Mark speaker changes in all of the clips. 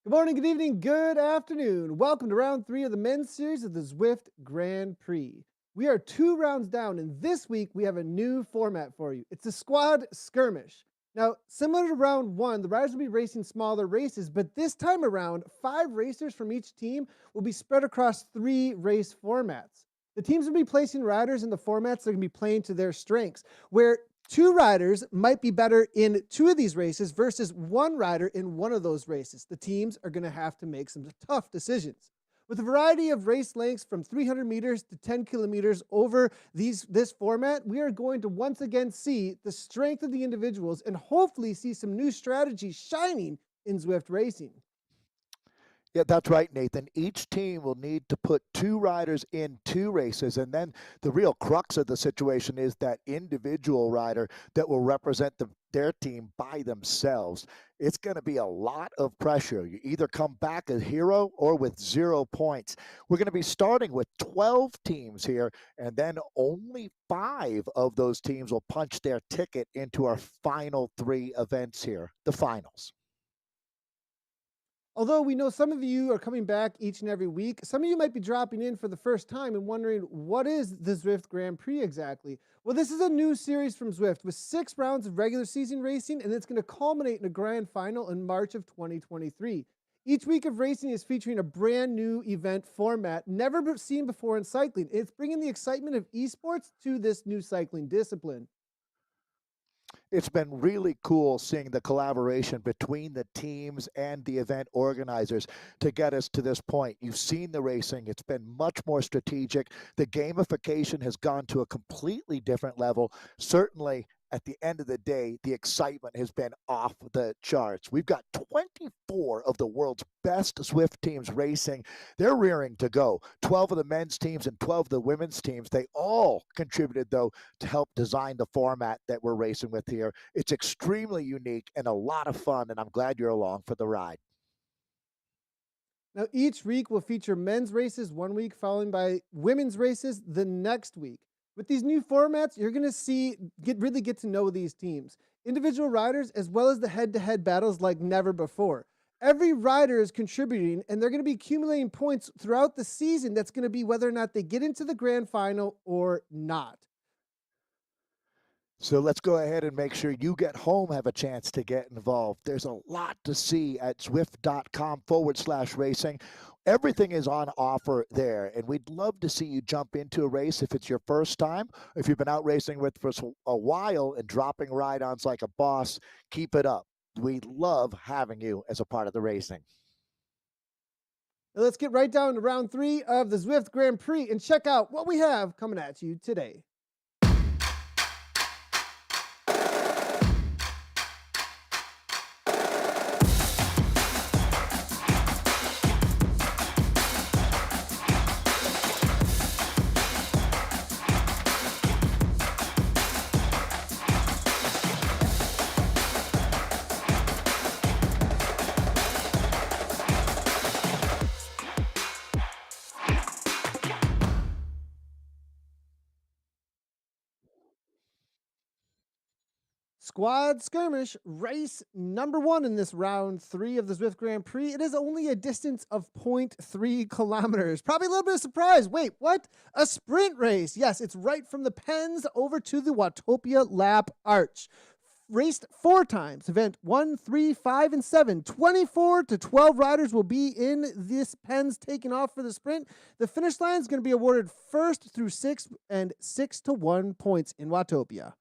Speaker 1: Good morning, good evening, good afternoon. Welcome to round three of the men's series of the Zwift Grand Prix. We are 2 rounds down, and this week we have a new format for you. It's a squad skirmish. Now, similar to round one, the riders will be racing smaller races, but this time around, 5 racers from each team will be spread across 3 race formats. The teams will be placing riders in the formats that are going to be playing to their strengths, where 2 riders might be better in 2 of these races versus 1 rider in one of those races. The teams are going to have to make some tough decisions. With a variety of race lengths from 300 meters to 10 kilometers over this format, we are going to once again see the strength of the individuals and hopefully see some new strategies shining in Zwift racing.
Speaker 2: Yeah, that's right, Nathan. Each team will need to put 2 riders in 2 races. And then the real crux of the situation is that individual rider that will represent their team by themselves. It's going to be a lot of pressure. You either come back a hero or with 0 points. We're going to be starting with 12 teams here, and then only 5 of those teams will punch their ticket into our final 3 events here, the finals.
Speaker 1: Although we know some of you are coming back each and every week, some of you might be dropping in for the first time and wondering, what is the Zwift Grand Prix exactly? Well, this is a new series from Zwift with 6 rounds of regular season racing, and it's going to culminate in a grand final in March of 2023. Each week of racing is featuring a brand new event format never seen before in cycling. It's bringing the excitement of esports to this new cycling discipline.
Speaker 2: It's been really cool seeing the collaboration between the teams and the event organizers to get us to this point. You've seen the racing, it's been much more strategic. The gamification has gone to a completely different level. Certainly, at the end of the day, the excitement has been off the charts. We've got 24 of the world's best Zwift teams racing. They're rearing to go. 12 of the men's teams and 12 of the women's teams, they all contributed, though, to help design the format that we're racing with here. It's extremely unique and a lot of fun, and I'm glad you're along for the ride.
Speaker 1: Now, each week will feature men's races one week, followed by women's races the next week. With these new formats, you're going to really get to know these teams, individual riders, as well as the head-to-head battles like never before. Every rider is contributing, and they're going to be accumulating points throughout the season. That's going to be whether or not they get into the grand final or not.
Speaker 2: So let's go ahead and make sure you get home have a chance to get involved. There's a lot to see at Zwift.com/racing. Everything is on offer there, and we'd love to see you jump into a race if it's your first time. If you've been out racing with for a while and dropping ride-ons like a boss, keep it up. We love having you as a part of the racing.
Speaker 1: Now let's get right down to round three of the Zwift Grand Prix and check out what we have coming at you today. Squad skirmish, race number one in this round three of the Zwift Grand Prix. It is only a distance of 0.3 kilometers. Probably a little bit of surprise. Wait, what? A sprint race. Yes, it's right from the Pens over to the Watopia Lap Arch. Raced 4 times. Event 1, 3, 5, and 7. 24 to 12 riders will be in this Pens taking off for the sprint. The finish line is going to be awarded first through 6 and 6-1 points in Watopia.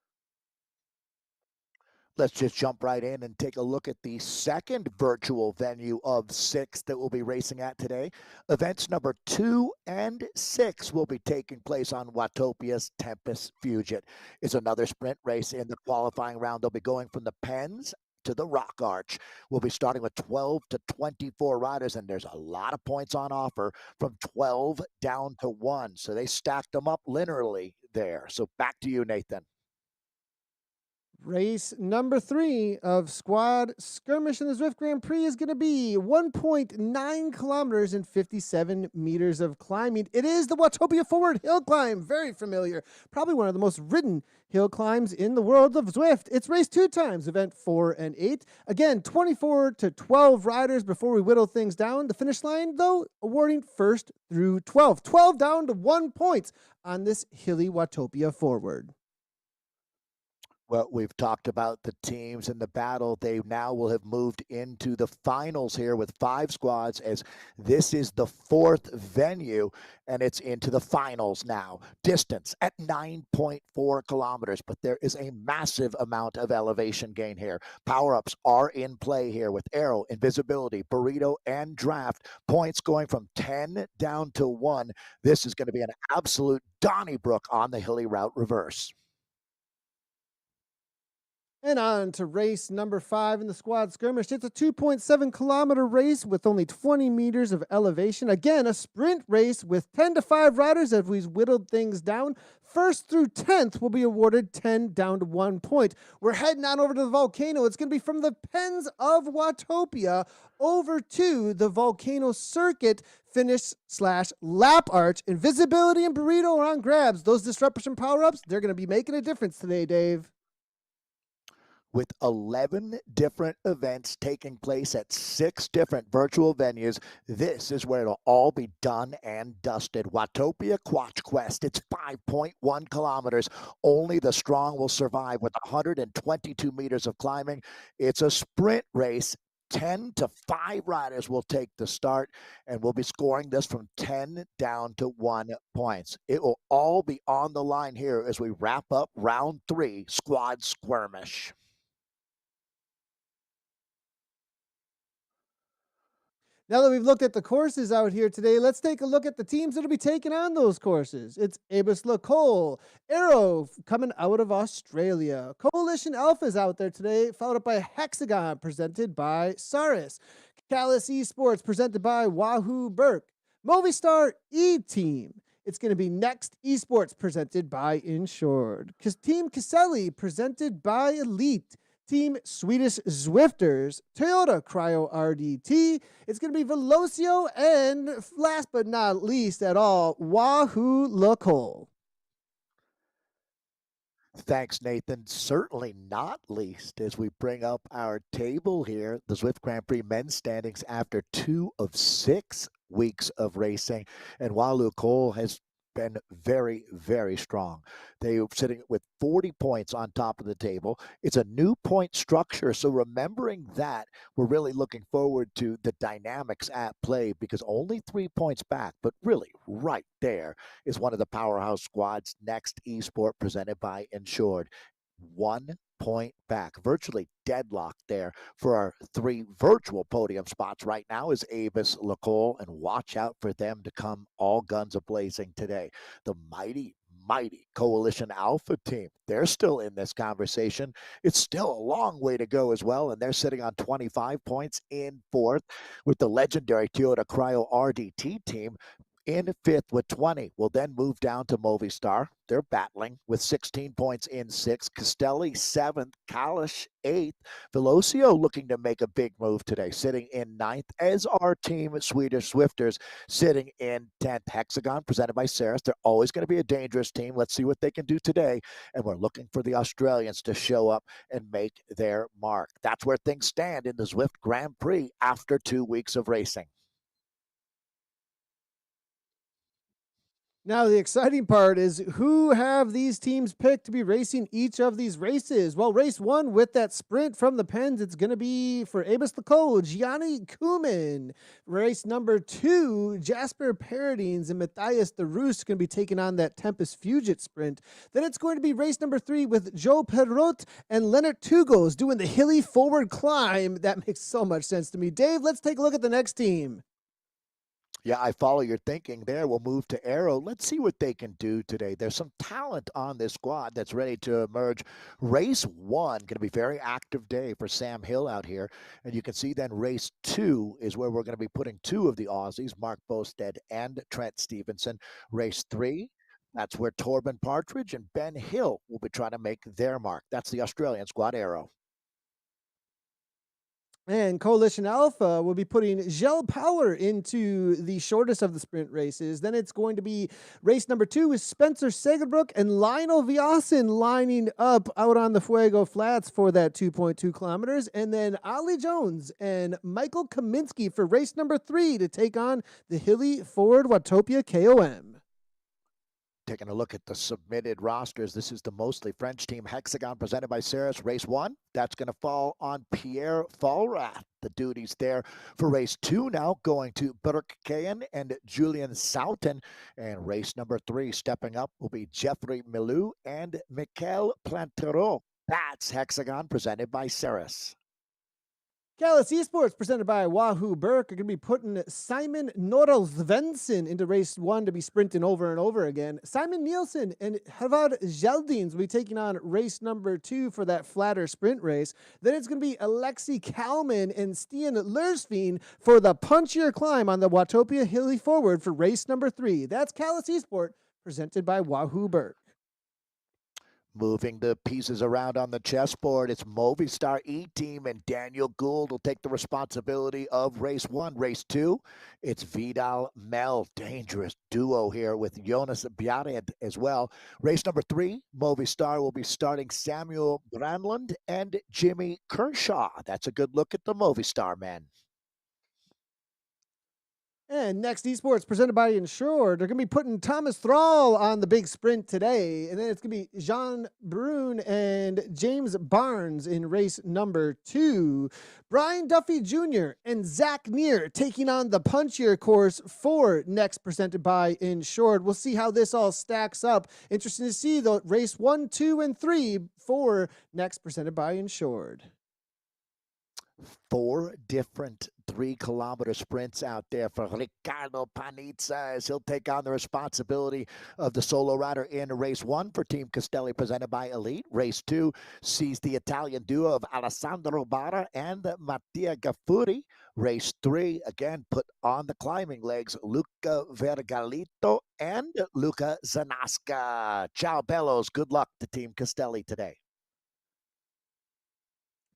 Speaker 2: Let's just jump right in and take a look at the second virtual venue of 6 that we'll be racing at today. Events number 2 and 6 will be taking place on Watopia's Tempest Fugit. It's another sprint race in the qualifying round. They'll be going from the Pens to the Rock Arch. We'll be starting with 12 to 24 riders, and there's a lot of points on offer from 12 down to 1. So they stacked them up linearly there. So back to you, Nathan.
Speaker 1: Race number 3 of Squad Skirmish in the Zwift Grand Prix is going to be 1.9 kilometers and 57 meters of climbing. It is the Watopia Forward Hill Climb. Very familiar. Probably one of the most ridden hill climbs in the world of Zwift. It's raced 2 times, event 4 and 8. Again, 24 to 12 riders before we whittle things down. The finish line, though, awarding first through 12. 12 down to 1 point on this hilly Watopia Forward.
Speaker 2: Well, we've talked about the teams in the battle. They now will have moved into the finals here with 5 squads, as this is the 4th venue and it's into the finals now. Distance at 9.4 kilometers, but there is a massive amount of elevation gain here. Power-ups are in play here with Arrow, Invisibility, Burrito, and Draft. Points going from 10 down to 1. This is going to be an absolute Donnybrook on the hilly route reverse.
Speaker 1: And on to race number 5 in the Squad Skirmish. It's a 2.7 kilometer race with only 20 meters of elevation. Again, a sprint race with 10 to 5 riders as we've whittled things down. First through 10th will be awarded 10 down to 1 point. We're heading on over to the volcano. It's going to be from the Pens of Watopia over to the volcano circuit finish / lap arch. Invisibility and Burrito are on grabs. Those disruption power-ups, they're going to be making a difference today, Dave.
Speaker 2: With 11 different events taking place at 6 different virtual venues, this is where it'll all be done and dusted. Watopia Quatch Quest, it's 5.1 kilometers. Only the strong will survive with 122 meters of climbing. It's a sprint race. 10 to 5 riders will take the start, and we'll be scoring this from 10 down to 1 points. It will all be on the line here as we wrap up round 3, Squad Skirmish.
Speaker 1: Now that we've looked at the courses out here today, let's take a look at the teams that'll be taking on those courses. It's Abus Lacole, Arrow coming out of Australia. Coalition Alpha is out there today, followed up by Hexagon, presented by Saris. Callus Esports, presented by Wahoo Burke. Movistar E-Team. It's going to be Next Esports, presented by Insured. Team Caselli, presented by Elite. Team Swedish Zwifters, Toyota Cryo RDT. It's going to be Velocio, and last but not least at all, Wahoo Lacole.
Speaker 2: Thanks, Nathan. Certainly not least as we bring up our table here, the Zwift Grand Prix men's standings after 2 of 6 weeks of racing. And Walu Cole has been very, very strong. They are sitting with 40 points on top of the table. It's a new point structure. So remembering that, we're really looking forward to the dynamics at play, because only 3 points back, but really right there is one of the powerhouse squads, Next Esport, presented by Insured. 1 point back, virtually deadlocked there for our 3 virtual podium spots right now is Abus Lacole, and watch out for them to come all guns a-blazing today. The mighty Coalition Alpha team, they're still in this conversation. It's still a long way to go as well, and they're sitting on 25 points in 4th, with the legendary Toyota Cryo RDT team in 5th with 20. Will then move down to Movistar. They're battling with 16 points in 6th. Castelli 7th. Kalish 8th. Velocio looking to make a big move today, sitting in 9th, as our team Swedish Swifters sitting in 10th. Hexagon, presented by Saris. They're always going to be a dangerous team. Let's see what they can do today. And we're looking for the Australians to show up and make their mark. That's where things stand in the Zwift Grand Prix after 2 weeks of racing.
Speaker 1: Now, the exciting part is who have these teams picked to be racing each of these races? Well, race 1 with that sprint from the Pens, it's going to be for Abus Lacole, Gianni Kuman. Race number 2, Jasper Paradines and Matthias the Roos going to be taking on that Tempest Fugit sprint. Then it's going to be race number 3 with Joe Perrot and Leonard Tugos doing the hilly forward climb. That makes so much sense to me. Dave, let's take a look at the next team.
Speaker 2: Yeah, I follow your thinking there. We'll move to Arrow. Let's see what they can do today. There's some talent on this squad that's ready to emerge. Race 1, going to be a very active day for Sam Hill out here. And you can see then race 2 is where we're going to be putting 2 of the Aussies, Mark Bosted and Trent Stevenson. Race 3, That's where Torben Partridge and Ben Hill will be trying to make their mark. That's the Australian squad arrow.
Speaker 1: And Coalition Alpha will be putting Gel Power into the shortest of the sprint races. Then it's going to be race number 2 with Spencer Segelbrook and Lionel Viasin lining up out on the Fuego Flats for that 2.2 kilometers. And then Ollie Jones and Michael Kaminsky for race number 3 to take on the hilly Forward Watopia KOM.
Speaker 2: Taking a look at the submitted rosters, this is the mostly French team Hexagon presented by Ceres. Race 1, that's going to fall on Pierre Fallrath. The duties there for race 2 now going to Burke Kayan and Julian Soughton. And race number 3 stepping up will be Jeffrey Milou and Michael Plantereau. That's Hexagon presented by Ceres.
Speaker 1: Callis Esports, presented by Wahoo Burke, are going to be putting Simon Norelsvensen into race 1 to be sprinting over and over again. Simon Nielsen and Havad Geldins will be taking on race number 2 for that flatter sprint race. Then it's going to be Alexi Kalman and Stian Lersveen for the punchier climb on the Watopia Hilly Forward for race number 3. That's Callis Esports, presented by Wahoo Burke.
Speaker 2: Moving the pieces around on the chessboard, it's Movistar E-Team, and Daniel Gould will take the responsibility of race 1. Race 2, it's Vidal Mel, dangerous duo here with Jonas Bjarred as well. Race number 3, Movistar will be starting Samuel Brandland and Jimmy Kershaw. That's a good look at the Movistar men.
Speaker 1: And Next Esports, presented by Insured, they're going to be putting Thomas Thrall on the big sprint today. And then it's going to be Jean Brun and James Barnes in race number 2. Brian Duffy Jr. and Zach Neer taking on the punchier course for Next, presented by Insured. We'll see how this all stacks up. Interesting to see, though, race 1, 2, and 3 for Next, presented by Insured.
Speaker 2: 4 different 3-kilometer sprints out there for Ricardo Panizza as he'll take on the responsibility of the solo rider in race 1 for Team Castelli, presented by Elite. Race 2 sees the Italian duo of Alessandro Barra and Mattia Gaffuri. Race 3, again, put on the climbing legs, Luca Vergalito and Luca Zanasca. Ciao, Bellos. Good luck to Team Castelli today.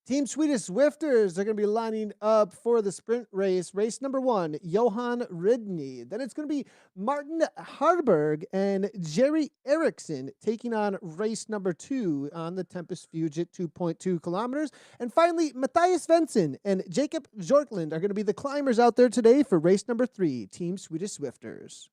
Speaker 1: Team Swedish Swifters are going to be lining up for the sprint race. Race number 1, Johan Ridney. Then it's going to be Martin Harburg and Jerry Eriksson taking on race number 2 on the Tempest Fugit 2.2 kilometers. And finally, Matthias Svensson and Jacob Jorkland are going to be the climbers out there today for race number 3, Team Swedish Swifters.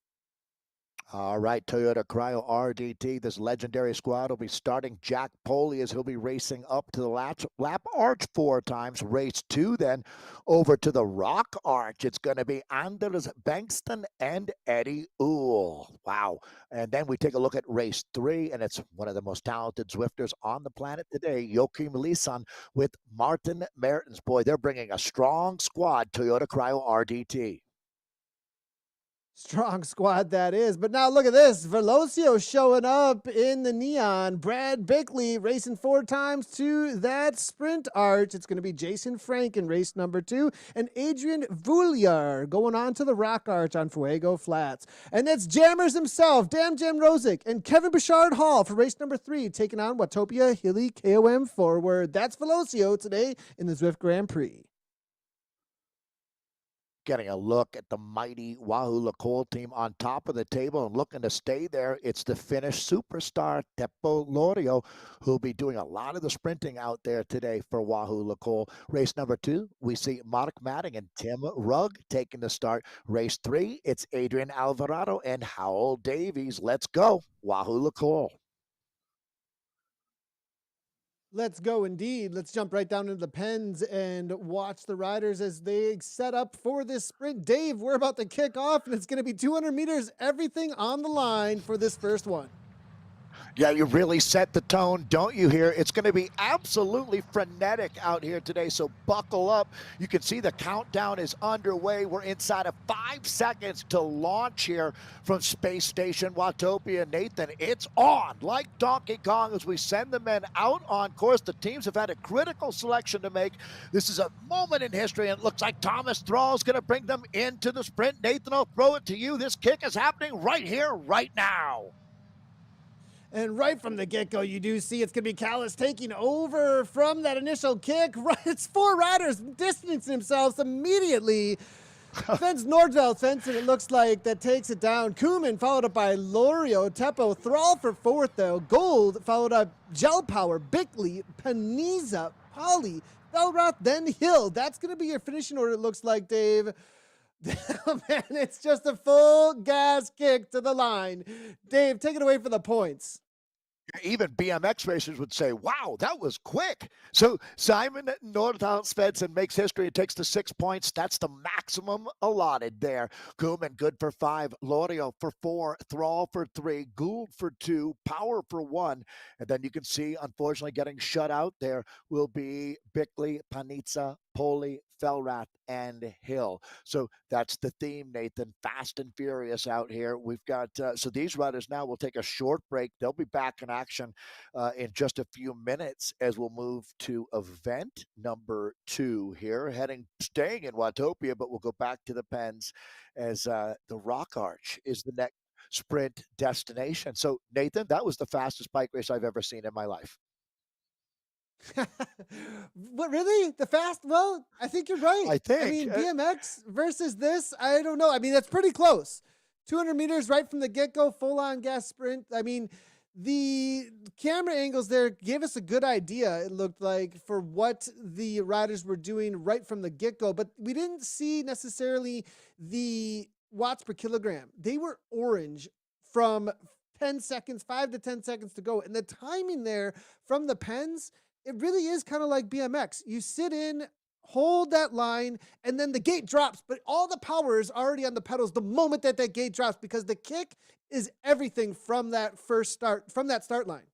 Speaker 2: All right, Toyota Cryo RDT, this legendary squad will be starting Jack Poley as he'll be racing up to the lap arch 4 times. Race 2 then over to the rock arch. It's going to be Anders Bengtsson and Eddie Uhl. Wow. And then we take a look at race 3, and it's one of the most talented Zwifters on the planet today, Joachim Lisan with Martin Mertens. Boy, they're bringing a strong squad, Toyota Cryo RDT.
Speaker 1: Strong squad that is. But now look at this. Velocio showing up in the neon. Brad Bickley racing 4 times to that sprint arch. It's going to be Jason Frank in race number 2. And Adrian Vouliar going on to the rock arch on Fuego Flats. And that's Jammers himself, Damn Jam Rosick, and Kevin Bouchard Hall for race number 3, taking on Watopia Hilly KOM Forward. That's Velocio today in the Zwift Grand Prix.
Speaker 2: Getting a look at the mighty Wahoo Lacole team on top of the table and looking to stay there. It's the Finnish superstar Teppo Lorio who'll be doing a lot of the sprinting out there today for Wahoo Lacole. Race number 2, we see Mark Matting and Tim Rugg taking the start. Race 3, it's Adrian Alvarado and Howell Davies. Let's go, Wahoo Lacole.
Speaker 1: Let's go indeed. Let's jump right down into the pens and watch the riders as they set up for this sprint. Dave, we're about to kick off, and it's going to be 200 meters, everything on the line for this first one.
Speaker 2: Yeah, you really set the tone, don't you, here? It's going to be absolutely frenetic out here today, so buckle up. You can see the countdown is underway. We're inside of 5 seconds to launch here from Space Station Watopia. Nathan, it's on like Donkey Kong as we send the men out on course. The teams have had a critical selection to make. This is a moment in history, and it looks like Thomas Thrall is going to bring them into the sprint. Nathan, I'll throw it to you. This kick is happening right here, right now.
Speaker 1: And right from the get go, you do see it's going to be Callis taking over from that initial kick. Right, it's four riders distancing themselves immediately. Fence Nordveld fence, and it looks like that takes it down. Kuman followed up by Lorio, Teppo, Thrall for fourth though. Gold followed up Gel Power, Bickley, Paniza, Polly, Felroth, then Hill. That's going to be your finishing order, it looks like, Dave. Oh, man, it's just a full gas kick to the line. Dave, take it away for the points.
Speaker 2: Even BMX racers would say, wow, that was quick. So Simon Nordhaus Svensson makes history and takes the 6 points. That's the maximum allotted there. Kuman good for 5, Lorio for 4, Thrall for 3, Gould for 2, Power for 1. And then you can see, unfortunately, getting shut out there will be Bickley, Panizza, Poli, Felrath, and Hill. So that's the theme, Nathan. Fast and furious out here. We've got, so these riders now will take a short break. They'll be back in action in just a few minutes as we'll move to event number 2 here, staying in Watopia, but we'll go back to the Pens as the Rock Arch is the next sprint destination. So, Nathan, that was the fastest bike race I've ever seen in my life.
Speaker 1: What, really? The fast? Well, I think you're right.
Speaker 2: I think.
Speaker 1: I mean, BMX versus this, I don't know. I mean, that's pretty close. 200 meters right from the get-go, full-on gas sprint. I mean, the camera angles there gave us a good idea, it looked like, for what the riders were doing right from the get-go, but we didn't see necessarily the watts per kilogram. They were orange from 10 seconds, 5 to 10 seconds to go. And the timing there from the Pens, it really is kind of like BMX. You sit in, hold that line, and then the gate drops, but all the power is already on the pedals the moment that that gate drops, because the kick is everything from that first start, from that start line.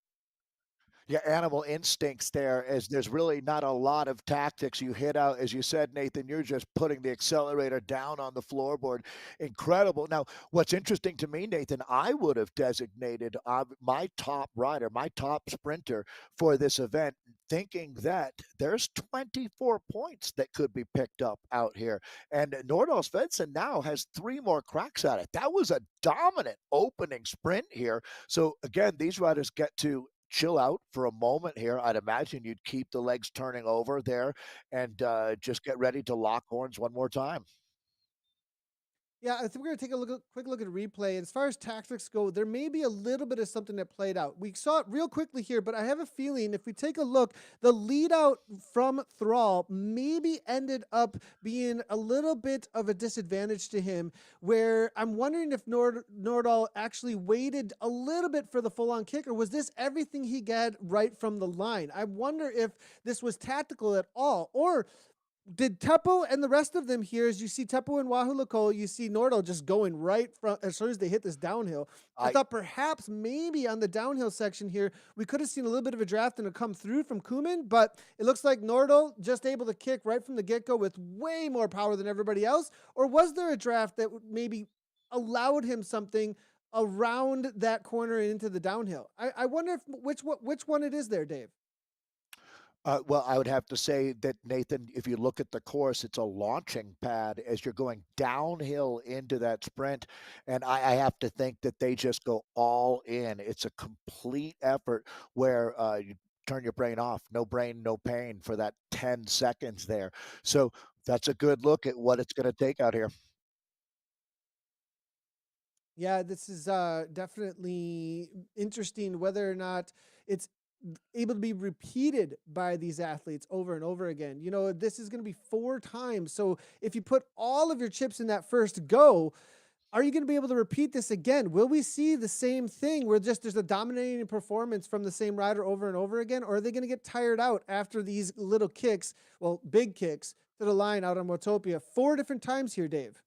Speaker 2: Yeah, animal instincts there, as there's really not a lot of tactics. You hit out, as you said, Nathan, you're just putting the accelerator down on the floorboard. Incredible. Now, what's interesting to me, Nathan, I would have designated my top rider, my top sprinter for this event, thinking that there's 24 points that could be picked up out here. And Nordal Svensson now has 3 more cracks at it. That was a dominant opening sprint here. So, again, these riders get to chill out for a moment here. I'd imagine you'd keep the legs turning over there and just get ready to lock horns one more time.
Speaker 1: Yeah, I think we're gonna take a quick look at replay. As far as tactics go, there may be a little bit of something that played out. We saw it real quickly here, but I have a feeling if we take a look, the lead out from Thrall maybe ended up being a little bit of a disadvantage to him, where I'm wondering if Nordahl actually waited a little bit for the full-on kick, or was this everything he got right from the line? I wonder if this was tactical at all, or did Teppo and the rest of them here, as you see Teppo and Wahoo Lakol, you see Nordal just going right from as soon as they hit this downhill. I thought perhaps maybe on the downhill section here, we could have seen a little bit of a draft and a come through from Kuman, but it looks like Nordal just able to kick right from the get-go with way more power than everybody else. Or was there a draft that maybe allowed him something around that corner and into the downhill? I wonder if which one it is there, Dave.
Speaker 2: Well, I would have to say that, Nathan, if you look at the course, it's a launching pad as you're going downhill into that sprint. And I have to think that they just go all in. It's a complete effort where you turn your brain off. No brain, no pain for that 10 seconds there. So that's a good look at what it's going to take out here.
Speaker 1: Yeah, this is definitely interesting whether or not it's able to be repeated by these athletes over and over again. You know, this is going to be 4 times. So if you put all of your chips in that first go, are you going to be able to repeat this again? Will we see the same thing where just there's a dominating performance from the same rider over and over again? Or are they going to get tired out after these little kicks, well, big kicks to the line out on Motopia 4 different times here, Dave?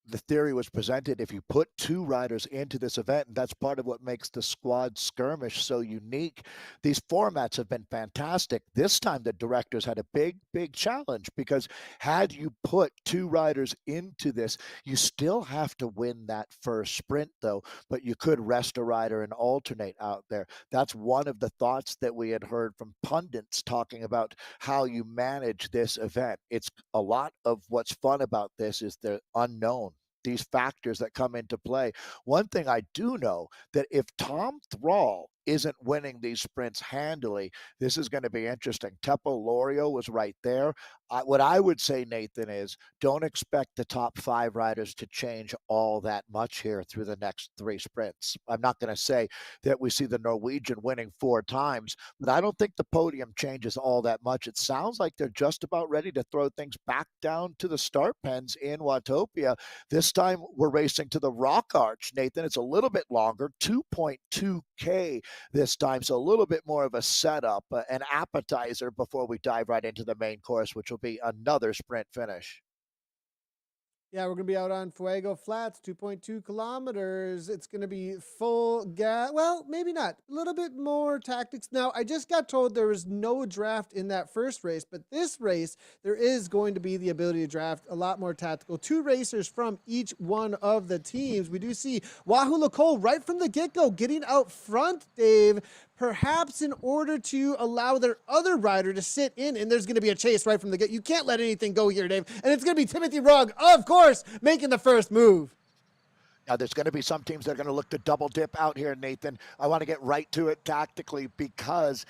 Speaker 2: The theory was presented if you put 2 riders into this event, and that's part of what makes the squad skirmish so unique. These formats have been fantastic. This time the directors had a big challenge, because had you put 2 riders into this, you still have to win that first sprint though, but you could rest a rider and alternate out there. That's one of the thoughts that we had heard from pundits talking about how you manage this event. It's a lot of what's fun about this is the unknown. these factors that come into play. One thing I do know that if Tom Thrall isn't winning these sprints handily, this is going to be interesting. Teppo Lorio was right there. What I would say, Nathan, is don't expect the top five riders to change all that much here through the next three sprints. I'm not going to say that we see the Norwegian winning four times, but I don't think the podium changes all that much. It sounds like they're just about ready to throw things back down to the start pens in Watopia. This time we're racing to the Rock Arch, Nathan. It's a little bit longer, 2.2K this time, so a little bit more of a setup, an appetizer before we dive right into the main course, which will be another sprint finish.
Speaker 1: Yeah, we're going to be out on Fuego Flats, 2.2 kilometers. It's going to be full gas. Well, maybe not. A little bit more tactics. Now, I just got told there was no draft in that first race, but this race, there is going to be the ability to draft a lot more tactical. Two racers from each one of the teams. We do see Wahoo Lacole right from the get-go getting out front, Dave, perhaps in order to allow their other rider to sit in, and there's going to be a chase right from the get. You can't let anything go here, Dave. And it's going to be Timothy Rugg, of course, making the first move.
Speaker 2: Now, there's going to be some teams that are going to look to double dip out here, Nathan. I want to get right to it tactically because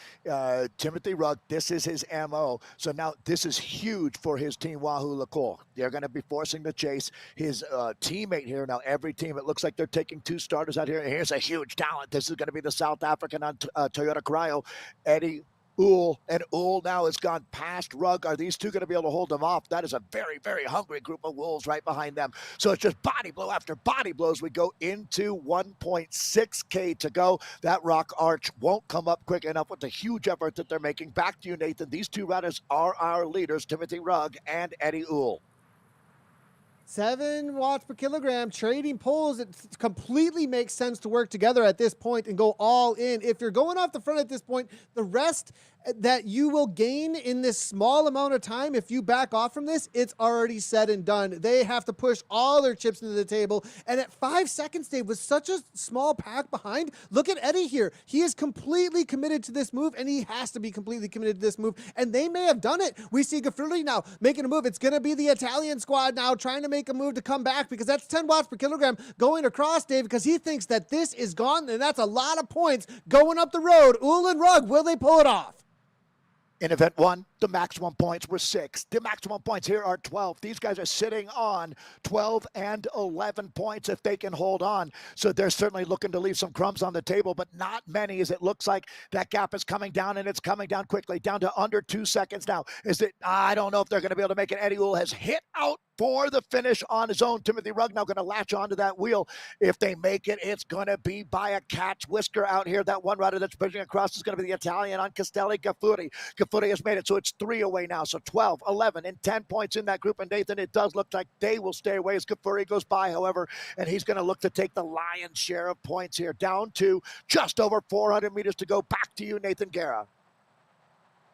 Speaker 2: Timothy Rugg, this is his MO. So now this is huge for his team, Wahoo Lacole. They're going to be forcing the chase. His teammate here, now every team, it looks like they're taking two starters out here. And here's a huge talent. This is going to be the South African on Toyota Cryo, Eddie Ool, and Ool now has gone past Rugg. Are these two going to be able to hold him off? That is a very, very hungry group of wolves right behind them. So it's just body blow after body blows. We go into 1.6K to go. That Rock Arch won't come up quick enough with the huge effort that they're making. Back to you, Nathan. These two riders are our leaders, Timothy Rugg and Eddie Ool.
Speaker 1: 7 watts per kilogram, trading poles. It completely makes sense to work together at this point and go all in. If you're going off the front at this point, the rest that you will gain in this small amount of time, if you back off from this, it's already said and done. They have to push all their chips into the table. And at 5 seconds, Dave, with such a small pack behind, look at Eddie here. He is completely committed to this move, and he has to be completely committed to this move. And they may have done it. We see Gaffrulli now making a move. It's going to be the Italian squad now trying to make a move to come back because that's 10 watts per kilogram going across, Dave, because he thinks that this is gone, and that's a lot of points going up the road. Ool and Rugg, will they pull it off?
Speaker 2: In event one, the maximum points were 6. The maximum points here are 12. These guys are sitting on 12 and 11 points if they can hold on. So they're certainly looking to leave some crumbs on the table, but not many, as it looks like that gap is coming down, and it's coming down quickly, down to under 2 seconds now. I don't know if they're going to be able to make it. Eddie Ool has hit out for the finish on his own. Timothy Rugg now going to latch onto that wheel. If they make it, it's going to be by a cat's whisker out here. That one rider that's pushing across is going to be the Italian on Castelli Gaffuri. Gaffuri has made it, so it's 3 away now. So 12, 11, and 10 points in that group. And Nathan, it does look like they will stay away as Gaffuri goes by, however, and he's going to look to take the lion's share of points here, down to just over 400 meters to go. Back to you, Nathan Guerra.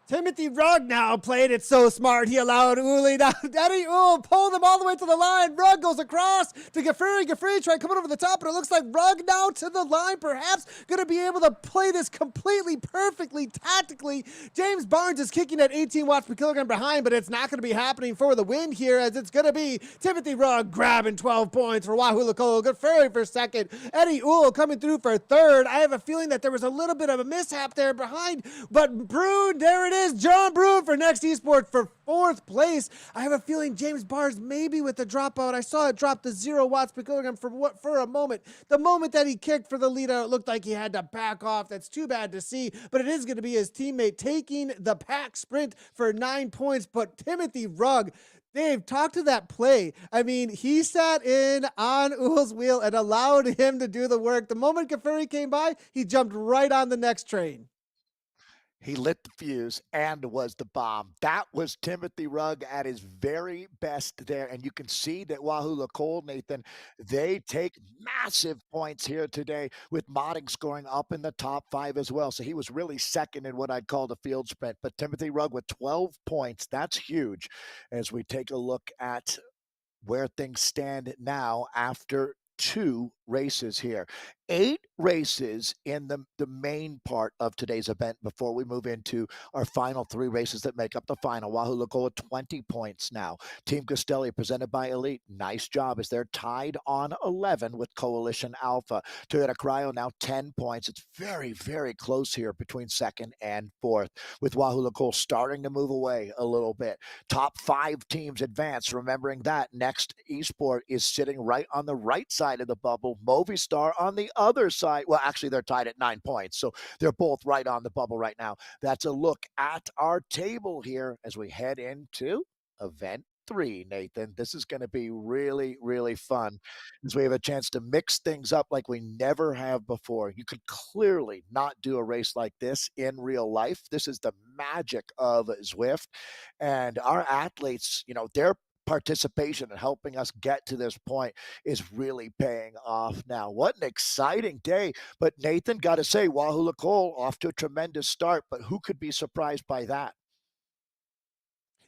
Speaker 1: Timothy Rugg now played it so smart. He allowed Uli down. Eddie Ool pulled him all the way to the line. Rugg goes across to Gaffuri. Gaffuri tried coming over the top, but it looks like Rugg now to the line, perhaps going to be able to play this completely, perfectly, tactically. James Barnes is kicking at 18 watts per kilogram behind, but it's not going to be happening for the win here, as it's going to be Timothy Rugg grabbing 12 points for Wahoo Lacole. Gaffuri for second. Eddie Ool coming through for third. I have a feeling that there was a little bit of a mishap there behind, but Brood, there it is. John Brood for Next Esports for fourth place. I have a feeling James Barnes maybe with the dropout. I saw it drop to 0 watts per kilogram for a moment. The moment that he kicked for the lead out, it looked like he had to back off. That's too bad to see, but it is going to be his teammate taking the pack sprint for 9 points. But Timothy Rugg, Dave, talk to that play. I mean, he sat in on Ool's wheel and allowed him to do the work. The moment Gaffuri came by, he jumped right on the next train.
Speaker 2: He lit the fuse and was the bomb. That was Timothy Rugg at his very best there. And you can see that Wahoo Lacole, Nathan, they take massive points here today, with Modding scoring up in the top 5 as well. So he was really second in what I'd call the field sprint. But Timothy Rugg with 12 points, that's huge as we take a look at where things stand now after 2 races here. 8 races in the main part of today's event before we move into our final 3 races that make up the final. Wahoo Lagoa 20 points now. Team Castelli presented by Elite. Nice job as they're tied on 11 with Coalition Alpha. Toyota Cryo now 10 points. It's very, very close here between second and fourth, with Wahoo Lagoa starting to move away a little bit. Top 5 teams advance. Remembering that next Esport is sitting right on the right side of the bubble. Movistar on the other side. Well, actually, they're tied at 9 points, so they're both right on the bubble right now. That's a look at our table here as we head into event 3, Nathan. This is going to be really, really fun as we have a chance to mix things up like we never have before. You could clearly not do a race like this in real life. This is the magic of Zwift. And our athletes, their participation in helping us get to this point is really paying off now. What an exciting day. But Nathan, got to say, Wahoo Lagoa off to a tremendous start, but who could be surprised by that?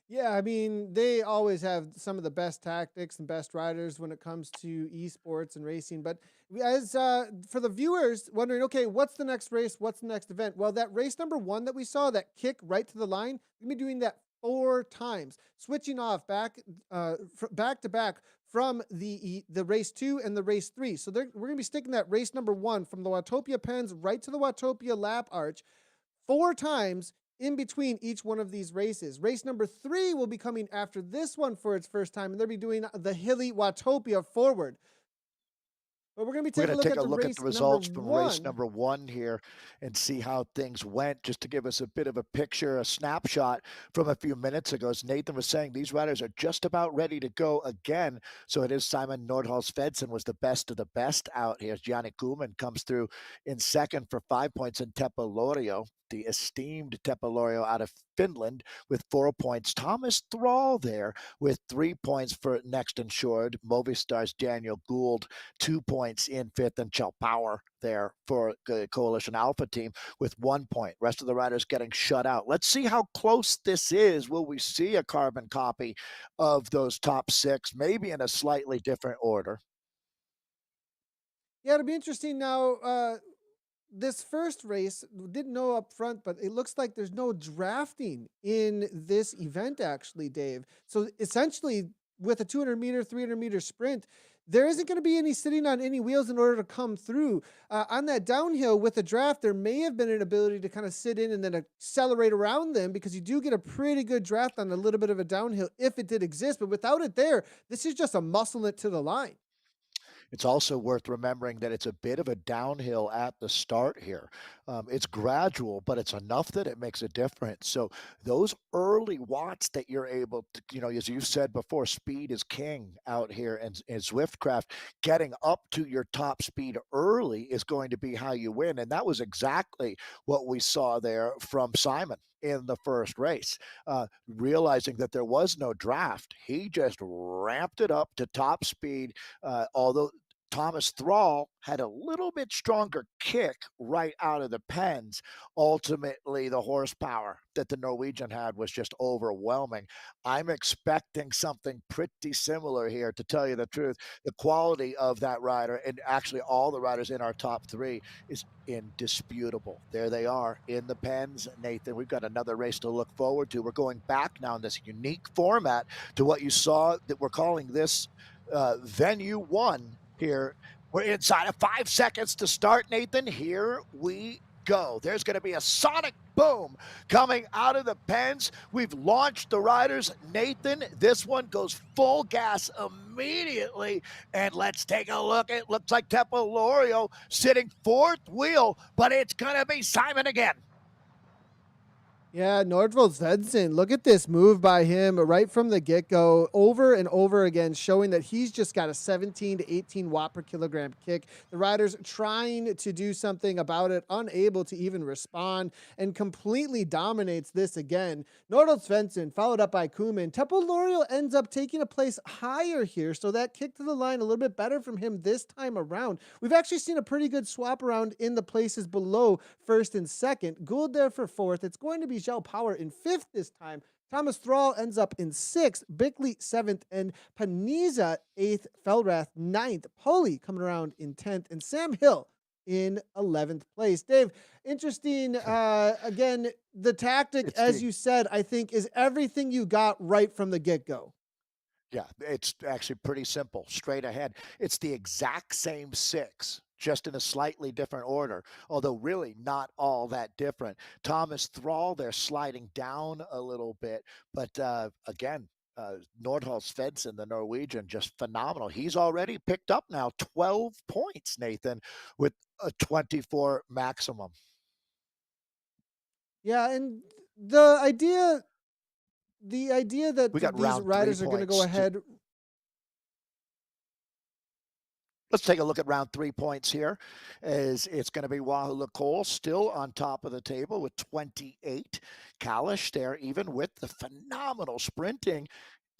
Speaker 1: Yeah, I mean, they always have some of the best tactics and best riders when it comes to esports and racing. But as for the viewers wondering, okay, what's the next race? What's the next event? Well, that race number 1 that we saw, that kick right to the line, we're gonna be doing that 4 times, switching off back to back from the race 2 and the race 3. So we're gonna be sticking that race number 1 from the Watopia Pens right to the Watopia Lap Arch 4 times in between each one of these races. Race number 3 will be coming after this one for its first time, and they'll be doing the hilly Watopia forward. But we're going to be
Speaker 2: We're
Speaker 1: taking
Speaker 2: going
Speaker 1: a
Speaker 2: to
Speaker 1: look
Speaker 2: take
Speaker 1: at
Speaker 2: a
Speaker 1: the
Speaker 2: look at the
Speaker 1: race number
Speaker 2: results from race
Speaker 1: 1.
Speaker 2: number 1 here and see how things went, just to give us a bit of a picture, a snapshot from a few minutes ago. As Nathan was saying, these riders are just about ready to go again. So it is Simon Nordhals Fedson was the best of the best out here. Gianni Kuhlmann comes through in second for 5 points, and Teppo Lorio, the esteemed Teppo Lorio out of Finland, with 4 points. Thomas Thrall there with 3 points for next insured. Movistar's Daniel Gould, 2 points in fifth, and Chell Power there for the Coalition Alpha team with 1 point. Rest of the riders getting shut out. Let's see how close this is. Will we see a carbon copy of those top 6, maybe in a slightly different order?
Speaker 1: Yeah, it'll be interesting now. This first race, didn't know up front, but it looks like there's no drafting in this event, actually, Dave. So essentially, with a 200-meter, 300-meter sprint, there isn't going to be any sitting on any wheels in order to come through. On that downhill with the draft, there may have been an ability to kind of sit in and then accelerate around them, because you do get a pretty good draft on a little bit of a downhill if it did exist. But without it there, this is just a muscle it to the line.
Speaker 2: It's also worth remembering that it's a bit of a downhill at the start here. It's gradual, but it's enough that it makes a difference. So those early watts that you're able to, as you've said before, speed is king out here, and Zwiftcraft, getting up to your top speed early is going to be how you win. And that was exactly what we saw there from Simon in the first race. Realizing that there was no draft, he just ramped it up to top speed. Although Thomas Thrall had a little bit stronger kick right out of the pens, ultimately the horsepower that the Norwegian had was just overwhelming. I'm expecting something pretty similar here, to tell you the truth. The quality of that rider, and actually all the riders in our top 3, is indisputable. There they are in the pens. Nathan, we've got another race to look forward to. We're going back now in this unique format to what you saw, that we're calling this venue 1 here. We're inside of 5 seconds to start, Nathan. Here we go. There's going to be a sonic boom coming out of the pens. We've launched the riders. Nathan, this one goes full gas immediately. And let's take a look. It looks like Teppo Lorio sitting 4th wheel, but it's going to be Simon again.
Speaker 1: Yeah, Nordvold Svensson, look at this move by him right from the get-go, over and over again, showing that he's just got a 17 to 18 watt per kilogram kick. The riders trying to do something about it, unable to even respond, and completely dominates this again. Nordvold Svensson, followed up by Kuhlmann. Teppo Lorio ends up taking a place higher here, so that kick to the line a little bit better from him this time around. We've actually seen a pretty good swap around in the places below first and second. Gould there for fourth. It's going to be Zhao Power in fifth this time. Thomas Thrall ends up in sixth, Bickley seventh, and Paniza eighth, Felrath ninth, Polly coming around in 10th, and Sam Hill in 11th place. Dave, interesting. Again, the tactic,
Speaker 2: It's
Speaker 1: as
Speaker 2: the
Speaker 1: you said, I think is everything you got right from the get go.
Speaker 2: Yeah, it's actually pretty simple, straight ahead. It's the exact same six, just in a slightly different order, although really not all that different. Thomas Thrall, they're sliding down a little bit, but again, Nordhall Svensson, the Norwegian, just phenomenal. He's already picked up now 12 points, Nathan, with a 24 maximum.
Speaker 1: Yeah, and the idea
Speaker 2: We
Speaker 1: that
Speaker 2: got
Speaker 1: these
Speaker 2: round three
Speaker 1: riders are going to go
Speaker 2: points.
Speaker 1: ahead.
Speaker 2: Let's take a look at round 3 points here. As it's going to be Wahoo Lacole still on top of the table with 28. Kalish there, even with the phenomenal sprinting.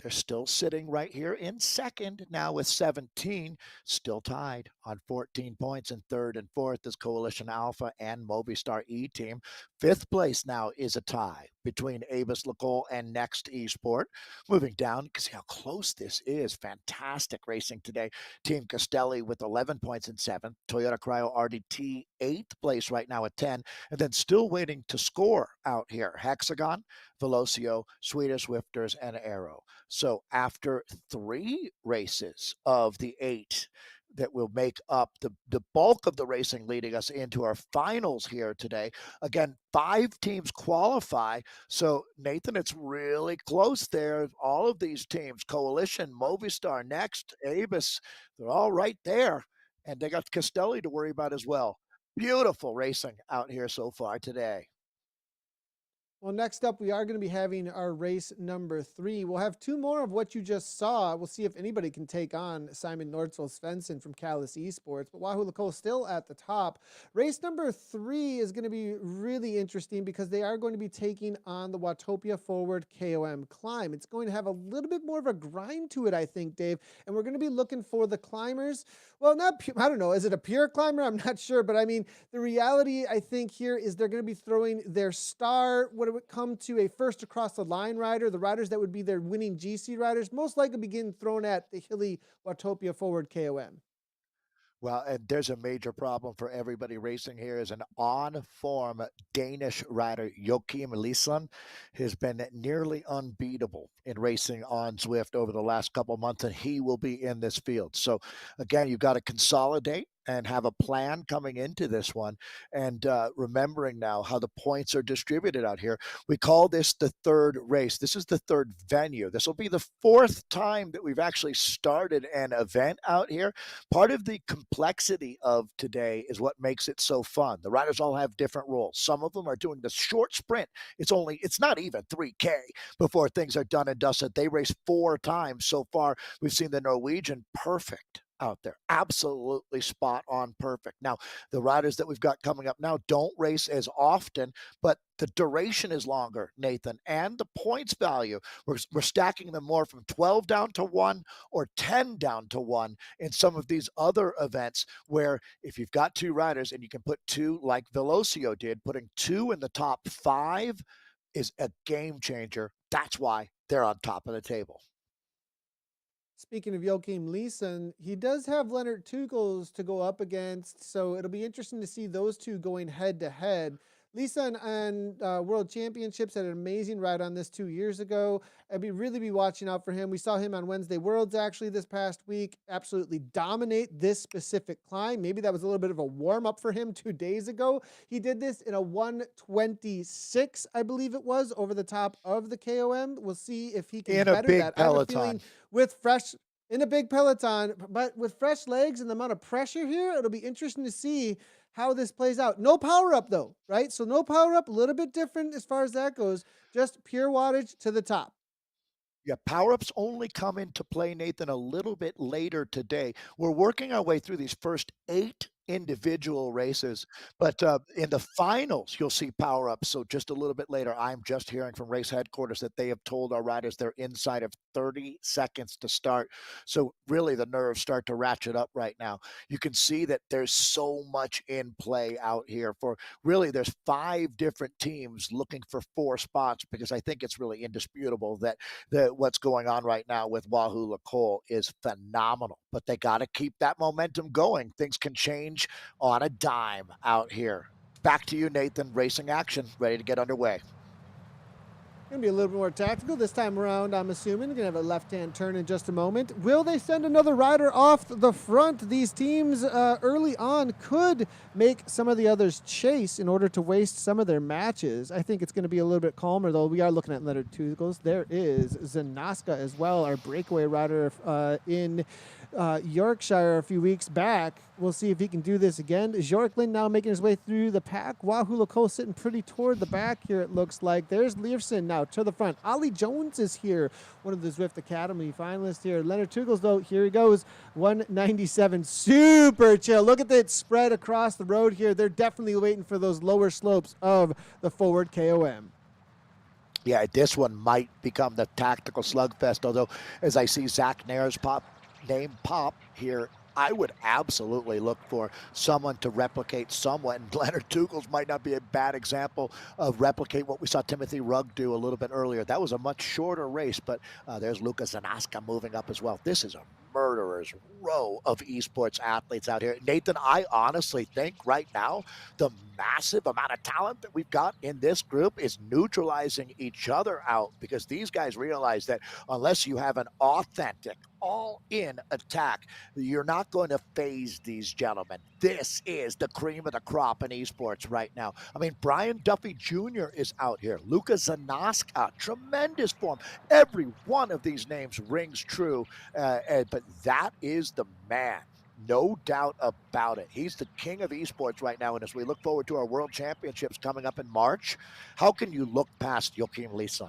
Speaker 2: They're still sitting right here in second now with 17, still tied on 14 points. In third and fourth is Coalition Alpha and Movistar E Team. Fifth place now is a tie between Avis Lacole and Next Esport. Moving down, you can see how close this is. Fantastic racing today. Team Castelli with 11 points in seventh. Toyota Cryo RDT, eighth place right now at 10. And then still waiting to score out here. Hexagon, Velocio, Swedish Swifters, and Aero. So after 3 races of the 8 that will make up the bulk of the racing leading us into our finals here today, again, 5 teams qualify. So, Nathan, it's really close there. All of these teams, Coalition, Movistar, Next, Avis, they're all right there. And they got Castelli to worry about as well. Beautiful racing out here so far today.
Speaker 1: Well, next up, we are going to be having our race number 3. We'll have 2 more of what you just saw. We'll see if anybody can take on Simon Nordzel Svensson from Callis Esports. But Wahoo Lacole still at the top. Race number 3 is going to be really interesting because they are going to be taking on the Watopia Forward KOM Climb. It's going to have a little bit more of a grind to it, I think, Dave. And we're going to be looking for the climbers. Well, I don't know. Is it a pure climber? I'm not sure. But I mean, the reality, I think, here is they're going to be throwing their star, what it would come to a first across the line rider, the riders that would be their winning GC riders, most likely begin thrown at the hilly Watopia Forward KOM.
Speaker 2: Well, and there's a major problem for everybody racing here is an on-form Danish rider, Joachim Liesland, has been nearly unbeatable in racing on Zwift over the last couple of months, and he will be in this field. So, again, you've got to consolidate and have a plan coming into this one. And remembering now how the points are distributed out here, we call this the third race. This is the third venue. This will be the 4th time that we've actually started an event out here. Part of the complexity of today is what makes it so fun. The riders all have different roles. Some of them are doing the short sprint. It's not even 3K before things are done and dusted. They race 4 times so far. We've seen the Norwegian perfect out there. Absolutely spot on perfect. Now, the riders that we've got coming up now don't race as often, but the duration is longer, Nathan, and the points value. We're stacking them more from 12 down to 1 or 10 down to 1 in some of these other events where if you've got 2 riders and you can put 2 like Velocio did, putting 2 in the top 5 is a game changer. That's why they're on top of the table.
Speaker 1: Speaking of Joachim Leeson, he does have Leonard Tugels to go up against, so it'll be interesting to see those two going head to head. Leeson and World Championships had an amazing ride on this 2 years ago. I'd really be watching out for him. We saw him on Wednesday Worlds actually this past week, absolutely dominate this specific climb. Maybe that was a little bit of a warm up for him 2 days ago. He did this in a 1:26, I believe it was, over the top of the KOM. We'll see if he can
Speaker 2: In a
Speaker 1: better
Speaker 2: big
Speaker 1: that. I have a
Speaker 2: peloton.
Speaker 1: feeling with fresh in a big peloton, but with fresh legs and the amount of pressure here, it'll be interesting to see how this plays out. No power up though, right? So no power up, a little bit different as far as that goes. Just pure wattage to the top.
Speaker 2: Yeah, power-ups only come into play, Nathan, a little bit later today. We're working our way through these first 8 individual races. But in the finals, you'll see power ups. So just a little bit later, I'm just hearing from race headquarters that they have told our riders they're inside of 30 seconds to start. So really, the nerves start to ratchet up right now. You can see that there's so much in play out here. For really, there's five different teams looking for four spots because I think it's really indisputable that what's going on right now with Wahoo Cole is phenomenal. But they got to keep that momentum going. Things can change on a dime out here. Back to you, Nathan. Racing action ready to get underway.
Speaker 1: Gonna be a little bit more tactical this time around, I'm assuming. Gonna have a left-hand turn in just a moment. Will they send another rider off the front? These teams early on could make some of the others chase in order to waste some of their matches. I think it's gonna be a little bit calmer, though. We are looking at Leonard Tugels. There is Zanaska as well, our breakaway rider in Yorkshire a few weeks back. We'll see if he can do this again. Bjorklund now making his way through the pack. Wahoo Cole sitting pretty toward the back here, it looks like. There's Learson now to the front. Ollie Jones is here, one of the Zwift Academy finalists here. Leonard Tugels, though, here he goes. 197, super chill. Look at that spread across the road here. They're definitely waiting for those lower slopes of the forward KOM.
Speaker 2: Yeah, this one might become the tactical slugfest, although as I see Zach Nair's name pop here, I would absolutely look for someone to replicate somewhat. And Leonard Tugels might not be a bad example of replicate what we saw Timothy Rugg do a little bit earlier. That was a much shorter race, but there's Lucas Zanaska moving up as well. This is a murderer's row of esports athletes out here. Nathan, I honestly think right now the massive amount of talent that we've got in this group is neutralizing each other out because these guys realize that unless you have an authentic, all-in attack, you're not going to phase these gentlemen. This is the cream of the crop in esports right now. I mean, Brian Duffy Jr. is out here. Lucas Zanaska, tremendous form. Every one of these names rings true, but that is the man. No doubt about it. He's the king of esports right now. And as we look forward to our world championships coming up in March, how can you look past Joachim Leeson?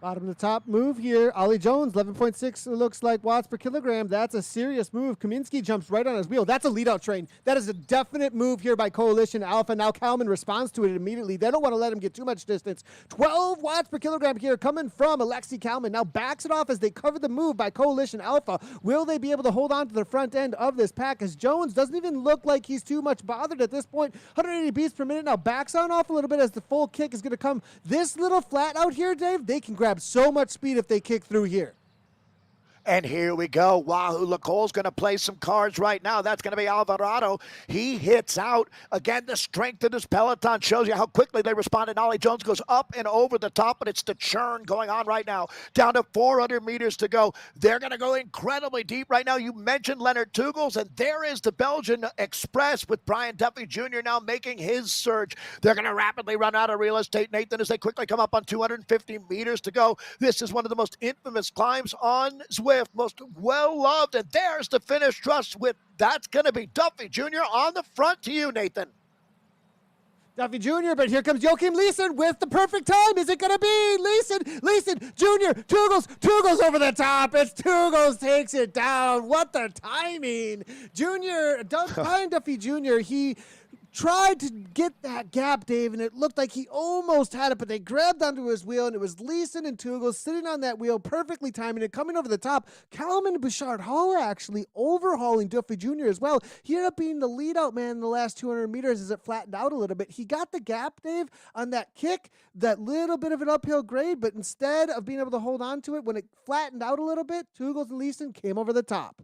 Speaker 1: Bottom to top move here. Ollie Jones, 11.6 looks like watts per kilogram. That's a serious move. Kaminsky jumps right on his wheel. That's a lead out train. That is a definite move here by Coalition Alpha. Now Kalman responds to it immediately. They don't want to let him get too much distance. 12 watts per kilogram here coming from Alexi Kalman. Now backs it off as they cover the move by Coalition Alpha. Will they be able to hold on to the front end of this pack as Jones doesn't even look like he's too much bothered at this point. 180 beats per minute. Now backs on off a little bit as the full kick is going to come. This little flat out here, Dave, they can grab so much speed if they kick through here.
Speaker 2: And here we go. Wahoo Cole's going to play some cards right now. That's going to be Alvarado. He hits out. Again, the strength of this peloton shows you how quickly they respond. And Ollie Jones goes up and over the top, but it's the churn going on right now. Down to 400 meters to go. They're going to go incredibly deep right now. You mentioned Leonard Tugels, and there is the Belgian Express with Brian Duffy Jr. now making his surge. They're going to rapidly run out of real estate, Nathan, as they quickly come up on 250 meters to go. This is one of the most infamous climbs on Zwift. Most well-loved, and there's the finish trust with, that's going to be Duffy Jr. on the front to you, Nathan.
Speaker 1: Duffy Jr., but here comes Joachim Leeson with the perfect time. Is it going to be Leeson Jr., Tugels over the top. It's Tugels takes it down. What the timing. Brian Duffy Jr., he tried to get that gap, Dave, and it looked like he almost had it, but they grabbed onto his wheel, and it was Leeson and Tugels sitting on that wheel, perfectly timing it, coming over the top. Kalman and Bouchard Hall actually overhauling Duffy Jr. as well. He ended up being the lead-out man in the last 200 meters as it flattened out a little bit. He got the gap, Dave, on that kick, that little bit of an uphill grade, but instead of being able to hold on to it, when it flattened out a little bit, Tugels and Leeson came over the top.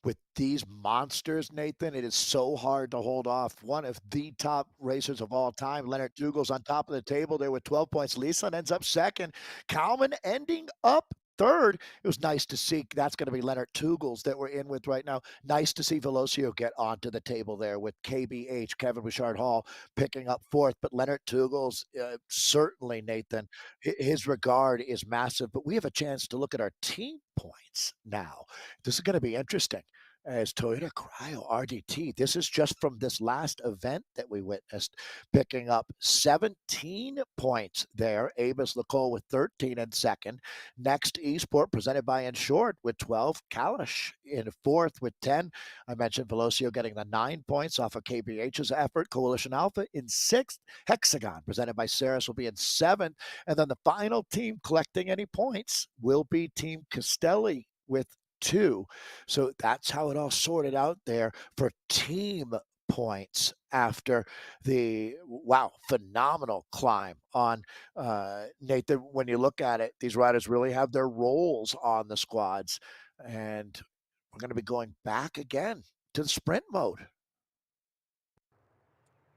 Speaker 2: With these monsters, Nathan, it is so hard to hold off. One of the top racers of all time, Leonard Tugels, on top of the table there with 12 points. Leeson ends up second. Kalman ending up third. It was nice to see. That's going to be Leonard Tugels that we're in with right now. Nice to see Velocio get onto the table there with KBH, Kevin Bouchard Hall, picking up fourth. But Leonard Tugels, certainly, Nathan, his regard is massive. But we have a chance to look at our team points now. This is going to be interesting. as Toyota Cryo RDT. This is just from this last event that we witnessed, picking up 17 points there. Amos Lacole with 13 in second. Next, Esport presented by Insured with 12. Kalish in fourth with 10. I mentioned Velocio getting the 9 points off of KBH's effort. Coalition Alpha in sixth. Hexagon presented by Saris will be in seventh. And then the final team collecting any points will be Team Castelli with 2. So that's how it all sorted out there for team points after the phenomenal climb on Nathan. When you look at it, these riders really have their roles on the squads, and we're going to be going back again to the sprint mode.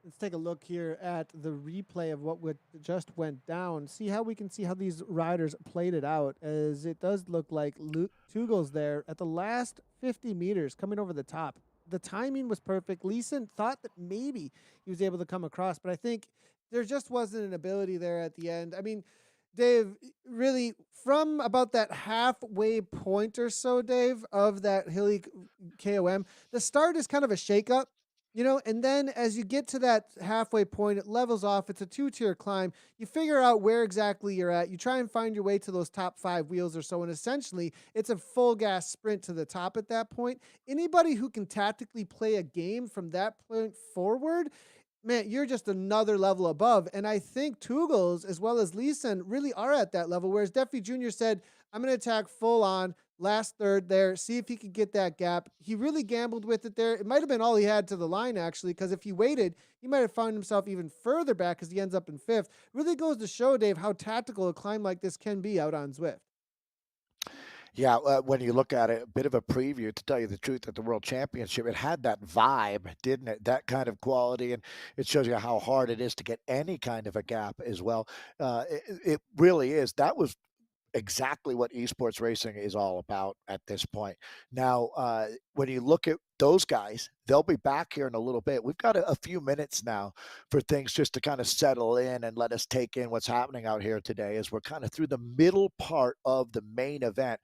Speaker 1: Let's take a look here at the replay of what just went down. See how we can see how these riders played it out, as it does look like Tugel's there at the last 50 meters coming over the top. The timing was perfect. Leeson thought that maybe he was able to come across, but I think there just wasn't an ability there at the end. I mean, Dave, really, from about that halfway point or so, Dave, of that hilly KOM, the start is kind of a shakeup. And then as you get to that halfway point, it levels off. It's a 2-tier climb. You figure out where exactly you're at. You try and find your way to those top 5 wheels or so. And essentially, it's a full gas sprint to the top at that point. Anybody who can tactically play a game from that point forward, man, you're just another level above. And I think Tugels, as well as Leeson, really are at that level. Whereas Duffy Jr. said, I'm going to attack full on last third there, see if he could get that gap. He really gambled with it there. It might have been all he had to the line, actually, because if he waited, he might have found himself even further back as he ends up in 5th. Really goes to show, Dave, how tactical a climb like this can be out on Zwift.
Speaker 2: Yeah, when you look at it, a bit of a preview, to tell you the truth, at the World Championship, it had that vibe, didn't it? That kind of quality, and it shows you how hard it is to get any kind of a gap as well. It really is. That was exactly what esports racing is all about at this point. Now, when you look at those guys, they'll be back here in a little bit. We've got a few minutes now for things just to kind of settle in and let us take in what's happening out here today as we're kind of through the middle part of the main event.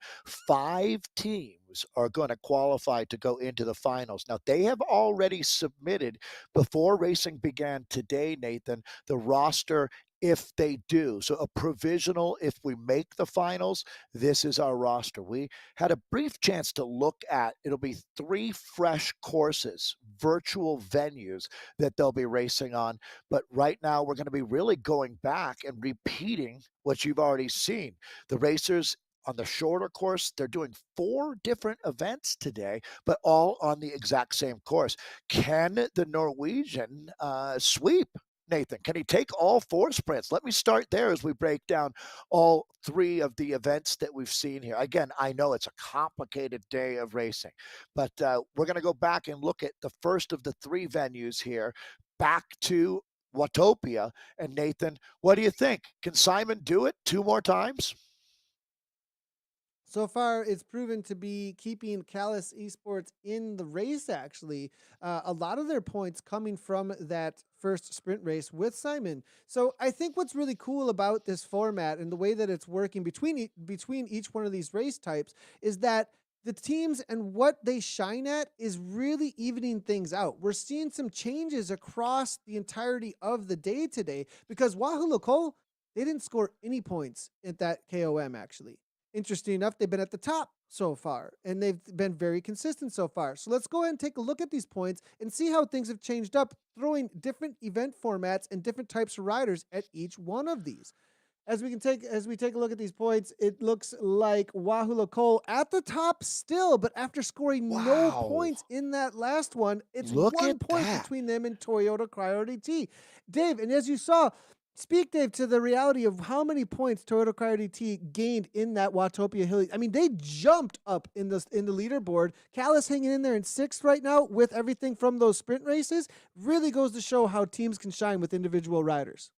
Speaker 2: 5 teams are going to qualify to go into the finals. Now, they have already submitted before racing began today, Nathan, the roster if they do. So a provisional, if we make the finals, this is our roster. We had a brief chance to look at, it'll be 3 fresh courses, virtual venues that they'll be racing on. But right now we're going to be really going back and repeating what you've already seen. The racers on the shorter course, they're doing 4 different events today, but all on the exact same course. Can the Norwegian sweep? Nathan, can he take all 4 sprints? Let me start there as we break down all 3 of the events that we've seen here. Again, I know it's a complicated day of racing, but we're going to go back and look at the first of the 3 venues here, back to Watopia. And Nathan, what do you think? Can Simon do it 2 more times?
Speaker 1: So far, it's proven to be keeping Callus Esports in the race, actually. A lot of their points coming from that first sprint race with Simon. So I think what's really cool about this format and the way that it's working between each one of these race types is that the teams and what they shine at is really evening things out. We're seeing some changes across the entirety of the day today because Wahoo Lacole, they didn't score any points at that KOM, actually. Interesting enough, they've been at the top so far, and they've been very consistent so far. So let's go ahead and take a look at these points and see how things have changed up, throwing different event formats and different types of riders at each one of these. As we take a look at these points, it looks like Wahoo Lacole at the top still, but after scoring no points in that last one, it's
Speaker 2: Look
Speaker 1: 1
Speaker 2: at
Speaker 1: point
Speaker 2: that.
Speaker 1: between them and Toyota Cryo DT. Dave, and as you saw, speak, Dave, to the reality of how many points Toyota Cryo DT gained in that Watopia Hilly. I mean, they jumped up in the leaderboard. Callus hanging in there in 6th right now with everything from those sprint races. Really goes to show how teams can shine with individual riders.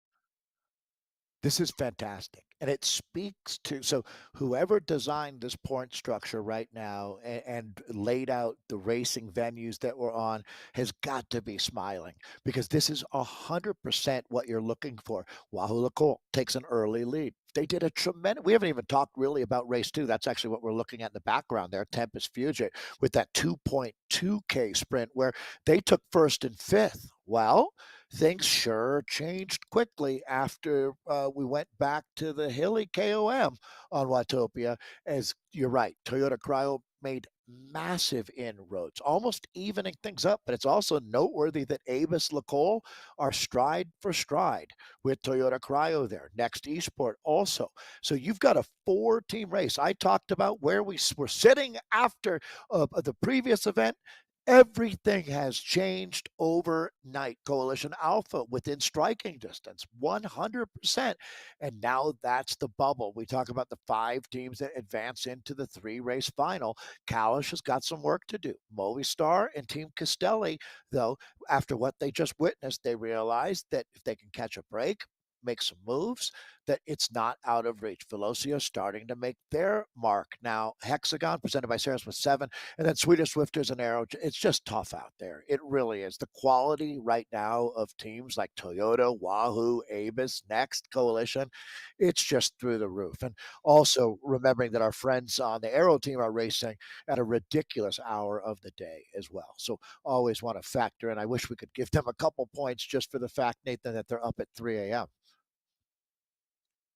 Speaker 2: This is fantastic. And it speaks to, so whoever designed this point structure right now and laid out the racing venues that we're on has got to be smiling, because this is 100% what you're looking for. Wahoo Lacole takes an early lead. They did a tremendous. We haven't even talked really about race two. That's actually what we're looking at in the background there, Tempest Fugit, with that 2.2K sprint where they took first and fifth. Well, things sure changed quickly after we went back to the hilly KOM on Watopia. As you're right, Toyota Cryo made massive inroads, almost evening things up. But it's also noteworthy that Avis Lacole are stride for stride with Toyota Cryo there. Next Esport also. So you've got a four-team race. I talked about where we were sitting after the previous event. Everything has changed overnight. Coalition Alpha within striking distance, 100%. And now that's the bubble. We talk about the five teams that advance into the three-race final. Kalish has got some work to do. Movistar and Team Castelli, though, after what they just witnessed, they realized that if they can catch a break, make some moves, that it's not out of reach. Velocio starting to make their mark now. Hexagon presented by Saris with 7, and then Swedish Swifters and Arrow. It's just tough out there. It really is. The quality right now of teams like Toyota, Wahoo, Avis, Next, Coalition, it's just through the roof. And also remembering that our friends on the Arrow team are racing at a ridiculous hour of the day as well. So always want to factor in. I wish we could give them a couple points just for the fact, Nathan, that they're up at 3 a.m.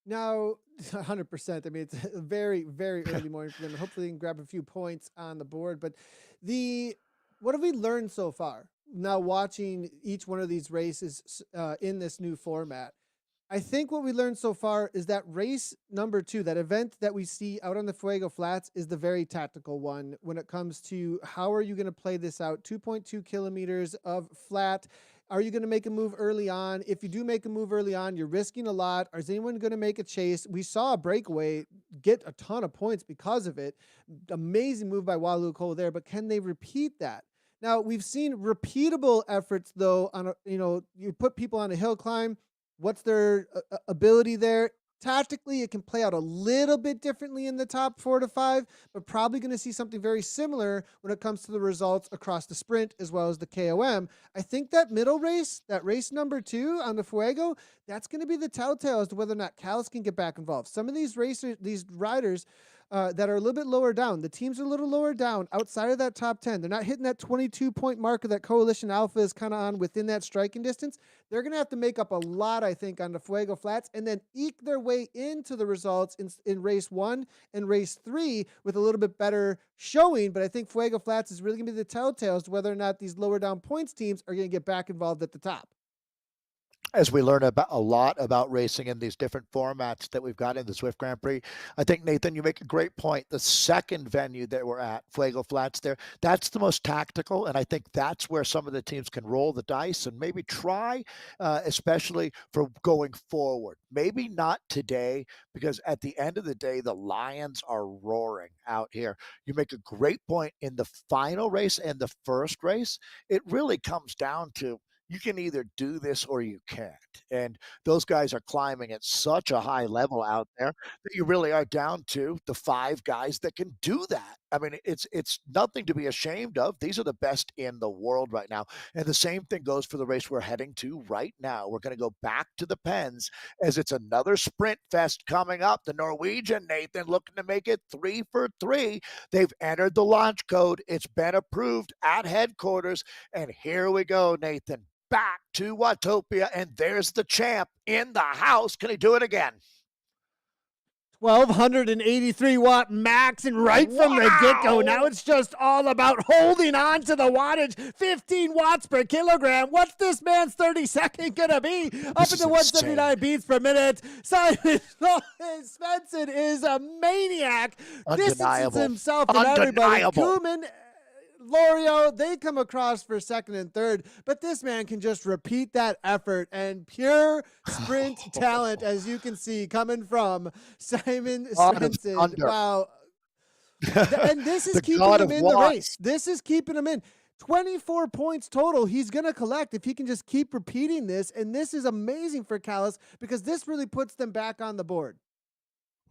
Speaker 1: Now, 100%. I mean, it's a very, very early morning for them. Hopefully, they can grab a few points on the board. But what have we learned so far? Now, watching each one of these races in this new format, I think what we learned so far is that race number 2, that event that we see out on the Fuego Flats, is the very tactical one when it comes to how are you going to play this out. 2.2 kilometers of flat. Are you going to make a move early on? If you do make a move early on, you're risking a lot. Is anyone going to make a chase? We saw a breakaway get a ton of points because of it. Amazing move by Walu Cole there, but can they repeat that? Now, we've seen repeatable efforts, though, on you put people on a hill climb. What's their ability there? Tactically, it can play out a little bit differently in the top 4 to 5, but probably going to see something very similar when it comes to the results across the sprint as well as the KOM. I think that middle race, that race number 2 on the Fuego, that's going to be the telltale as to whether or not Callis can get back involved. Some of these racers, these riders that are a little bit lower down, the teams are a little lower down outside of that top 10. They're not hitting that 22-point marker that Coalition Alpha is kind of on within that striking distance. They're going to have to make up a lot, I think, on the Fuego Flats and then eke their way into the results in race 1 and race 3 with a little bit better showing. But I think Fuego Flats is really going to be the telltale as to whether or not these lower down points teams are going to get back involved at the top.
Speaker 2: As we learn about a lot about racing in these different formats that we've got in the Zwift Grand Prix, I think, Nathan, you make a great point. The second venue that we're at, Fuego Flats there, that's the most tactical, and I think that's where some of the teams can roll the dice and maybe try, especially for going forward. Maybe not today, because at the end of the day, the Lions are roaring out here. You make a great point in the final race and the first race. It really comes down to you can either do this or you can't. And those guys are climbing at such a high level out there that you really are down to the 5 guys that can do that. I mean, it's nothing to be ashamed of. These are the best in the world right now. And the same thing goes for the race we're heading to right now. We're going to go back to the pens as it's another sprint fest coming up. The Norwegian, Nathan, looking to make it 3 for 3. They've entered the launch code. It's been approved at headquarters. And here we go, Nathan. Back to Watopia, and there's the champ in the house. Can he do it again?
Speaker 1: 1,283 watt max, and right from the get-go, now it's just all about holding on to the wattage. 15 watts per kilogram. What's this man's 30-second gonna be? Up into 179 beats per minute. Simon Svensson is a maniac. Distances himself from everybody. Kuhlman, Lorio, they come across for second and third, but this man can just repeat that effort and pure sprint talent, as you can see, coming from Simon Svensson. Wow. And this is keeping him in the race. This is keeping him in. 24 points total he's going to collect if he can just keep repeating this, and this is amazing for Callis because this really puts them back on the board.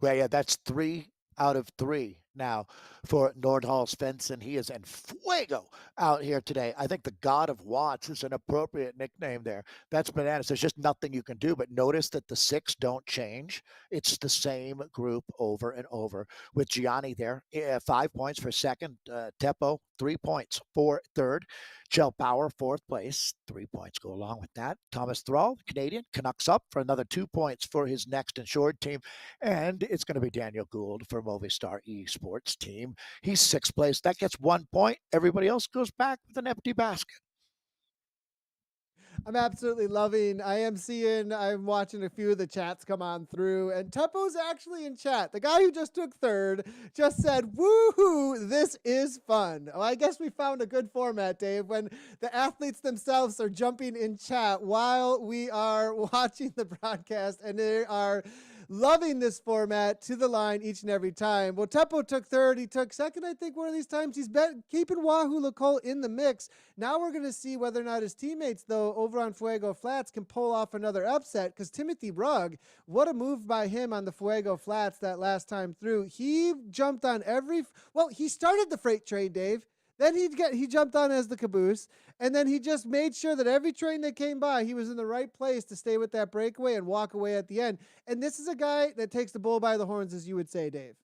Speaker 2: Well, yeah, that's 3 out of 3 now for Nordhall Svensson. He is en fuego out here today. I think the God of Watts is an appropriate nickname there. That's bananas. There's just nothing you can do. But notice that the six don't change. It's the same group over and over. With Gianni there, 5 points for second. Teppo, 3 points for third. Chell Power, fourth place. 3 points go along with that. Thomas Thrall, Canadian, Canucks up for another 2 points for his next insured team. And it's going to be Daniel Gould for Movistar Esports team. He's sixth place. That gets 1 point. Everybody else goes back with an empty basket.
Speaker 1: I'm absolutely loving. I'm watching a few of the chats come on through, and Teppo's actually in chat. The guy who just took third just said, "Woohoo! This is fun." Well, I guess we found a good format, Dave, when the athletes themselves are jumping in chat while we are watching the broadcast, and they are loving this format to the line each and every time. Well, Teppo took third. He took second, I think, one of these times. He's been keeping Wahoo Lacole in the mix. Now we're going to see whether or not his teammates, though, over on Fuego Flats can pull off another upset, because Timothy Rugg, what a move by him on the Fuego Flats that last time through. He jumped on he started the freight train, Dave. Then he jumped on as the caboose, and then he just made sure that every train that came by, he was in the right place to stay with that breakaway and walk away at the end. And this is a guy that takes the bull by the horns, as you would say, Dave.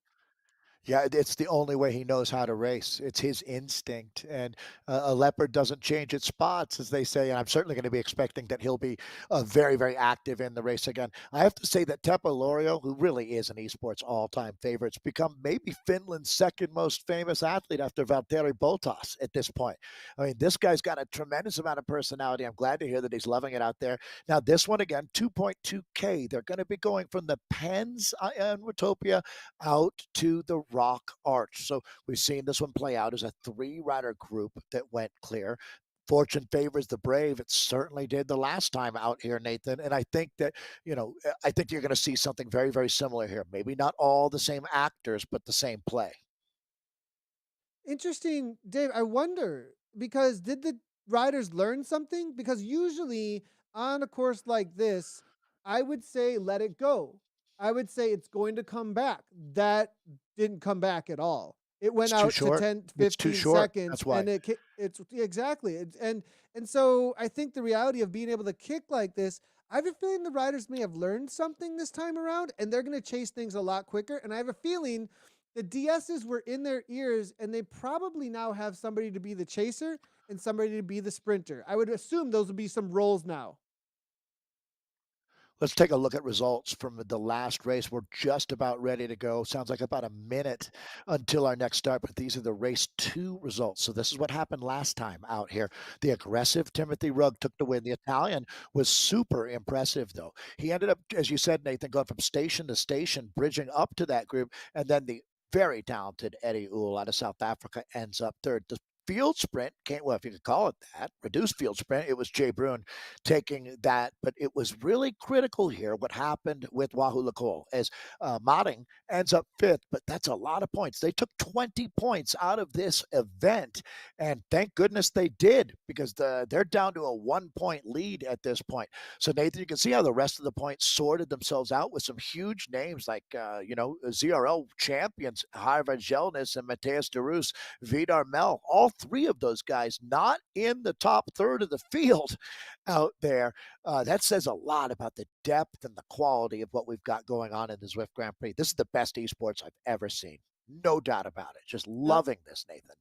Speaker 2: Yeah, it's the only way he knows how to race. It's his instinct, and a leopard doesn't change its spots, as they say. And I'm certainly going to be expecting that he'll be very, very active in the race again. I have to say that Teppo Lorio, who really is an esports all-time favorite, has become maybe Finland's second most famous athlete after Valtteri Bottas at this point. I mean, this guy's got a tremendous amount of personality. I'm glad to hear that he's loving it out there. Now, this one again, 2.2K. They're going to be going from the Pens in Watopia out to the Rock Arch. So we've seen this one play out as a three-rider group that went clear. Fortune favors the brave. It certainly did the last time out here, Nathan. And I think that, I think you're going to see something very, very similar here. Maybe not all the same actors, but the same play.
Speaker 1: Interesting, Dave. I wonder, because did the riders learn something? Because usually on a course like this, I would say let it go. I would say it's going to come back. That didn't come back at all. It went
Speaker 2: It's too
Speaker 1: out to
Speaker 2: short.
Speaker 1: 10,
Speaker 2: It's too
Speaker 1: 15
Speaker 2: short.
Speaker 1: seconds,
Speaker 2: That's why.
Speaker 1: and it's exactly. And so I think the reality of being able to kick like this, I have a feeling the riders may have learned something this time around, and they're going to chase things a lot quicker. And I have a feeling the DSs were in their ears, and they probably now have somebody to be the chaser and somebody to be the sprinter. I would assume those would be some roles now.
Speaker 2: Let's take a look at results from the last race. We're just about ready to go. Sounds like about a minute until our next start, but these are the race 2 results. So this is what happened last time out here. The aggressive Timothy Rugg took the win. The Italian was super impressive, though. He ended up, as you said, Nathan, going from station to station, bridging up to that group, and then the very talented Eddie Uhl out of South Africa ends up third. The field sprint, well, if you could call it that, reduced field sprint, it was Jay Brune taking that. But it was really critical here what happened with Wahoo Lacole, as Modding ends up fifth, but that's a lot of points. They took 20 points out of this event, and thank goodness they did, because they're down to a 1-point lead at this point. So, Nathan, you can see how the rest of the points sorted themselves out with some huge names like, ZRL champions, Harvard Jelnis and Mateus de Roos, Vidar Mel, all three of those guys not in the top third of the field out there. That says a lot about the depth and the quality of what we've got going on in the Zwift Grand Prix. This is the best esports I've ever seen. No doubt about it. Just
Speaker 1: Now,
Speaker 2: loving this, Nathan.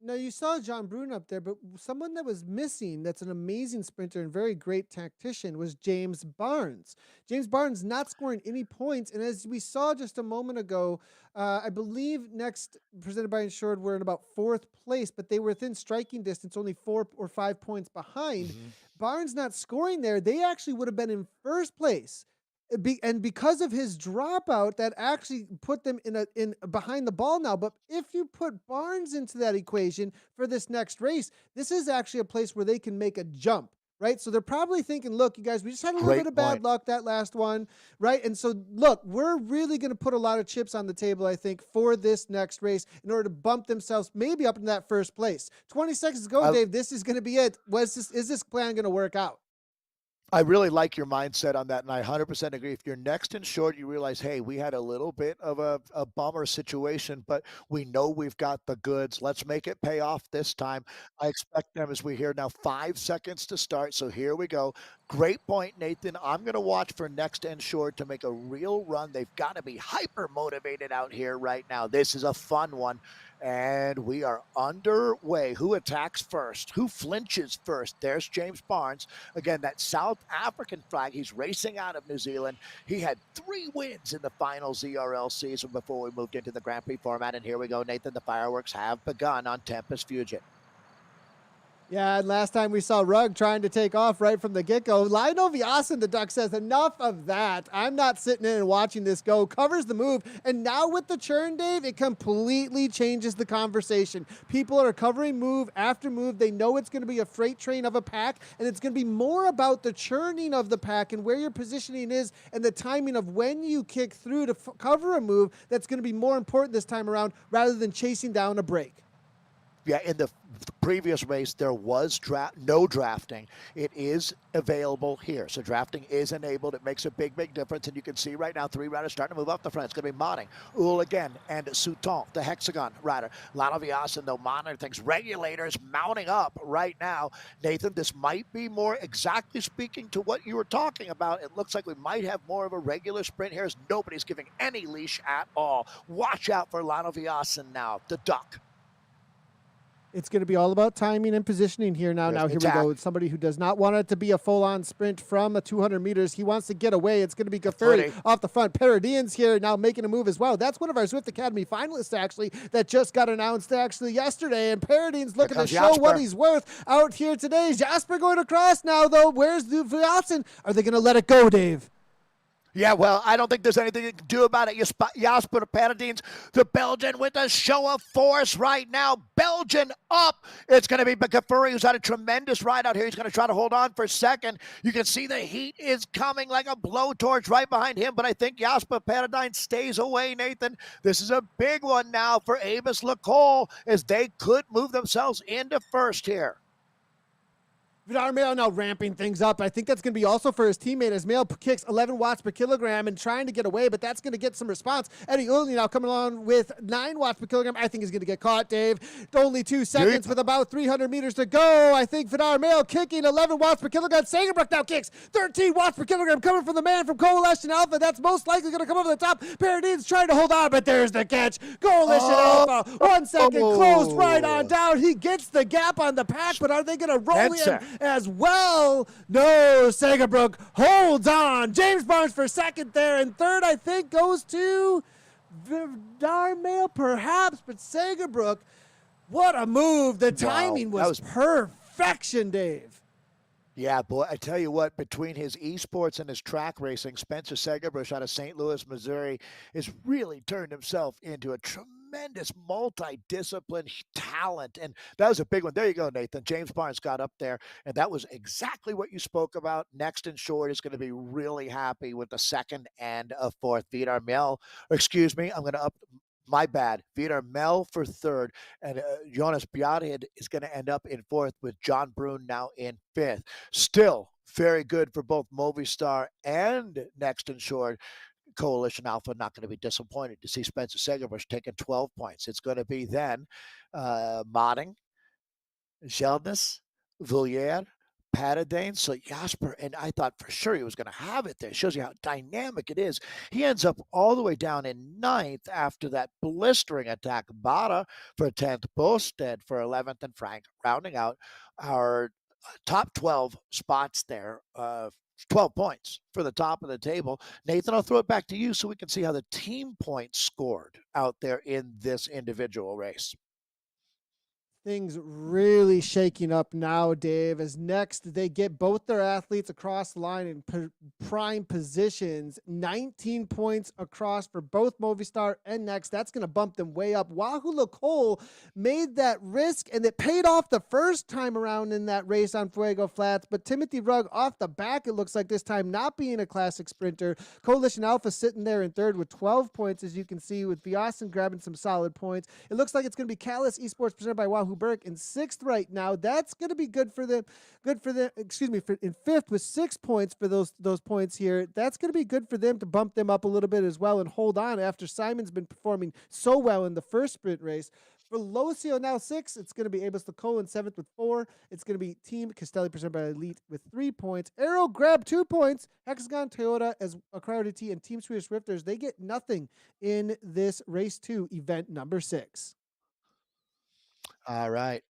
Speaker 1: Now you saw John Brune up there, but someone that was missing that's an amazing sprinter and very great tactician was James Barnes. James Barnes not scoring any points. And as we saw just a moment ago, I believe next presented by Insured were in about fourth place, but they were within striking distance, only 4 or 5 points behind.
Speaker 2: Mm-hmm.
Speaker 1: Barnes not scoring there, they actually would have been in first place. And because of his dropout, that actually put them in behind the ball now. But if you put Barnes into that equation for this next race, this is actually a place where they can make a jump, right? So they're probably thinking, look, you guys, we just had a little bit of bad luck that last one, right? And so, look, we're really going to put a lot of chips on the table, I think, for this next race in order to bump themselves maybe up in that first place. 20 seconds to go, Dave. This is going to be it. Is this plan going to work out?
Speaker 2: I really like your mindset on that, and I 100% agree. If you're next in short, you realize, hey, we had a little bit of a bummer situation, but we know we've got the goods. Let's make it pay off this time. I expect them, as we hear now, 5 seconds to start. So here we go. Great point, Nathan. I'm going to watch for next and short to make a real run. They've got to be hyper motivated out here right now. This is a fun one. And we are underway. Who attacks first? Who flinches first? There's James Barnes. Again, that South African flag. He's racing out of New Zealand. He had 3 wins in the final ZRL season before we moved into the Grand Prix format. And here we go, Nathan. The fireworks have begun on Tempest Fugit.
Speaker 1: Yeah, and last time we saw Rugg trying to take off right from the get-go. Lionel Viasen, the Duck, says, enough of that. I'm not sitting in and watching this go. Covers the move. And now with the churn, Dave, it completely changes the conversation. People are covering move after move. They know it's going to be a freight train of a pack, and it's going to be more about the churning of the pack and where your positioning is and the timing of when you kick through to cover a move that's going to be more important this time around rather than chasing down a break.
Speaker 2: Yeah, in the previous race, there was no drafting. It is available here. So drafting is enabled. It makes a big, big difference. And you can see right now 3 riders starting to move up the front. It's going to be Modding, Uhl again, and Souton, the hexagon rider. Lionel Viasen, though, monitoring things. Regulators mounting up right now. Nathan, this might be more exactly speaking to what you were talking about. It looks like we might have more of a regular sprint here as nobody's giving any leash at all. Watch out for Lionel Viasen now, the Duck.
Speaker 1: It's going to be all about timing and positioning here now. Now, here we go. It's somebody who does not want it to be a full-on sprint from 200 meters. He wants to get away. It's going to be Gaffuri off the front. Paradian's here now making a move as well. That's one of our Zwift Academy finalists, actually, that just got announced actually yesterday. And Paradian's looking to show what he's worth out here today. Jasper going across now, though. Where's the Viasen? Are they going to let it go, Dave?
Speaker 2: Yeah, well, I don't think there's anything you can do about it. Jasper Paradines, the Belgian with a show of force right now. Belgian up. It's going to be Gaffuri, who's had a tremendous ride out here. He's going to try to hold on for second. You can see the heat is coming like a blowtorch right behind him, but I think Jasper Paradines stays away, Nathan. This is a big one now for Avis Lecole as they could move themselves into first here.
Speaker 1: Vidar Mail now ramping things up. I think that's going to be also for his teammate as Mail kicks 11 watts per kilogram and trying to get away, but that's going to get some response. Eddie Uhl now coming along with 9 watts per kilogram. I think he's going to get caught, Dave. Only 2 seconds with about 300 meters to go. I think Vidar Mail kicking 11 watts per kilogram. Sagerbrook now kicks 13 watts per kilogram coming from the man from Coalition Alpha. That's most likely going to come over the top. Paradine's trying to hold on, but there's the catch. Coalition Alpha, 1 second, closed right on down. He gets the gap on the pack, but are they going to roll in as well? No, Sagerbrook holds on. James Barnes for second there, and third, I think, goes to Vidar Mail, perhaps, but Sagerbrook, what a move. The timing was perfection, Dave.
Speaker 2: Yeah, boy, I tell you what, between his esports and his track racing, Spencer Sagerbrook out of St. Louis, Missouri, has really turned himself into a tremendous multi-discipline talent. And that was a big one. There you go, Nathan. James Barnes got up there, and that was exactly what you spoke about. Next in short is going to be really happy with the second and a fourth. Vidar Mel, excuse me, I'm going to up. My bad. Vidar Mel for third, and Jonas Bjarhed is going to end up in fourth with John Brun now in fifth. Still very good for both Movistar and Next in Short. Coalition Alpha not going to be disappointed to see Spencer Sagerbrook taking 12 points. It's going to be then Modding, Gelnus, Villiers, Paradane. So Jasper, and I thought for sure he was going to have it there. Shows you how dynamic it is. He ends up all the way down in 9th after that blistering attack. Bada for 10th, Bosted for 11th, and Frank rounding out our top 12 spots there. 12 points for the top of the table. Nathan, I'll throw it back to you so we can see how the team points scored out there in this individual race.
Speaker 1: Things really shaking up now, Dave, as next they get both their athletes across the line in prime positions. 19 points across for both Movistar and Next. That's going to bump them way up. Wahoo Lecole made that risk, and it paid off the first time around in that race on Fuego Flats, but Timothy Rugg off the back, it looks like this time, not being a classic sprinter. Coalition Alpha sitting there in third with 12 points, as you can see, with Viasen grabbing some solid points. It looks like it's going to be Callus Esports presented by Wahoo Wahoo Burke in sixth right now. That's going to be good for them. Good for them. Excuse me, for in fifth with 6 points for those points here. That's going to be good for them to bump them up a little bit as well and hold on after Simon's been performing so well in the first sprint race. For Velocio now six, it's going to be Abus Lacole in seventh with 4. It's going to be Team Castelli presented by Elite with 3 points. Arrow grabbed 2 points. Hexagon Toyota as a Crowd T and Team Swedish Swifters, they get nothing in this race 2 event number 6.
Speaker 2: All right.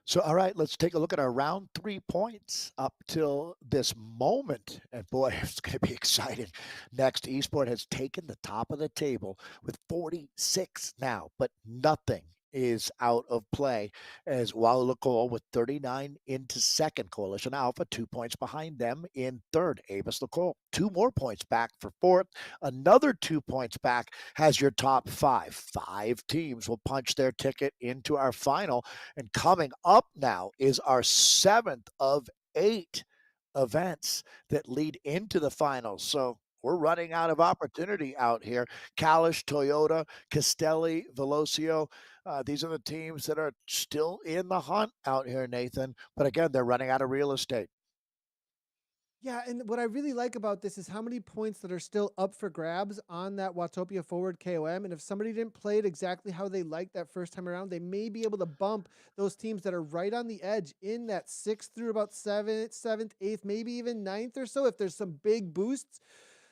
Speaker 2: So, all right, let's take a look at our round 3 points up till this moment. And boy, it's going to be exciting. Next, Esport has taken the top of the table with 46 now, but nothing is out of play as Wallacol with 39 into second. Coalition Alpha, 2 points behind them in third. Avis Lacole, 2 more points back for fourth. Another 2 points back has your top 5. 5 teams will punch their ticket into our final. And coming up now is our 7th of 8 events that lead into the finals. So we're running out of opportunity out here. Kalish, Toyota, Castelli, Velocio. These are the teams that are still in the hunt out here, Nathan. But again, they're running out of real estate.
Speaker 1: Yeah, and what I really like about this is how many points that are still up for grabs on that Watopia Forward KOM. And if somebody didn't play it exactly how they liked that first time around, they may be able to bump those teams that are right on the edge in that sixth through about seventh, eighth, maybe even ninth or so if there's some big boosts.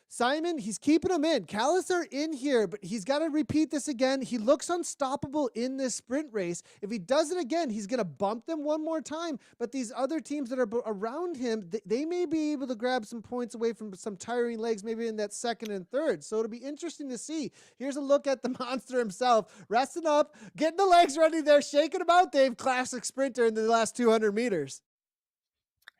Speaker 1: Simon, he's keeping them in. Callis are in here, but he's got to repeat this again. He looks unstoppable in this sprint race. If he does it again, he's going to bump them one more time. But these other teams that are around him, they may be able to grab some points away from some tiring legs, maybe in that second and third. So it'll be interesting to see. Here's a look at the monster himself, resting up, getting the legs ready there, shaking them out, Dave. Classic sprinter in the last 200 meters.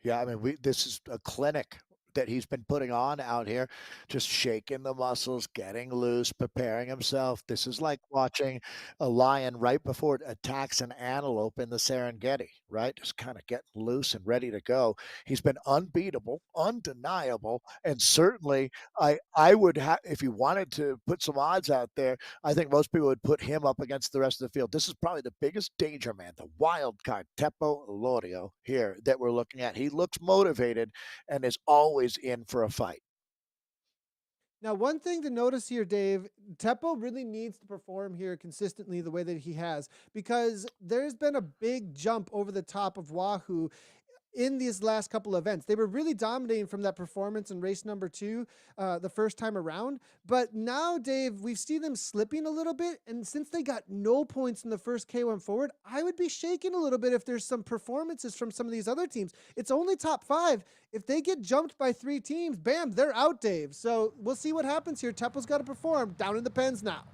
Speaker 2: Yeah, I mean, this is a clinic that he's been putting on out here, just shaking the muscles, getting loose, preparing himself. This is like watching a lion right before it attacks an antelope in the Serengeti, right? Just kind of getting loose and ready to go. He's been unbeatable, undeniable, and certainly I would have, if you wanted to put some odds out there, I think most people would put him up against the rest of the field. This is probably the biggest danger man, the wild card, Teppo Lorio here that we're looking at. He looks motivated and is always in for a fight.
Speaker 1: Now, one thing to notice here, Dave, Teppo really needs to perform here consistently the way that he has, because there's been a big jump over the top of Wahoo in these last couple of events. They were really dominating from that performance in race number 2 the first time around. But now, Dave, we've seen them slipping a little bit. And since they got no points in the first K1 forward, I would be shaking a little bit if there's some performances from some of these other teams. It's only top 5. If they get jumped by 3 teams, bam, they're out, Dave. So we'll see what happens here. Teppo's got to perform down in the pens now.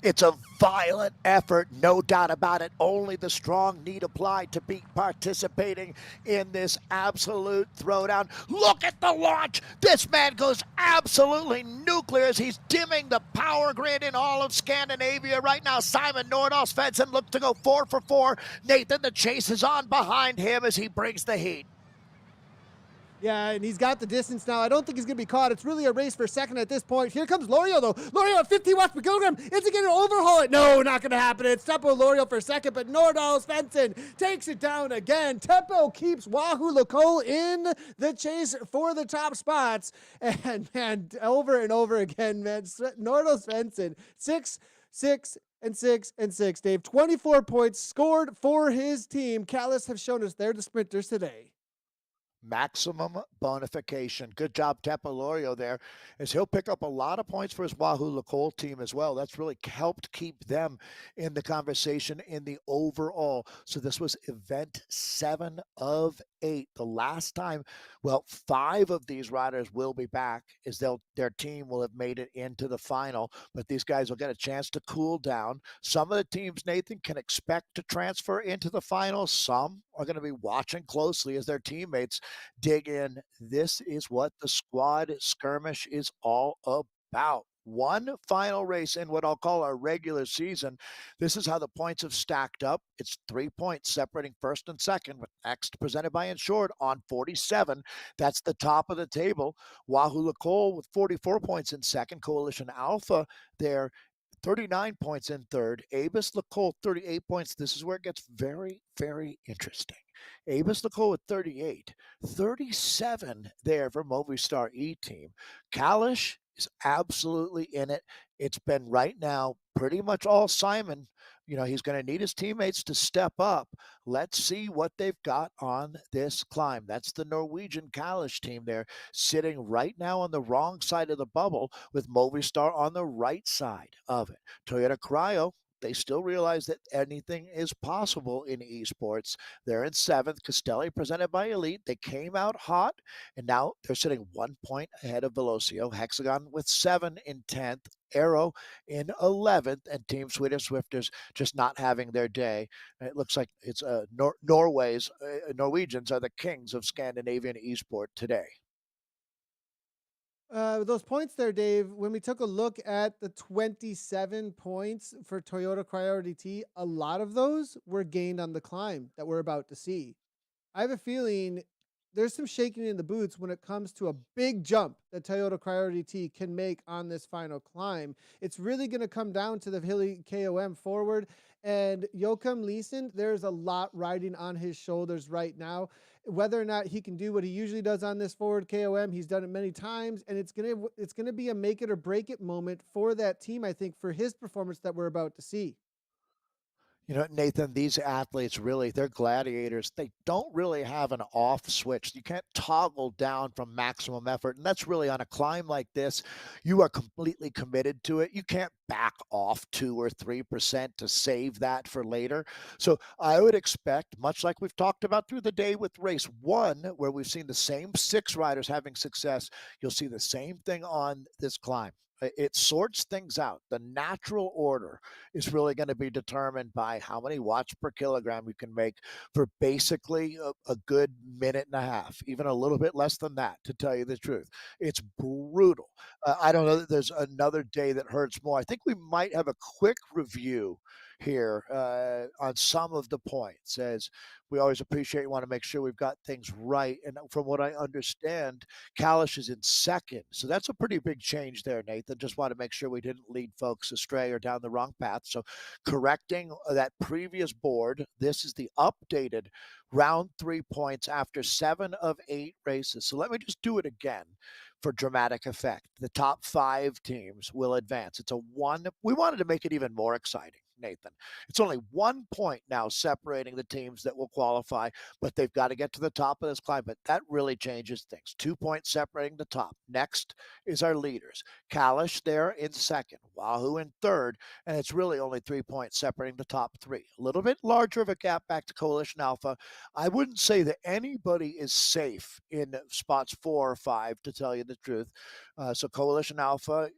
Speaker 2: It's a violent effort, no doubt about it. Only the strong need apply to be participating in this absolute throwdown. Look at the launch. This man goes absolutely nuclear as he's dimming the power grid in all of Scandinavia right now. Simon Nordahl Svensson looks to go 4 for 4. Nathan, the chase is on behind him as he brings the heat.
Speaker 1: Yeah, and he's got the distance now. I don't think he's going to be caught. It's really a race for second at this point. Here comes Lorio, though. Lorio at 50 watts per kilogram. Is he going to overhaul it? No, not going to happen. It's Teppo Lorio for second, but Nordahl Svensson takes it down again. Teppo keeps Wahoo Lacole in the chase for the top spots. And, man, over and over again, man, Nordahl Svensson, 6, 6, and 6 and 6, Dave. 24 points scored for his team. Callis have shown us they're the sprinters today.
Speaker 2: Maximum bonification. Good job, Tepalorio there, as he'll pick up a lot of points for his Wahoo Lacole team as well. That's really helped keep them in the conversation in the overall. So this was event 7 of 8. The last time, well, 5 of these riders will be back as their team will have made it into the final, but these guys will get a chance to cool down. Some of the teams, Nathan, can expect to transfer into the final. Some are going to be watching closely as their teammates dig in. This is what the squad skirmish is all about. One final race in what I'll call our regular season. This is how the points have stacked up. It's 3 points separating first and second, with next presented by Insured on 47. That's the top of the table. Wahoo Lacole with 44 points in second. Coalition Alpha there 39 points in third. Abus Lacole, 38 points. This is where it gets very, very interesting. Abus Lacole with 38, 37 there for Movistar E Team. Kalish is absolutely in it. It's been right now pretty much all Simon. You know, he's going to need his teammates to step up. Let's see what they've got on this climb. That's the Norwegian Kalish team there, sitting right now on the wrong side of the bubble with Movistar on the right side of it. Toyota Cryo, they still realize that anything is possible in esports. They're in seventh. Castelli presented by Elite. They came out hot, and now they're sitting 1 point ahead of Velocio. Hexagon with 7 in 10th. Arrow in 11th, and Team Swedish Swifters just not having their day. It looks like it's Norwegians are the kings of Scandinavian esport today.
Speaker 1: Those points there, Dave, when we took a look at the 27 points for Toyota Priority T, a lot of those were gained on the climb that we're about to see. I have a feeling there's some shaking in the boots when it comes to a big jump that Toyota Priority T can make on this final climb. It's really going to come down to the hilly KOM forward. And Joachim Leeson, there's a lot riding on his shoulders right now. Whether or not he can do what he usually does on this forward KOM, he's done it many times, and it's gonna be a make it or break it moment for that team, I think, for his performance that we're about to see.
Speaker 2: You know, Nathan, these athletes really, they're gladiators. They don't really have an off switch. You can't toggle down from maximum effort. And that's really on a climb like this. You are completely committed to it. You can't back off 2 or 3% to save that for later. So I would expect, much like we've talked about through the day with race one, where we've seen the same 6 riders having success, you'll see the same thing on this climb. It sorts things out. The natural order is really going to be determined by how many watts per kilogram you can make for basically a good minute and a half, even a little bit less than that, to tell you the truth. It's brutal. I don't know that there's another day that hurts more. I think we might have a quick review here on some of the points, as we always appreciate and want to make sure we've got things right. And from what I understand, Kalish is in second. So that's a pretty big change there, Nathan. Just want to make sure we didn't lead folks astray or down the wrong path. So correcting that previous board, this is the updated round 3 points after 7 of 8 races. So let me just do it again for dramatic effect. The top 5 teams will advance. It's a one. We wanted to make it even more exciting, Nathan. It's only 1 point now separating the teams that will qualify, but they've got to get to the top of this climb. But that really changes things. 2 points separating the top. Next is our leaders. Kalish there in second, Wahoo in third, and it's really only 3 points separating the top 3. A little bit larger of a gap back to Coalition Alpha. I wouldn't say that anybody is safe in spots 4 or 5, to tell you the truth. So Coalition Alpha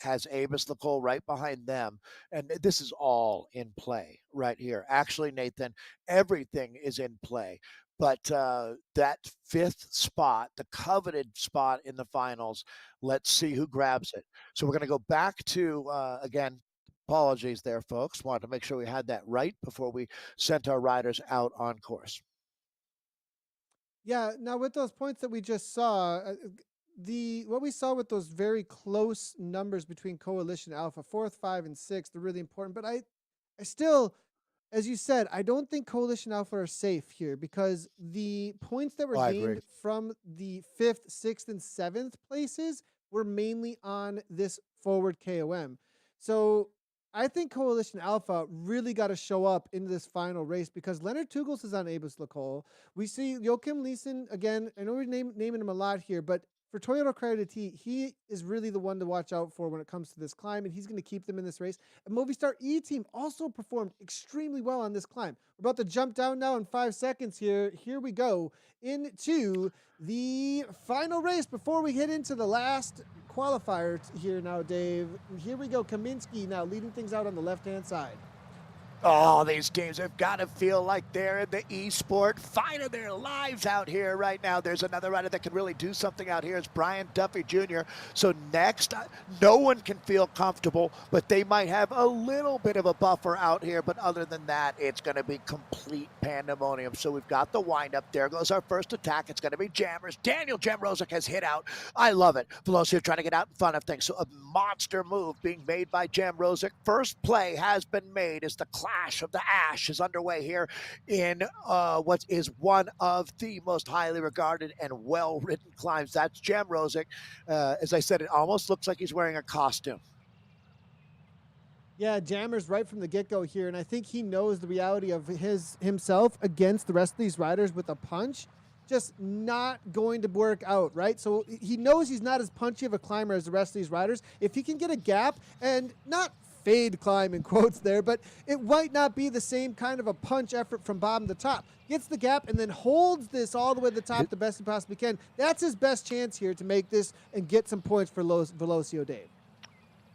Speaker 2: has Abus Lacole right behind them. And this is all in play right here. Actually, Nathan, everything is in play. But that 5th spot, the coveted spot in the finals, let's see who grabs it. So we're going to go back to, again, apologies there, folks. Wanted to make sure we had that right before we sent our riders out on course.
Speaker 1: Yeah, now with those points that we just saw, the what we saw with those very close numbers between Coalition Alpha, 4th, 5, and 6th, are really important. But I still, as you said, I don't think Coalition Alpha are safe here because the points that were
Speaker 2: Oh, I agree.
Speaker 1: gained from the 5th, 6th, and 7th places were mainly on this forward KOM. So I think Coalition Alpha really got to show up in this final race because Leonard Tugels is on Abus Lacole. We see Joachim Leeson again. I know we're naming him a lot here, but for Toyota Credit T, he is really the one to watch out for when it comes to this climb, and he's going to keep them in this race. And Movistar E Team also performed extremely well on this climb. We're about to jump down now in 5 seconds here. Here we go into the final race before we head into the last qualifier here now, Dave. Here we go. Kaminsky now leading things out on the left-hand side.
Speaker 2: Oh, these teams have got to feel like they're in the esport fight of their lives out here right now. There's another rider that can really do something out here. It's Brian Duffy Jr. So next, no one can feel comfortable, but they might have a little bit of a buffer out here. But other than that, it's going to be complete pandemonium. So we've got the windup. There goes our first attack. It's going to be Jammers. Daniel Jamrosik has hit out. I love it. Velocio trying to get out in front of things. So a monster move being made by Jamrosik. First play has been made as the clash of the ash is underway here in what is one of the most highly regarded and well-written climbs. That's Jamrosik. As I said, it almost looks like he's wearing a costume.
Speaker 1: Yeah, Jammer's right from the get-go here, and I think he knows the reality of himself against the rest of these riders with a punch just not going to work out, right? So he knows he's not as punchy of a climber as the rest of these riders. If he can get a gap and not fade climb in quotes there, but it might not be the same kind of a punch effort from bottom to top. Gets the gap and then holds this all the way to the top the best he possibly can. That's his best chance here to make this and get some points for Velocio Dave.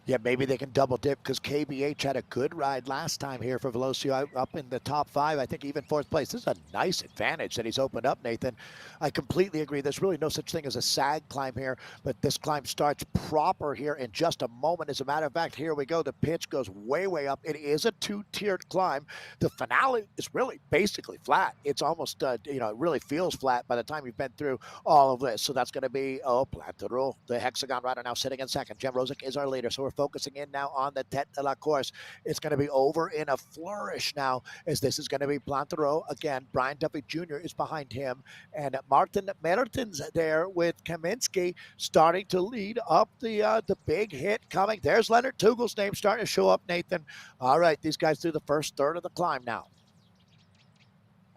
Speaker 2: Yeah, maybe they can double dip because KBH had a good ride last time here for Velocio up in the top 5. I think even 4th place. This is a nice advantage that he's opened up, Nathan. I completely agree. There's really no such thing as a sag climb here, but this climb starts proper here in just a moment. As a matter of fact, here we go. The pitch goes way, way up. It is a 2-tiered climb. The finale is really basically flat. It's almost, it really feels flat by the time you've been through all of this. So that's going to be, Plantero, the hexagon rider now sitting in second. Jamrosik is our leader. So we're focusing in now on the Tête de la Course. It's going to be over in a flourish now, as this is going to be Plantero again. Brian Duffy Jr. is behind him, and Martin Mertens there with Kaminsky starting to lead up the big hit coming. There's Leonard Tugel's name starting to show up, Nathan. All right, these guys through the first third of the climb now.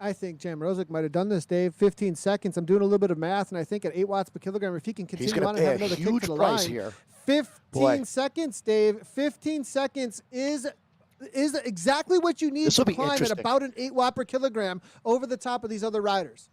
Speaker 1: I think Jamrosik might have done this, Dave. 15 seconds. I'm doing a little bit of math, and I think at 8 watts per kilogram, if he can continue on and have another kick to the line,
Speaker 2: here.
Speaker 1: 15 seconds, Dave. 15 seconds is exactly what you need to climb at about an 8 watt per kilogram over the top of these other riders.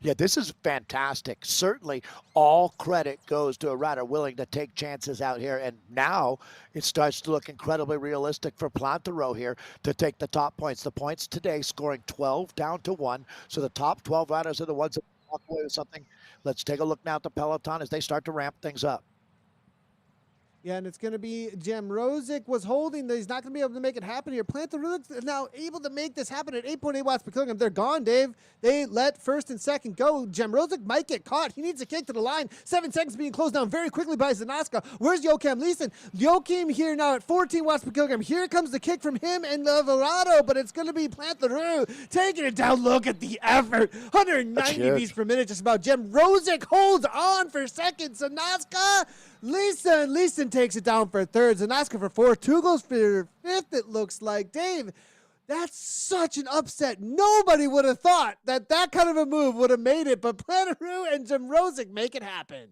Speaker 2: Yeah, this is fantastic. Certainly, all credit goes to a rider willing to take chances out here. And now it starts to look incredibly realistic for Plantero here to take the top points. The points today scoring 12 down to 1. So the top 12 riders are the ones that walk away with something. Let's take a look now at the peloton as they start to ramp things up.
Speaker 1: Yeah, and it's going to be Jamrosik was holding. He's not going to be able to make it happen here. Plantero is now able to make this happen at 8.8 watts per kilogram. They're gone, Dave. They let first and second go. Jamrosik might get caught. He needs a kick to the line. 7 seconds being closed down very quickly by Zanaska. Where's Joachim Leeson? Joachim here now at 14 watts per kilogram. Here comes the kick from him and Alvarado, but it's going to be Plantero taking it down. Look at the effort. 190 beats per minute just about. Jamrosik holds on for second. Zanaska. Leeson takes it down for third. Zanaska for fourth. Tugel's for fifth, it looks like. Dave, that's such an upset. Nobody would have thought that kind of a move would have made it, but Plantero and Jamrosik make it happen.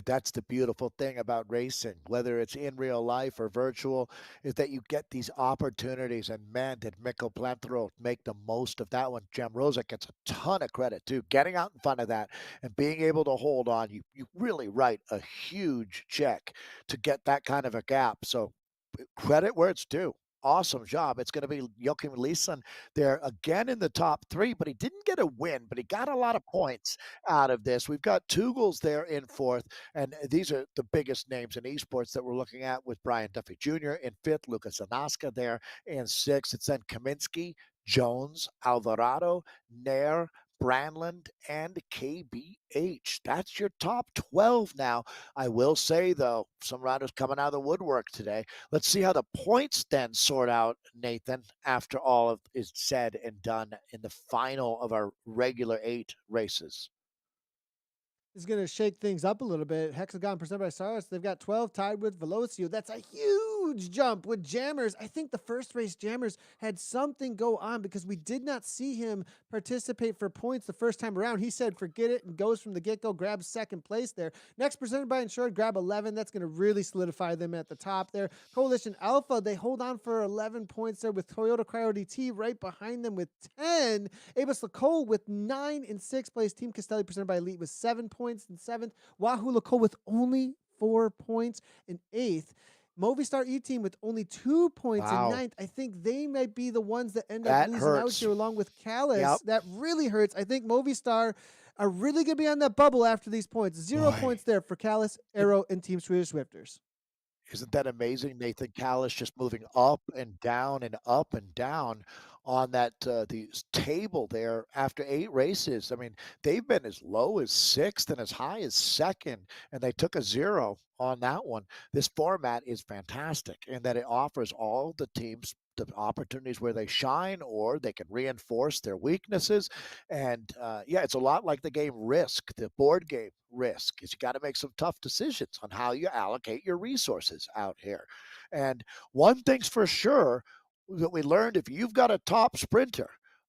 Speaker 2: That's the beautiful thing about racing, whether it's in real life or virtual, is that you get these opportunities. And man, did Mikko Plantero make the most of that one. Jamrosik gets a ton of credit too, getting out in front of that and being able to hold on. You really write a huge check to get that kind of a gap. So credit where it's due. Awesome job. It's going to be Joachim Leeson there again in the top 3, but he didn't get a win, but he got a lot of points out of this. We've got Tugel's there in 4th, and these are the biggest names in esports that we're looking at, with Brian Duffy Jr. in 5th, Lucas Zanaska there in 6th. It's then Kaminsky, Jones, Alvarado, Nair, Brandland, and KBH. That's your top 12 now. I will say, though, some riders coming out of the woodwork today. Let's see how the points then sort out, Nathan, after all of is said and done in the final of our regular 8 races.
Speaker 1: Is going to shake things up a little bit. Hexagon presented by Saris. They've got 12 tied with Velocio. That's a huge jump with Jammers. I think the first race Jammers had something go on because we did not see him participate for points the first time around. He said, forget it, and goes from the get-go, grabs second place there. Next presented by Insured, grab 11. That's going to really solidify them at the top there. Coalition Alpha, they hold on for 11 points there with Toyota Cryo DT right behind them with 10. Abus Lacole with 9 in 6th place. Team Castelli presented by Elite with 7 points in 7th. Wahoo Lacole with only 4 points in 8th. Movistar E team with only 2 points in
Speaker 2: Wow,
Speaker 1: ninth. I think they might be the ones that end up
Speaker 2: that
Speaker 1: losing out
Speaker 2: hurts.
Speaker 1: here along with Callis.
Speaker 2: Yep.
Speaker 1: That really hurts. I think Movistar are really going to be on that bubble after these points. 0
Speaker 2: Boy,
Speaker 1: points there for Callis, Arrow, and Team Swedish Swifters.
Speaker 2: isn't that amazing? Nathan Callis just moving up and down on that the table there after 8 races. I mean, they've been as low as sixth and as high as second, and they took a zero on that one. This format is fantastic in that it offers all the teams the opportunities where they shine or they can reinforce their weaknesses. And yeah, it's a lot like the game Risk, the board game Risk, is you got to make some tough decisions on how you allocate your resources out here. And one thing's for sure that we learned, if you've got a top sprinter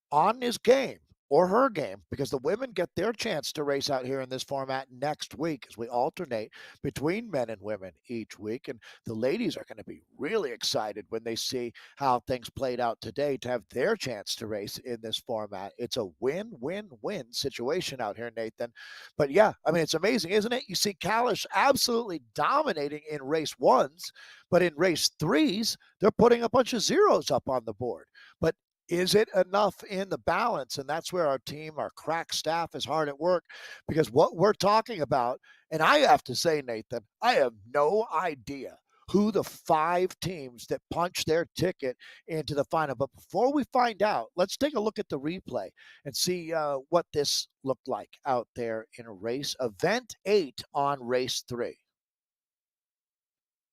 Speaker 2: on his game or her game, because the women get their chance to race out here in this format next week as we alternate between men and women each week. And the ladies are going to be really excited when they see how things played out today to have their chance to race in this format. It's a win-win-win situation out here, Nathan. But yeah, I mean, it's amazing, isn't it? You see Kalish absolutely dominating in race ones, but in race threes, they're putting a bunch of zeros up on the board. But is it enough in the balance? And that's where our team, our crack staff is hard at work, because what we're talking about, and I have to say, Nathan, I have no idea who the 5 teams that punch their ticket into the final. But before we find out, let's take a look at the replay and see what this looked like out there in race event 8 on race 3.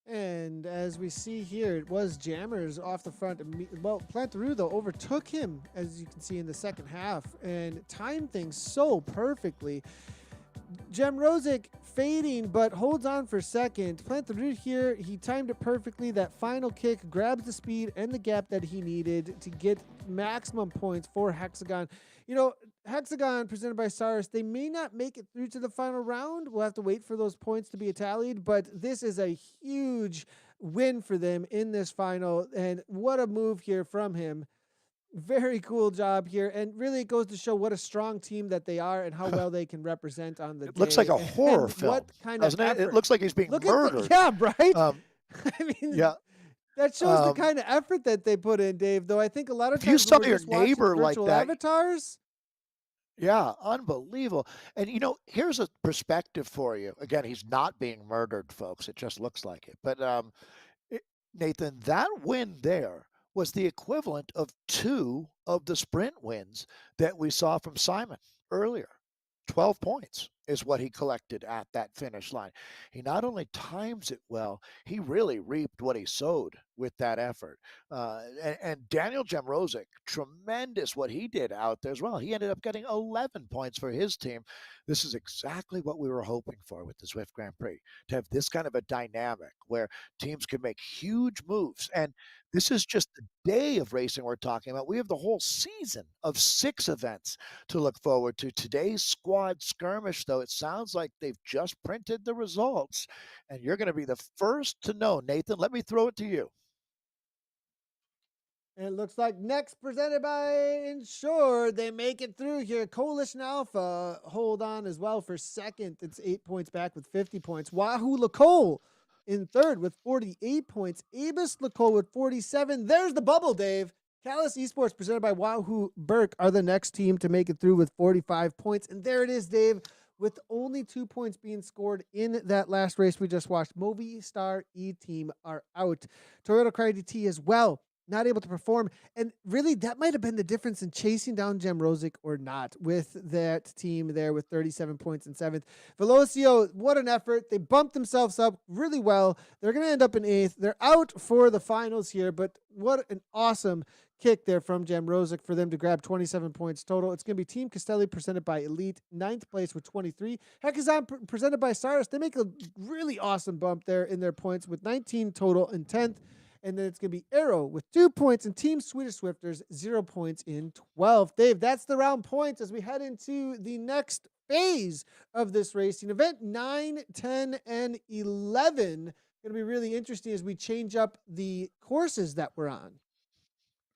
Speaker 1: And as we see here, it was Jammers off the front. Well, Plantaru, though, overtook him, as you can see in the second half, and timed things so perfectly. Jem Rosick fading, but holds on for second. Plantaru here, he timed it perfectly. That final kick grabs the speed and the gap that he needed to get maximum points for Hexagon. You know, Hexagon, presented by Cyrus, they may not make it through to the final round. We'll have to wait for those points to be tallied, but this is a huge win for them in this final. And what a move here from him. Very cool job here. And really, it goes to show what a strong team that they are and how well they can represent on the
Speaker 2: It looks like
Speaker 1: day.
Speaker 2: a horror
Speaker 1: And
Speaker 2: film,
Speaker 1: what kind of
Speaker 2: doesn't it? It
Speaker 1: effort.
Speaker 2: looks like he's being
Speaker 1: Look at the,
Speaker 2: murdered.
Speaker 1: yeah, right?
Speaker 2: Um,
Speaker 1: I mean,
Speaker 2: yeah.
Speaker 1: that shows the kind of effort that they put in, Dave, though I think a lot of
Speaker 2: If you
Speaker 1: times when
Speaker 2: saw
Speaker 1: we're
Speaker 2: your
Speaker 1: just watching
Speaker 2: neighbor like
Speaker 1: virtual
Speaker 2: that,
Speaker 1: avatars.
Speaker 2: yeah, unbelievable. And here's a perspective for you. Again, he's not being murdered, folks. It just looks like it. But it, Nathan, that win there was the equivalent of 2 of the sprint wins that we saw from Simon earlier. 12 points is what he collected at that finish line. He not only times it well, he really reaped what he sowed with that effort. And Daniel Jemrosic, tremendous what he did out there as well. He ended up getting 11 points for his team. This is exactly what we were hoping for with the Zwift Grand Prix, to have this kind of a dynamic where teams can make huge moves. And this is just the day of racing we're talking about. We have the whole season of 6 events to look forward to. Today's squad skirmish, though, it sounds like they've just printed the results, and you're going to be the first to know. Nathan, let me throw it to you.
Speaker 1: And it looks like next, presented by Ensure, they make it through here. Coalition Alpha hold on as well for second. It's 8 points back with 50 points. Wahoo Lacole in third with 48 points. Abus Lacole with 47. There's the bubble, Dave. Callis Esports, presented by Wahoo Burke, are the next team to make it through with 45 points. And there it is, Dave, with only 2 points being scored in that last race we just watched. Movistar E team are out. Toyota Cry DT as well, not able to perform. And really, that might have been the difference in chasing down Jem Rosick or not with that team there with 37 points in 7th. Velocio, what an effort. They bumped themselves up really well. They're going to end up in 8th. They're out for the finals here, but what an awesome kick there from Jem Rosick for them to grab 27 points total. It's going to be Team Castelli presented by Elite, 9th place with 23. Hexagon presented by Cyrus. They make a really awesome bump there in their points with 19 total in 10th. And then it's going to be Arrow with 2 points and Team Swedish Swifters, 0 points in 12th. Dave, that's the round points as we head into the next phase of this racing event. 9, 10, and 11. Going to be really interesting as we change up the courses that we're on.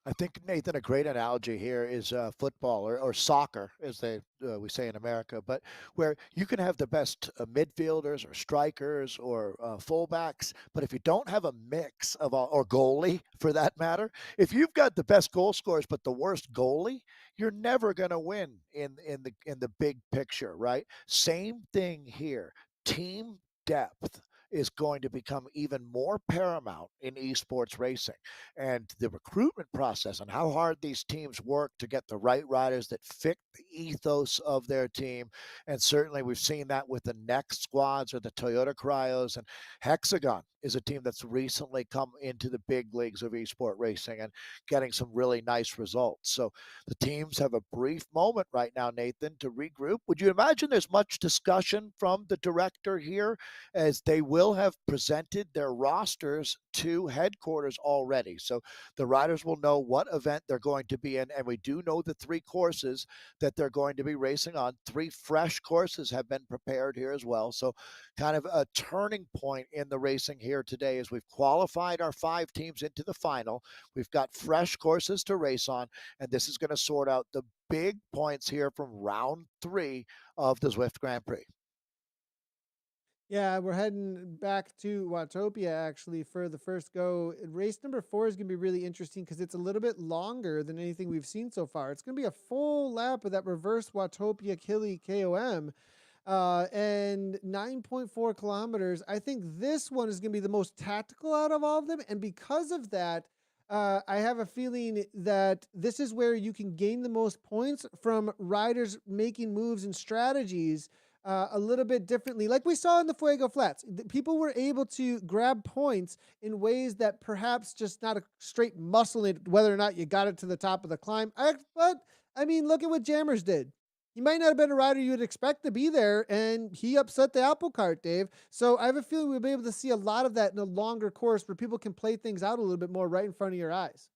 Speaker 2: I think, Nathan, a great analogy here is football or soccer, as we say in America, but where you can have the best midfielders or strikers or fullbacks, but if you don't have a mix of all, or goalie for that matter, if you've got the best goal scorers but the worst goalie, you're never going to win in the big picture, right? Same thing here. Team depth is going to become even more paramount in esports racing, and the recruitment process and how hard these teams work to get the right riders that fit the ethos of their team. And certainly we've seen that with the next squads or the Toyota Cryos, and Hexagon is a team that's recently come into the big leagues of esport racing and getting some really nice results. So the teams have a brief moment right now, Nathan, to regroup. Would you imagine there's much discussion from the director here, as they will have presented their rosters to headquarters already? So the riders will know what event they're going to be in, and we do know the three courses that they're going to be racing on. Three fresh courses have been prepared here as well. So kind of a turning point in the racing here today, as we've qualified our 5 teams into the final. We've got fresh courses to race on, and this is going to sort out the big points here from round 3 of the Zwift Grand Prix.
Speaker 1: Yeah, we're heading back to Watopia actually for the first go. Race number 4 is going to be really interesting because it's a little bit longer than anything we've seen so far. It's going to be a full lap of that reverse Watopia Kili KOM, and 9.4 kilometers. I think this one is going to be the most tactical out of all of them. And because of that, I have a feeling that this is where you can gain the most points from riders making moves and strategies a little bit differently. Like we saw in the Fuego Flats, people were able to grab points in ways that perhaps just not a straight muscle it, whether or not you got it to the top of the climb. But I mean, look at what Jammers did. He might not have been a rider you would expect to be there, and he upset the apple cart, Dave. So I have a feeling we'll be able to see a lot of that in a longer course where people can play things out a little bit more right in front of your eyes.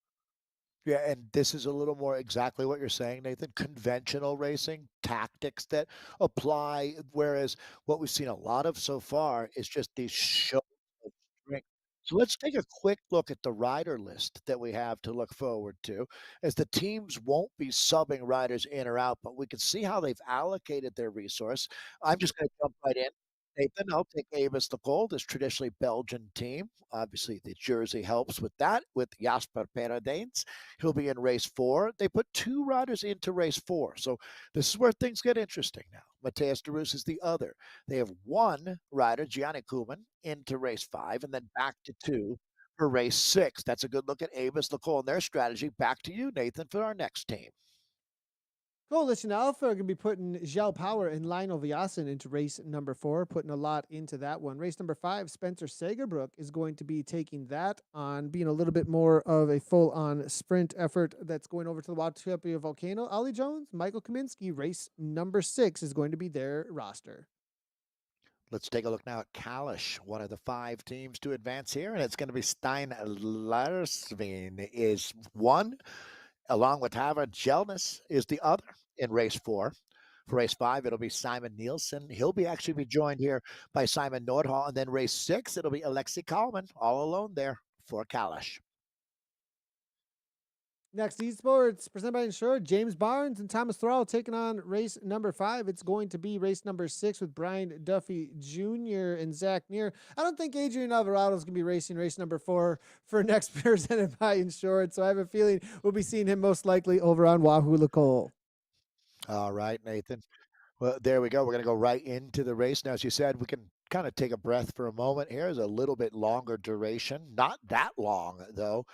Speaker 2: Yeah, and this is a little more exactly what you're saying, Nathan. Conventional racing tactics that apply, whereas what we've seen a lot of so far is just these shows of strength. So let's take a quick look at the rider list that we have to look forward to, as the teams won't be subbing riders in or out, but we can see how they've allocated their resource. I'm just going to jump right in. Nathan, I'll take Avis the Gold, this traditionally Belgian team. Obviously, the jersey helps with that, with Jasper Paradines. He'll be in race 4. They put 2 riders into race 4. So this is where things get interesting now. Mateus de Roos is the other. They have 1 rider, Gianni Kuhlmann, into race 5, and then back to 2 for race 6. That's a good look at Avis Lacole and their strategy. Back to you, Nathan, for our next team.
Speaker 1: Coalition Alpha are going to be putting Zhao Power and Lionel Viasen into race number 4, putting a lot into that one. Race number 5, Spencer Sagerbrook is going to be taking that on, being a little bit more of a full-on sprint effort that's going over to the Watopia Volcano. Ollie Jones, Michael Kaminsky, race number 6 is going to be their roster.
Speaker 2: Let's take a look now at Kalish, one of the 5 teams to advance here, and it's going to be Stein Larsveen is 1, along with Havard Jelnis is the other in race 4. For race 5, it'll be Simon Nielsen. He'll be actually be joined here by Simon Nordhall. And then race 6, it'll be Alexi Kalman all alone there for Kalish.
Speaker 1: Next, esports presented by Insure. James Barnes and Thomas Thrall taking on race number 5. It's going to be race number 6 with Brian Duffy Jr. and Zach Neer. I don't think Adrian Alvarado is going to be racing race number 4 for next presented by Insured. So I have a feeling we'll be seeing him most likely over on Wahoo Lacole.
Speaker 2: All right, Nathan. Well, there we go. We're going to go right into the race. Now, as you said, we can kind of take a breath for a moment here. It's a little bit longer duration. Not that long, though.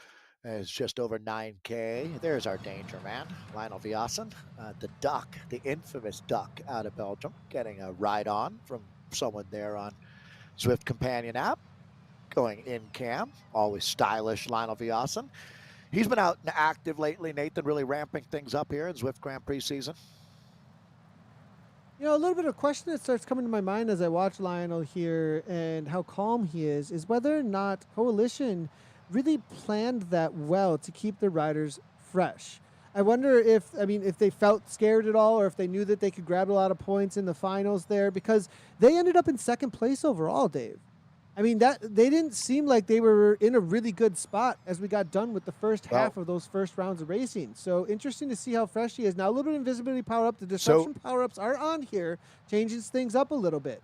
Speaker 2: It's just over 9K. There's our danger man, Lionel Viasen, the Duck, the infamous Duck out of Belgium, getting a ride on from someone there on Zwift Companion app, going in cam. Always stylish Lionel Viasen. He's been out and active lately, Nathan, really ramping things up here in Zwift Grand Prix season.
Speaker 1: You know, a little bit of question that starts coming to my mind as I watch Lionel here and how calm he is whether or not Coalition really planned that well to keep the riders fresh. I wonder if they felt scared at all, or if they knew that they could grab a lot of points in the finals there, because they ended up in second place overall, Dave. I mean, that they didn't seem like they were in a really good spot as we got done with the first
Speaker 2: Well,
Speaker 1: half of those first rounds of racing. So interesting to see how fresh he is. Now a little bit of invisibility power up. The
Speaker 2: so
Speaker 1: disruption power ups are on here, changes things up a little bit.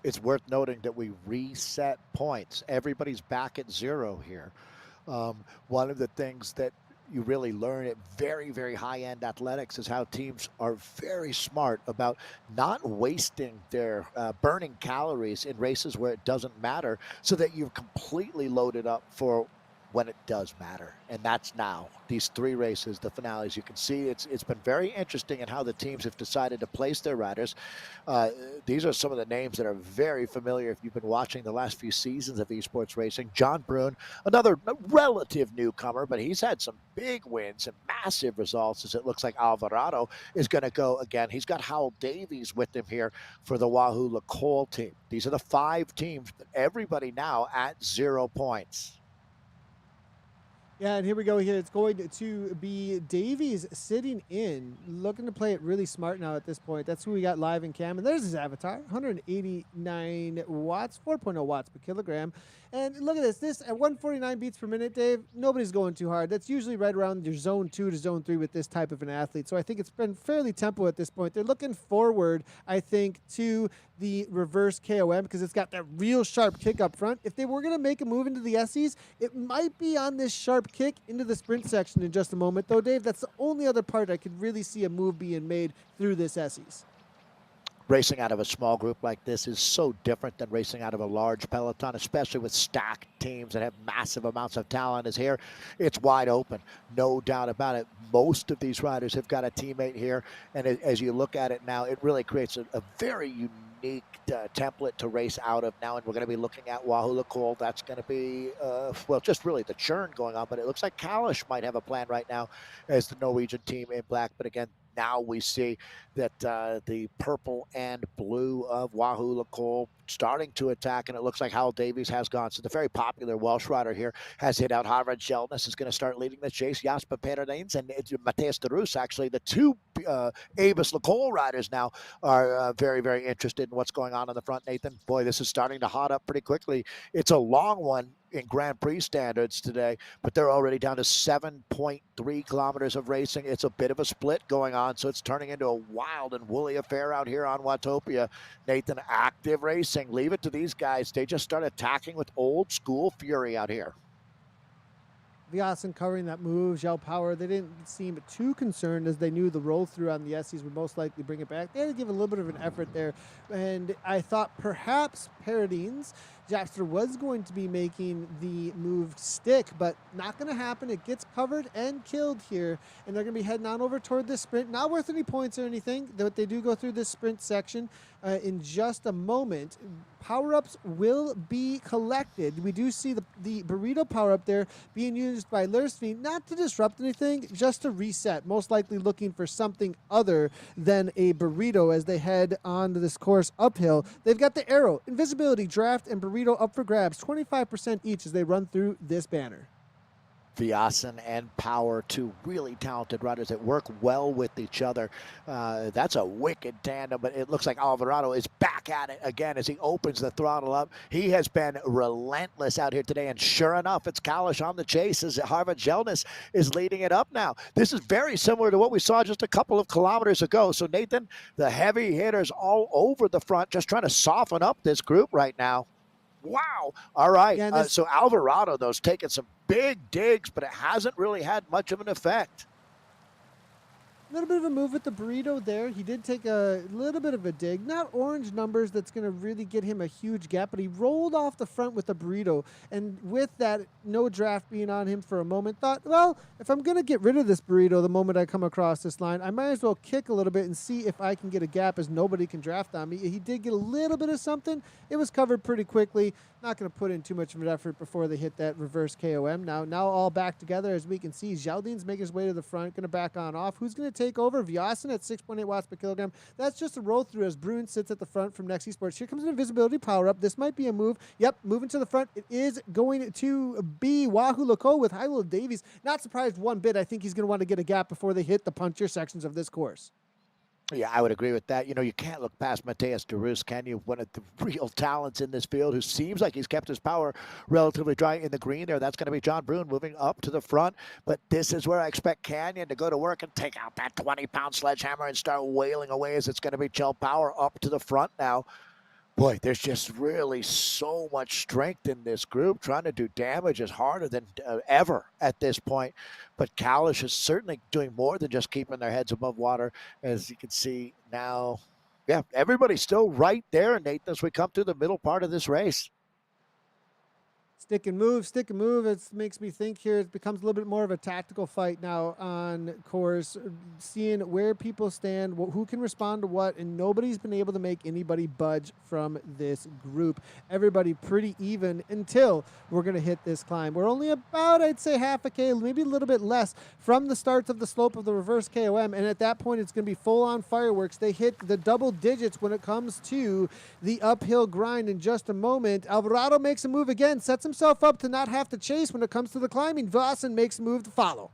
Speaker 2: it's worth noting that we reset points. Everybody's back at zero here. One of the things that you really learn at very, very high-end athletics is how teams are very smart about not wasting their burning calories in races where it doesn't matter, so that you're completely loaded up for when it does matter. And that's now. These three races, the finales, you can see it's been very interesting in how the teams have decided to place their riders. These are some of the names that are very familiar if you've been watching the last few seasons of esports racing. John Brune, another relative newcomer, but he's had some big wins and massive results, as it looks like Alvarado is going to go again. He's got Howell Davies with him here for the Wahoo LaColle team. These are the 5 teams, but everybody now at 0 points.
Speaker 1: Yeah, and here we go. Here it's going to be Davies sitting in, looking to play it really smart now at this point. That's who we got live in cam. And there's his avatar, 189 watts, 4.0 watts per kilogram. And look at this. This at 149 beats per minute, Dave, nobody's going too hard. That's usually right around your zone 2 to zone 3 with this type of an athlete. So I think it's been fairly tempo at this point. They're looking forward, I think, to the reverse KOM because it's got that real sharp kick up front. If they were going to make a move into the SEs, it might be on this sharp kick into the sprint section in just a moment, though, Dave. That's the only other part I could really see a move being made through this SEs.
Speaker 2: Racing out of a small group like this is so different than racing out of a large peloton, especially with stacked teams that have massive amounts of talent. Is here, it's wide open, no doubt about it. Most of these riders have got a teammate here, and as you look at it now, it really creates a very unique template to race out of now. And we're going to be looking at Wahoo LaColle. That's going to be, well, just really the churn going on, but it looks like Kalish might have a plan right now as the Norwegian team in black. But again, now we see that the purple and blue of Wahoo LaColle starting to attack, and it looks like Howell Davies has gone. So the very popular Welsh rider here has hit out. Harvard Shelness is going to start leading the chase. Jasper Peredains and Matthias de Roos, actually, the two Avis LaColle riders now are very, very interested in what's going on in the front, Nathan. Boy, this is starting to hot up pretty quickly. It's a long one in Grand Prix standards today, but they're already down to 7.3 kilometers of racing. It's a bit of a split going on, so it's turning into a wild and woolly affair out here on Watopia. Nathan, active racing. Leave it to these guys. They just start attacking with old school fury out here.
Speaker 1: Viasen covering that move, Zhao Power, they didn't seem too concerned as they knew the roll through on the SEs would most likely bring it back. They had to give a little bit of an effort there. And I thought perhaps Paradines, Jackster was going to be making the move stick, but not going to happen. It gets covered and killed here. And they're going to be heading on over toward this sprint. Not worth any points or anything, but they do go through this sprint section in just a moment. Power-ups will be collected. We do see the burrito power-up there being used by Lursveen, not to disrupt anything, just to reset, most likely looking for something other than a burrito as they head onto this course uphill. They've got the arrow, invisibility, draft, and burrito up for grabs, 25% each as they run through this banner.
Speaker 2: Viasen and Power, two really talented riders that work well with each other. That's a wicked tandem, but it looks like Alvarado is back at it again as he opens the throttle up. He has been relentless out here today, and sure enough, it's Kalish on the chase as Harvard Jelness is leading it up now. This is very similar to what we saw just a couple of kilometers ago. So, Nathan, the heavy hitters all over the front, just trying to soften up this group right now. Wow. All right.
Speaker 1: Yeah,
Speaker 2: So Alvarado, though, is taking some big digs, but it hasn't really had much of an effect.
Speaker 1: A little bit of a move with the burrito there. He did take a little bit of a dig. Not orange numbers that's going to really get him a huge gap, but he rolled off the front with the burrito. And with that, no draft being on him for a moment, thought, well, if I'm going to get rid of this burrito the moment I come across this line, I might as well kick a little bit and see if I can get a gap as nobody can draft on me. He did get a little bit of something. It was covered pretty quickly. Not going to put in too much of an effort before they hit that reverse KOM. Now all back together as we can see. Xiaodin's making his way to the front, going to back on off. Who's going to take over? Viasen at 6.8 watts per kilogram. That's just a roll through as Brune sits at the front from Next Esports. Here comes an invisibility power up. This might be a move. Yep, moving to the front. It is going to be Wahoo LaColle with Howell Davies. Not surprised one bit. I think he's going to want to get a gap before they hit the puncher sections of this course.
Speaker 2: Yeah, I would agree with that. You can't look past Mateus de Roos, can you? One of the real talents in this field who seems like he's kept his power relatively dry in the green there. That's going to be John Brune moving up to the front. But this is where I expect Canyon to go to work and take out that 20-pound sledgehammer and start wailing away as it's going to be Chell Power up to the front now. Boy, there's just really so much strength in this group. Trying to do damage is harder than ever at this point. But Kalish is certainly doing more than just keeping their heads above water. As you can see now, yeah, everybody's still right there, Nathan, as we come to the middle part of this race.
Speaker 1: Stick and move, stick and move. It makes me think here it becomes a little bit more of a tactical fight now on course, seeing where people stand, who can respond to what, and nobody's been able to make anybody budge from this group. Everybody pretty even until we're going to hit this climb. We're only about, I'd say, half a K, maybe a little bit less from the start of the slope of the reverse KOM, and at that point it's going to be full-on fireworks. They hit the double digits when it comes to the uphill grind in just a moment. Alvarado makes a move again, sets himself up to not have to chase when it comes to the climbing. Vossen makes a move to follow.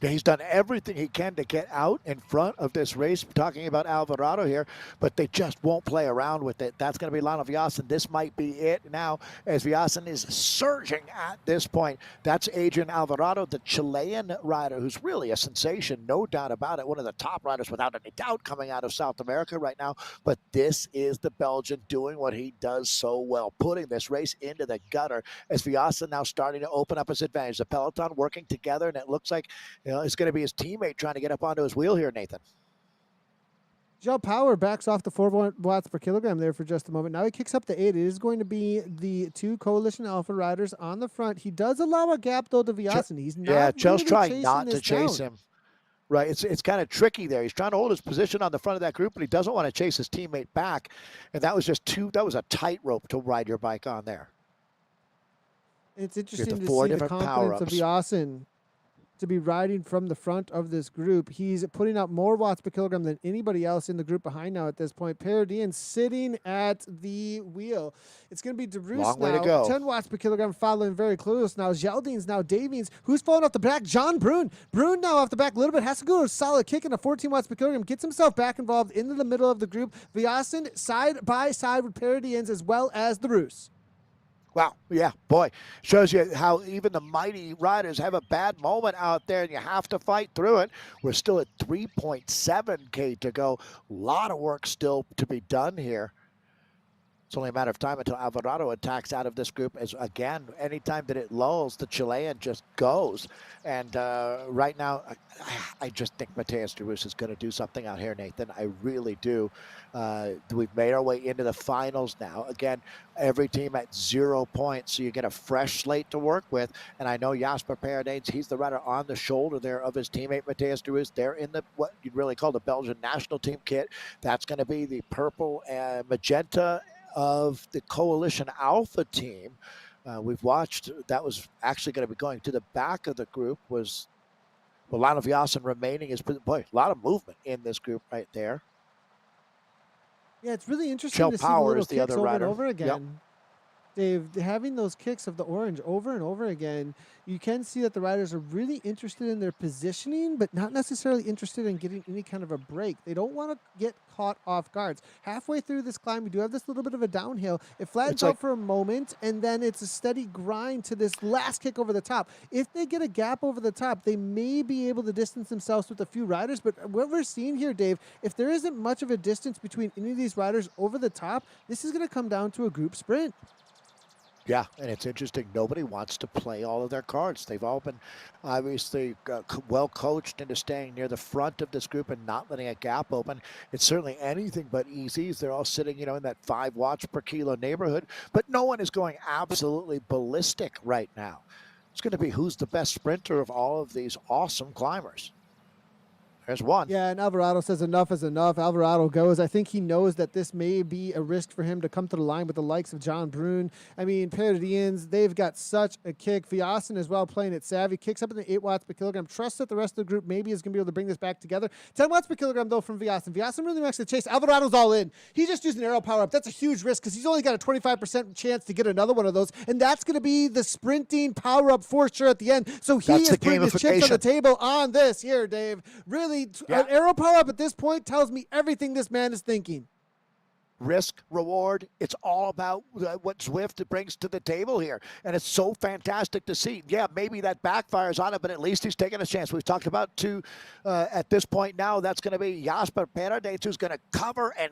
Speaker 2: He's done everything he can to get out in front of this race. We're talking about Alvarado here, but they just won't play around with it. That's going to be Lionel Viasen. This might be it now, as Viasen is surging at this point. That's Adrian Alvarado, the Chilean rider, who's really a sensation, no doubt about it. One of the top riders, without any doubt, coming out of South America right now. But this is the Belgian doing what he does so well, putting this race into the gutter, as Viasen now starting to open up his advantage. The peloton working together, and it looks like it's going to be his teammate trying to get up onto his wheel here, Nathan.
Speaker 1: Chell Power backs off the 4 watts per kilogram there for just a moment. Now he kicks up to 8. It is going to be the 2 Coalition Alpha riders on the front. He does allow a gap, though, to Viasen. He's not
Speaker 2: Chell's
Speaker 1: really
Speaker 2: trying not to chase him. Right, it's kind of tricky there. He's trying to hold his position on the front of that group, but he doesn't want to chase his teammate back. And that was a tightrope to ride your bike on there.
Speaker 1: It's interesting to see the confidence of Viasen to be riding from the front of this group. He's putting out more watts per kilogram than anybody else in the group behind now at this point. Paradis sitting at the wheel. It's going to be DeRoos now. 10 watts per kilogram following very close now. Geldine's now. Davies, who's falling off the back? John Brune. Brune now off the back a little bit. Has to go to a solid kick in a 14 watts per kilogram. Gets himself back involved into the middle of the group. Viasen side by side with Paradis as well as DeRoos.
Speaker 2: Wow, yeah, boy, shows you how even the mighty riders have a bad moment out there, and you have to fight through it. We're still at 3.7K to go. A lot of work still to be done here. It's only a matter of time until Alvarado attacks out of this group. As again, anytime that it lulls, the Chilean just goes. And right now, I just think Mateus de Roos is going to do something out here, Nathan. I really do. We've made our way into the finals now. Again, every team at 0 points, so you get a fresh slate to work with. And I know Jasper Paradis, he's the rider on the shoulder there of his teammate Mateus de Roos. They're in the what you'd really call the Belgian national team kit. That's going to be the purple and magenta of the Coalition Alpha team. We've watched, that was actually going to be going to the back of the group, was Lionel Viasen remaining. Boy, a lot of movement in this group right there.
Speaker 1: Yeah, it's really interesting to see the little kicks over and over again.
Speaker 2: Yep.
Speaker 1: Dave, having those kicks of the orange over and over again, you can see that the riders are really interested in their positioning, but not necessarily interested in getting any kind of a break. They don't want to get caught off guards. Halfway through this climb, we do have this little bit of a downhill. It flattens out for a moment, and then it's a steady grind to this last kick over the top. If they get a gap over the top, they may be able to distance themselves with a few riders, but what we're seeing here, Dave, if there isn't much of a distance between any of these riders over the top, this is going to come down to a group sprint.
Speaker 2: Yeah, and it's interesting. Nobody wants to play all of their cards. They've all been obviously well coached into staying near the front of this group and not letting a gap open. It's certainly anything but easy. They're all sitting, in that 5 watts per kilo neighborhood, but no one is going absolutely ballistic right now. It's going to be who's the best sprinter of all of these awesome climbers. There's one.
Speaker 1: Yeah, and Alvarado says enough is enough. Alvarado goes. I think he knows that this may be a risk for him to come to the line with the likes of John Brune. I mean, Paradis, they've got such a kick. Viasen as well playing it savvy. Kicks up in the 8 watts per kilogram. Trusts that the rest of the group maybe is going to be able to bring this back together. 10 watts per kilogram, though, from Viasen. Viasen really makes the chase. Alvarado's all in. He just used an arrow power up. That's a huge risk because he's only got a 25% chance to get another one of those, and that's going to be the sprinting power up for sure at the end. So he is putting his chips on the table on this here, Dave. Really Absolutely.
Speaker 2: Yeah.
Speaker 1: An arrow power-up at this point tells me everything this man is thinking.
Speaker 2: Risk, reward, it's all about what Zwift brings to the table here. And it's so fantastic to see. Yeah, maybe that backfires on it, but at least he's taking a chance. We've talked about at this point now, that's going to be Jasper Paradise, who's going to cover and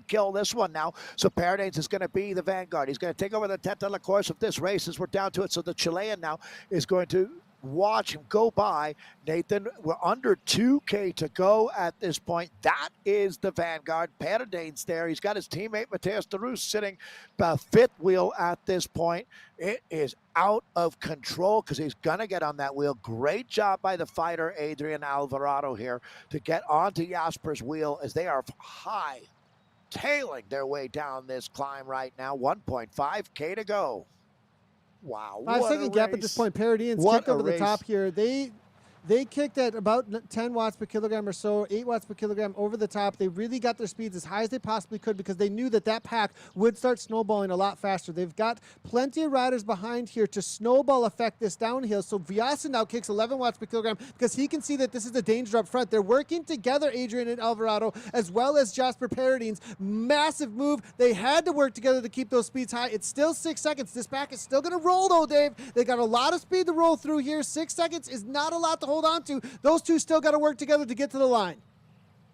Speaker 2: kill this one now. So Paradise is going to be the vanguard. He's going to take over the tête de la course of this race as we're down to it. So the Chilean now is going to watch him go by. Nathan, we're under 2K to go at this point. That is the vanguard. Paradines there. He's got his teammate Mateus de Roos sitting fifth wheel at this point. It is out of control because he's going to get on that wheel. Great job by the fighter Adrian Alvarado here to get onto Jasper's wheel as they are high tailing their way down this climb right now. 1.5K to go. Wow.
Speaker 1: 5-second gap at this point. Paradines kicked over the top here. They kicked at about 10 watts per kilogram or so, 8 watts per kilogram over the top. They really got their speeds as high as they possibly could because they knew that that pack would start snowballing a lot faster. They've got plenty of riders behind here to snowball affect this downhill. So Vyasa now kicks 11 watts per kilogram because he can see that this is the danger up front. They're working together, Adrian and Alvarado, as well as Jasper Paradines. Massive move. They had to work together to keep those speeds high. It's still 6 seconds. This pack is still going to roll, though, Dave. They got a lot of speed to roll through here. 6 seconds is not a lot to hold on to. Those two still got to work together to get to the line.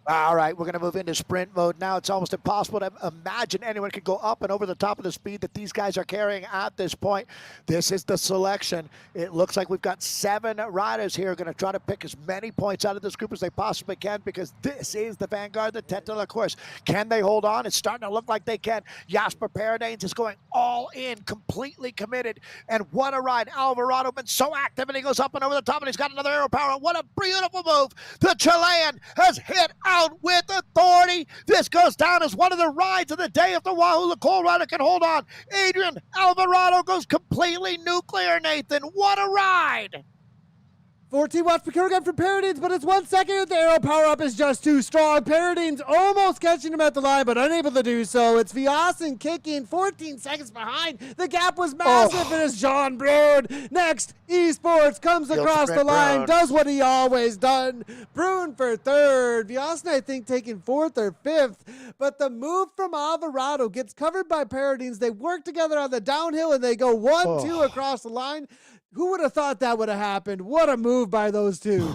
Speaker 2: All right, we're going to move into sprint mode now. It's almost impossible to imagine anyone could go up and over the top of the speed that these guys are carrying at this point. This is the selection. It looks like we've got 7 riders here going to try to pick as many points out of this group as they possibly can because this is the vanguard, the tête de la course. Can they hold on? It's starting to look like they can. Jasper Paradines is going all in, completely committed. And what a ride. Alvarado been so active, and he goes up and over the top, and he's got another arrow power. What a beautiful move. The Chilean has hit out with authority. This goes down as one of the rides of the day if the Wahoo Nicole rider can hold on. Adrian Alvarado goes completely nuclear, Nathan. What a ride.
Speaker 1: 14 watts per kilogram for Paradines, but it's 1 second. The arrow power-up is just too strong. Paradines almost catching him at the line, but unable to do so. It's Vyasin kicking 14 seconds behind. The gap was massive, and it's John Brune. Next, Esports comes across the line, does what he always done. Brune for third. Vyasin, I think, taking fourth or fifth. But the move from Alvarado gets covered by Paradines. They work together on the downhill, and they go 1-2 across the line. Who would have thought that would have happened? What a move by those two.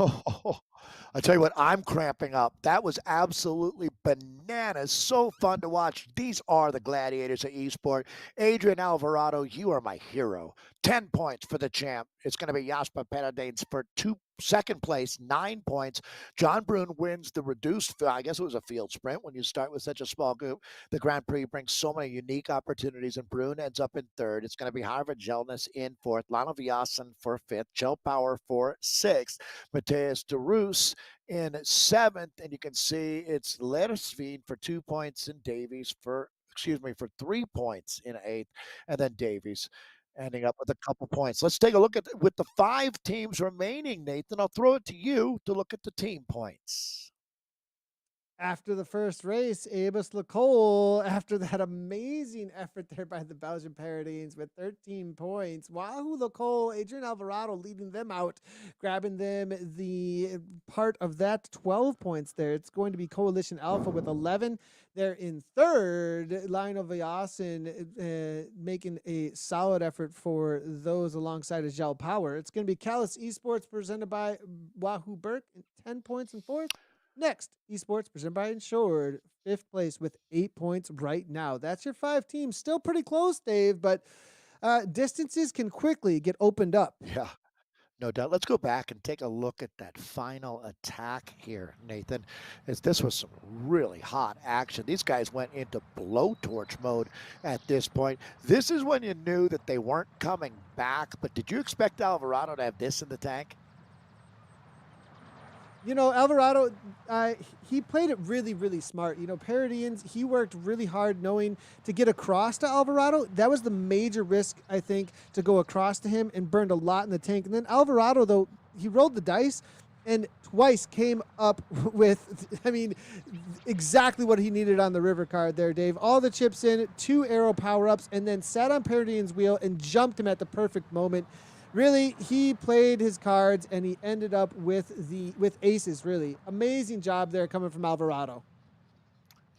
Speaker 2: I tell you what, I'm cramping up. That was absolutely bananas. So fun to watch. These are the gladiators of eSport. Adrian Alvarado, you are my hero. 10 points for the champ. It's going to be Jasper Paradines for second place, 9 points. John Brune wins the reduced, I guess it was a field sprint when you start with such a small group. The Grand Prix brings so many unique opportunities, and Brune ends up in third. It's going to be Harvard Jelness in fourth, Lana Vyasin for fifth, Chell Power for sixth, Mateus de Roos in seventh, and you can see it's Lersveen for 2 points and Davies for 3 points in eighth, and then Davies ending up with a couple points. Let's take a look at with the 5 teams remaining, Nathan. I'll throw it to you to look at the team points.
Speaker 1: After the first race, Abus Lecole, after that amazing effort there by the Belgian Paradines with 13 points. Wahoo Lecole, Adrian Alvarado leading them out, grabbing them the part of that 12 points there. It's going to be Coalition Alpha with 11. They're in third. Lionel Vyasin making a solid effort for those alongside of Gel Power. It's going to be Callus Esports presented by Wahoo Burke, 10 points in fourth. Next, Esports presented by Insured, 5th place with 8 points right now. That's your 5 teams. Still pretty close, Dave, but distances can quickly get opened up.
Speaker 2: Yeah, no doubt. Let's go back and take a look at that final attack here, Nathan, as this was some really hot action. These guys went into blowtorch mode at this point. This is when you knew that they weren't coming back, but did you expect Alvarado to have this in the tank?
Speaker 1: You know, Alvarado, he played it really, really smart. You know, Paradines, he worked really hard knowing to get across to Alvarado. That was the major risk, I think, to go across to him, and burned a lot in the tank. And then Alvarado, though, he rolled the dice and twice came up with, I mean, exactly what he needed on the river card there, Dave. All the chips in, 2 arrow power-ups, and then sat on Paradines' wheel and jumped him at the perfect moment. Really, he played his cards and he ended up with aces. Really, amazing job there coming from Alvarado.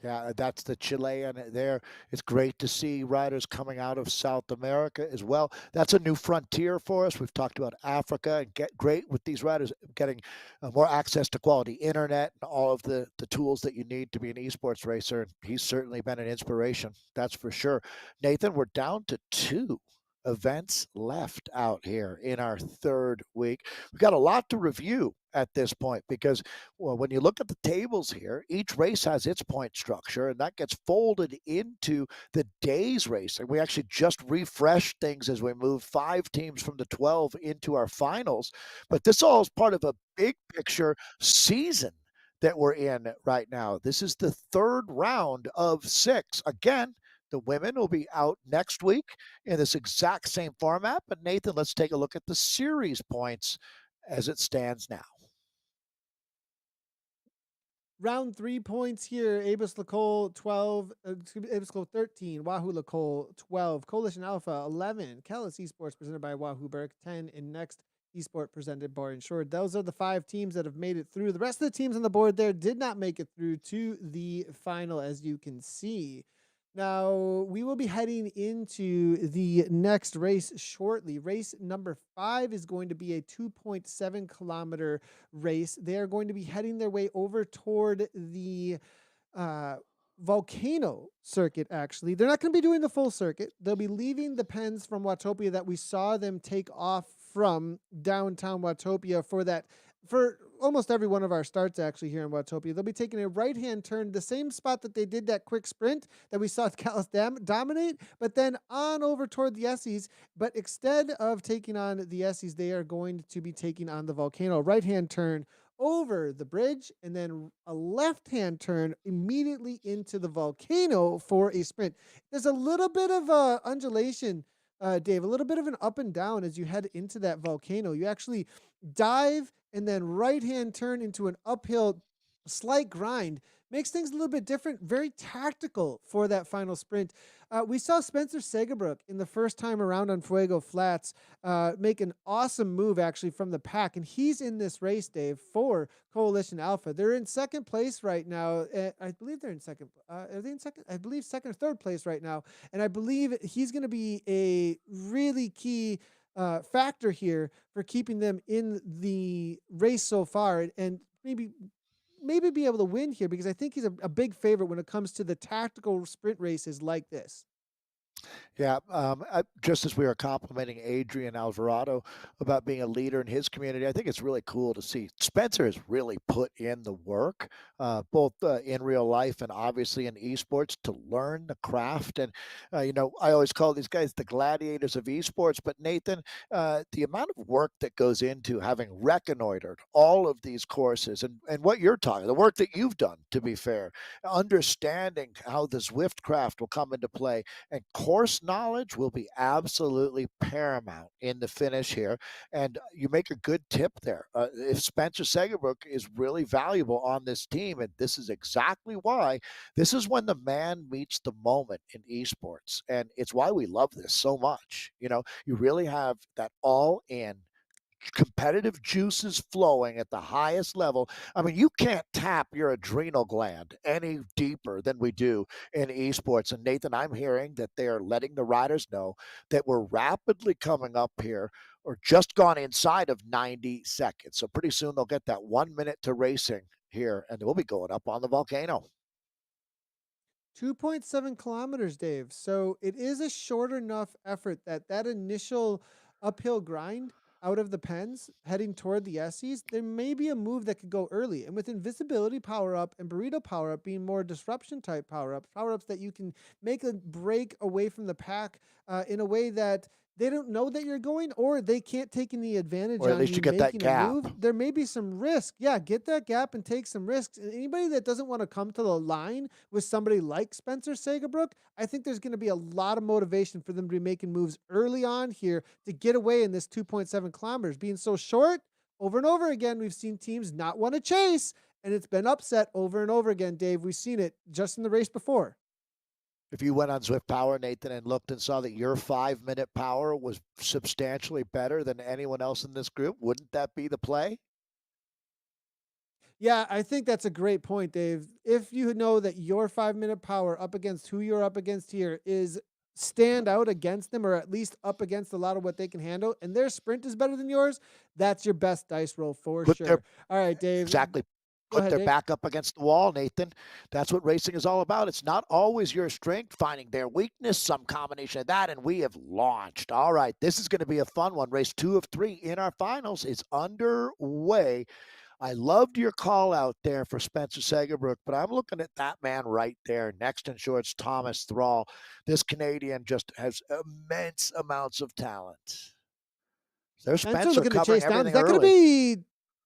Speaker 2: Yeah, that's the Chilean there. It's great to see riders coming out of South America as well. That's a new frontier for us. We've talked about Africa and get great with these riders getting more access to quality internet and all of the tools that you need to be an esports racer. And he's certainly been an inspiration. That's for sure. Nathan, we're down to two events left out here in our third week. We've got a lot to review at this point because well, when you look at the tables here, each race has its point structure, and that gets folded into the day's racing. We actually just refreshed things as we move 5 teams from the 12 into our finals. But this all is part of a big picture season that we're in right now. This is the third round of 6. Again, the women will be out next week in this exact same format. But Nathan, let's take a look at the series points as it stands now.
Speaker 1: Round 3 points here. Abus Lacole 12, Abus Lacole 13, Wahoo Lacole 12, Coalition Alpha 11, Kellis Esports presented by Wahoo Burke 10, and Next Esport presented by Insured. Those are the 5 teams that have made it through. The rest of the teams on the board there did not make it through to the final, as you can see. Now, we will be heading into the next race shortly. Race number 5 is going to be a 2.7 kilometer race. They are going to be heading their way over toward the uh, volcano circuit, actually. They're not going to be doing the full circuit. They'll be leaving the pens from Watopia that we saw them take off from downtown Watopia for almost every one of our starts actually here in Watopia. They'll be taking a right-hand turn, the same spot that they did that quick sprint that we saw Callis dominate, but then on over toward the Essies. But instead of taking on the Essies, they are going to be taking on the volcano. Right-hand turn over the bridge, and then a left-hand turn immediately into the volcano for a sprint. There's a little bit of undulation, Dave, a little bit of an up and down as you head into that volcano. You actually dive and then right-hand turn into an uphill slight grind. Makes things a little bit different, very tactical for that final sprint. We saw Spencer Segabrook in the first time around on Fuego Flats make an awesome move actually from the pack, and he's in this race, Dave, for Coalition Alpha. They're in second place right now. I believe they're in second. Are they in second? I believe second or third place right now, and I believe he's going to be a really key factor here for keeping them in the race so far, and maybe be able to win here because I think he's a big favorite when it comes to the tactical sprint races like this.
Speaker 2: Yeah, just as we were complimenting Adrian Alvarado about being a leader in his community, I think it's really cool to see Spencer has really put in the work, both in real life and obviously in esports, to learn the craft. And I always call these guys the gladiators of esports. But Nathan, the amount of work that goes into having reconnoitered all of these courses and what you're talking, the work that you've done, to be fair, understanding how the Zwift craft will come into play and course knowledge will be absolutely paramount in the finish here. And you make a good tip there. If Spencer Segabrook is really valuable on this team, and this is exactly why, this is when the man meets the moment in esports. And it's why we love this so much. You really have that all in competitive juices flowing at the highest level. I mean, you can't tap your adrenal gland any deeper than we do in esports. And Nathan, I'm hearing that they are letting the riders know that we're rapidly coming up here or just gone inside of 90 seconds. So pretty soon they'll get that 1 minute to racing here and we'll be going up on the volcano.
Speaker 1: 2.7 kilometers, Dave. So it is a short enough effort that initial uphill grind out of the pens heading toward the Essies, there may be a move that could go early. And with invisibility power up and burrito power up being more disruption type power ups that you can make a break away from the pack in a way that they don't know that you're going, or they can't take any advantage
Speaker 2: Or at
Speaker 1: on
Speaker 2: least
Speaker 1: you
Speaker 2: you get that
Speaker 1: making a
Speaker 2: gap.
Speaker 1: move. There may be some risk. Yeah, get that gap and take some risks. And anybody that doesn't want to come to the line with somebody like Spencer Segabrook, I think there's going to be a lot of motivation for them to be making moves early on here to get away in this 2.7 kilometers. Being so short, over and over again, we've seen teams not want to chase, and it's been upset over and over again, Dave. We've seen it just in the race before.
Speaker 2: If you went on Zwift Power, Nathan, and looked and saw that your 5-minute power was substantially better than anyone else in this group, wouldn't that be the play?
Speaker 1: Yeah, I think that's a great point, Dave. If you know that your 5-minute power up against who you're up against here is stand out against them, or at least up against a lot of what they can handle, and their sprint is better than yours, that's your best dice roll for
Speaker 2: Put their
Speaker 1: sure. All right, Dave.
Speaker 2: exactly.
Speaker 1: Go
Speaker 2: Put
Speaker 1: ahead,
Speaker 2: their
Speaker 1: Dave.
Speaker 2: back up against the wall, Nathan. That's what racing is all about. It's not always your strength, finding their weakness, some combination of that, and we have launched. All right, this is going to be a fun one. Race 2 of 3 in our finals is underway. I loved your call out there for Spencer Sagerbrook, but I'm looking at that man right there, next in shorts, Thomas Thrall. This Canadian just has immense amounts of talent. There's
Speaker 1: Spencer
Speaker 2: Spencer
Speaker 1: looking to
Speaker 2: covering
Speaker 1: chase down. Is
Speaker 2: everything
Speaker 1: that going to
Speaker 2: early.
Speaker 1: be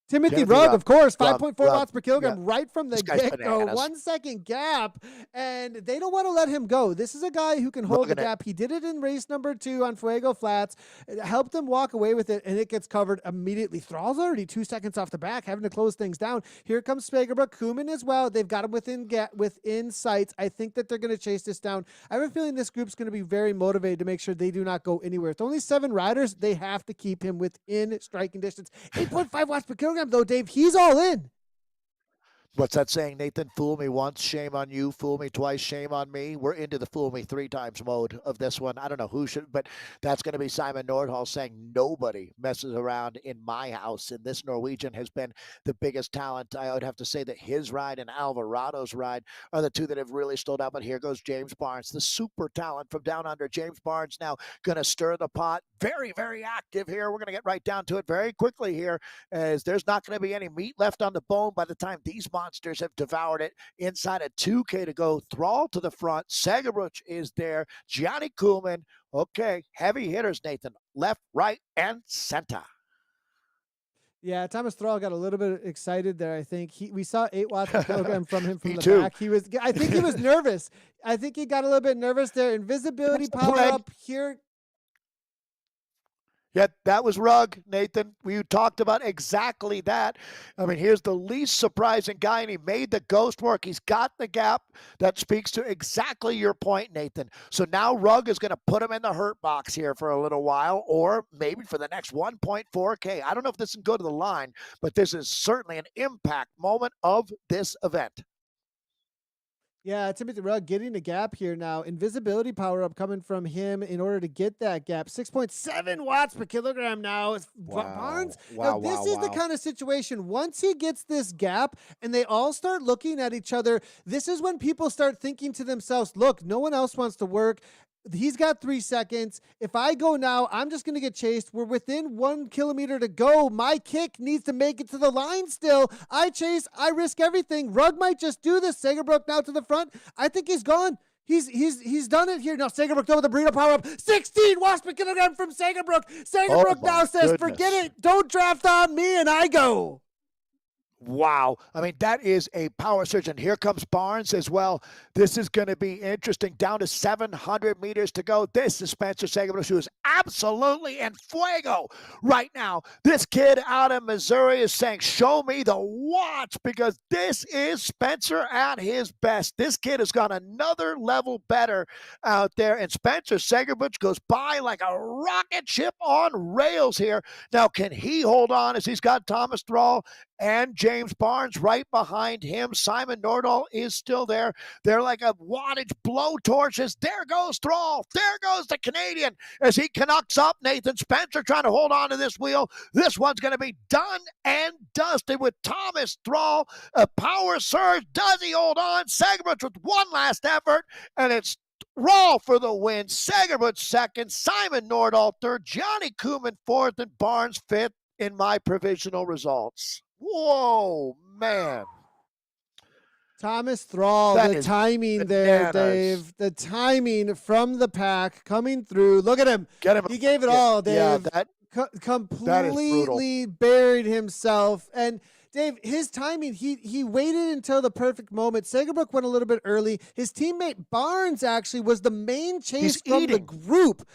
Speaker 1: Timothy
Speaker 2: Timothy
Speaker 1: Rugg?
Speaker 2: Rugg,
Speaker 1: Of course,
Speaker 2: Rugg,
Speaker 1: 5.4
Speaker 2: Rugg.
Speaker 1: watts per
Speaker 2: Yeah,
Speaker 1: kilogram right from the
Speaker 2: this guy's
Speaker 1: get go.
Speaker 2: bananas.
Speaker 1: 1 second gap, and they don't want to let him go. This is a guy who can hold the
Speaker 2: Rugging it.
Speaker 1: gap. He did it in race number 2 on Fuego Flats. It helped him walk away with it, and it gets covered immediately. Thrall's already 2 seconds off the back, having to close things down. Here comes Spagerbrook, Kuman as well. They've got him within sights. I think that they're going to chase this down. I have a feeling this group's going to be very motivated to make sure they do not go anywhere. It's only 7 riders. They have to keep him within striking distance. 8.5 watts per kilogram, though, Dave. He's all in.
Speaker 2: What's that saying, Nathan? Fool me once, shame on you. Fool me twice, shame on me. We're into the fool me 3 times mode of this one. I don't know who should, but that's going to be Simon Nordhall saying nobody messes around in my house. And this Norwegian has been the biggest talent. I would have to say that his ride and Alvarado's ride are the two that have really stood out. But here goes James Barnes, the super talent from down under. James Barnes now going to stir the pot. Very, very active here. We're going to get right down to it very quickly here, as there's not going to be any meat left on the bone by the time these monsters have devoured it. Inside a 2K to go. Thrall to the front. Sagerbrook is there. Gianni Kuhlman. Okay, heavy hitters, Nathan. Left, right, and center.
Speaker 1: Yeah, Thomas Thrall got a little bit excited there. I think we saw 8 watts per kilogram from him from
Speaker 2: Me
Speaker 1: the
Speaker 2: too.
Speaker 1: back. I think he was nervous. I think he got a little bit nervous there. Invisibility
Speaker 2: That's the
Speaker 1: power
Speaker 2: plan.
Speaker 1: up here.
Speaker 2: Yeah, that was Rugg, Nathan. We talked about exactly that. I mean, here's the least surprising guy, and he made the ghost work. He's got the gap. That speaks to exactly your point, Nathan. So now Rugg is going to put him in the hurt box here for a little while, or maybe for the next 1.4K. I don't know if this can go to the line, but this is certainly an impact moment of this event.
Speaker 1: Yeah, Timothy Rugg getting the gap here now. Invisibility power up coming from him in order to get that gap. 6.7 watts per kilogram now. Barnes. Now, this is the kind of situation, once he gets this gap and they all start looking at each other, this is when people start thinking to themselves, look, no one else wants to work. He's got 3 seconds. If I go now, I'm just going to get chased. We're within 1 kilometer to go. My kick needs to make it to the line still. I chase. I risk everything. Rugg might just do this. Sagerbrook now to the front. I think he's gone. He's done it here. Now Sagerbrook with the burrito power up. 16 watts per kilogram from Sagerbrook. Sagerbrook now says, forget it. Don't draft on me, and I go.
Speaker 2: Wow. I mean, that is a power surge. And here comes Barnes as well. This is going to be interesting. Down to 700 meters to go. This is Spencer Sagerbrook, who is absolutely in fuego right now. This kid out of Missouri is saying, show me the watts, because this is Spencer at his best. This kid has gone another level better out there. And Spencer Sagerbrook goes by like a rocket ship on rails here. Now, can he hold on as he's got Thomas Thrall and James Barnes right behind him? Simon Nordhall is still there. They're like a wattage blowtorches. There goes Thrall. There goes the Canadian as he Canucks up. Nathan Spencer trying to hold on to this wheel. This one's going to be done and dusted with Thomas Thrall. A power surge. Does he hold on? Sagerbrook with one last effort, and it's Thrall for the win. Sagerbrook second. Simon Nordhall third. Gianni Kuhlman fourth, and Barnes fifth in my provisional results. Whoa, man.
Speaker 1: Thomas Thrall, the timing there, Dave. The timing from the pack coming through. Look at him. He gave it all, Dave.
Speaker 2: Yeah,
Speaker 1: completely buried himself. And Dave, his timing, he waited until the perfect moment. Sagerbrook went a little bit early. His teammate Barnes actually was the main chase from the group.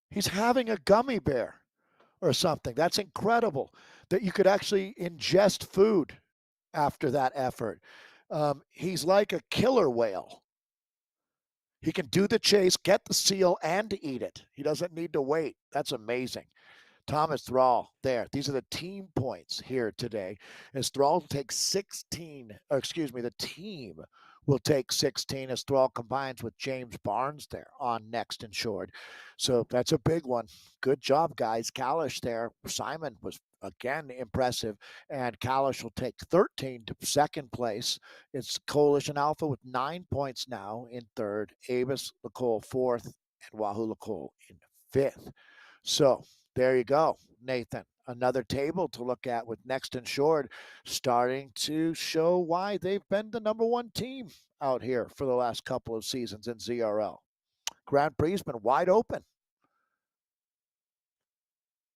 Speaker 2: He's having a gummy bear or something. That's incredible that you could actually ingest food after that effort. He's like a killer whale. He can do the chase, get the seal, and eat it. He doesn't need to wait. That's amazing. Thomas Thrall there. These are the team points here today. As Thrall takes 16, or excuse me, the team will take 16 as Thrall combines with James Barnes there on next and short. So that's a big one. Good job, guys. Kalish there. Simon was again impressive, and Kalish will take 13 to second place. It's Coalition Alpha with 9 points now in third. Avis Lacole fourth, and Wahoo Lacole in fifth. So there you go, Nathan. Another table to look at with next and short starting to show why they've been the number one team out here for the last couple of seasons in ZRL. Grand Prix has been wide open.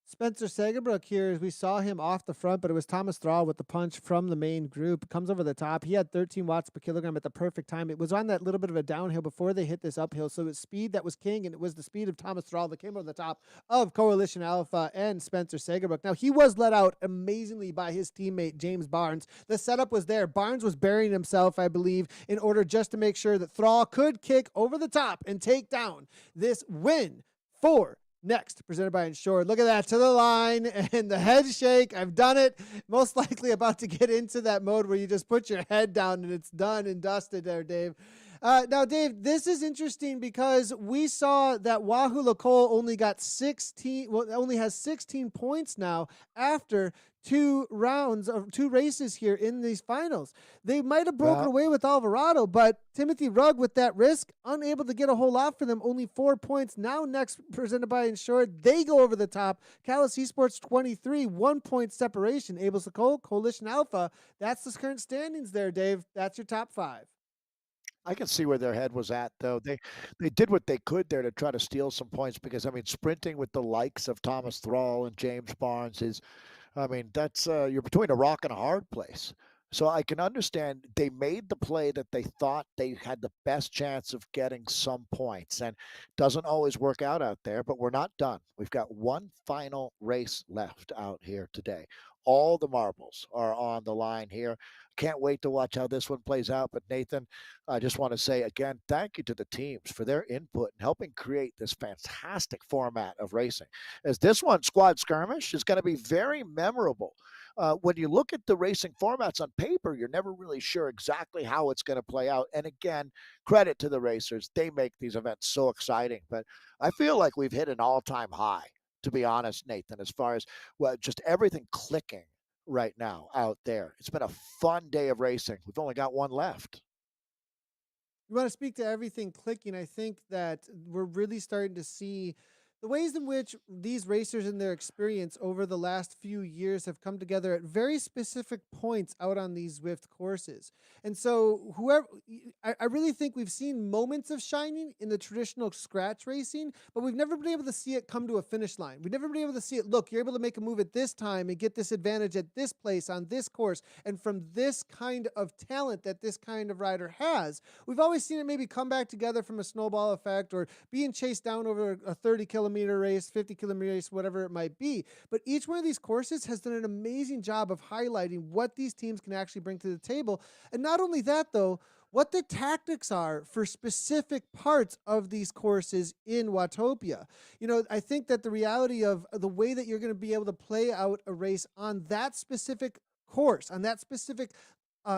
Speaker 1: Spencer Sagerbrook here, as we saw him off the front, but it was Thomas Thrall with the punch from the main group. Comes over the top. He had 13 watts per kilogram at the perfect time. It was on that little bit of a downhill before they hit this uphill, so it's speed that was king, and it was the speed of Thomas Thrall that came over the top of Coalition Alpha and Spencer Sagerbrook. Now, he was let out amazingly by his teammate, James Barnes. The setup was there. Barnes was burying himself, I believe, in order just to make sure that Thrall could kick over the top and take down this win for next, presented by Insured. Look at that, to the line and the head shake. I've done it. Most likely about to get into that mode where you just put your head down and it's done and dusted there, Dave. Now, Dave, this is interesting because we saw that Wahoo Lacole only got 16, well, only has 16 points now after two races here in these finals. They might have broken away with Alvarado, but Timothy Rugg with that risk, unable to get a whole lot for them, only 4 points. Now next, presented by Insured, they go over the top. Callis Esports 23, 1 point separation. Abels Lacole, Coalition Alpha. That's the current standings there, Dave. That's your top five.
Speaker 2: I can see where their head was at, though. They did what they could there to try to steal some points because, I mean, sprinting with the likes of Thomas Thrall and James Barnes is, I mean, that's you're between a rock and a hard place. So I can understand they made the play that they thought they had the best chance of getting some points, and doesn't always work out there. But we're not done. We've got one final race left out here today. All the marbles are on the line here. Can't wait to watch how this one plays out. But Nathan, I just want to say again, thank you to the teams for their input and helping create this fantastic format of racing. As this one, Squad Skirmish, is going to be very memorable. When you look at the racing formats on paper, you're never really sure exactly how it's going to play out. And again, credit to the racers. They make these events so exciting. But I feel like we've hit an all-time high, to be honest, Nathan, as far as just everything clicking right now out there. It's been a fun day of racing. We've only got one left.
Speaker 1: You want to speak to everything clicking. I think that we're really starting to see the ways in which these racers and their experience over the last few years have come together at very specific points out on these Zwift courses. And so I really think we've seen moments of shining in the traditional scratch racing, but we've never been able to see it come to a finish line. We've never been able to see it, look, you're able to make a move at this time and get this advantage at this place on this course. And from this kind of talent that this kind of rider has, we've always seen it maybe come back together from a snowball effect or being chased down over a 30-kilometer race, 50-kilometer race, whatever it might be. But each one of these courses has done an amazing job of highlighting what these teams can actually bring to the table. And not only that, though, what the tactics are for specific parts of these courses in Watopia. You know, I think that the reality of the way that you're going to be able to play out a race on that specific course, on that specific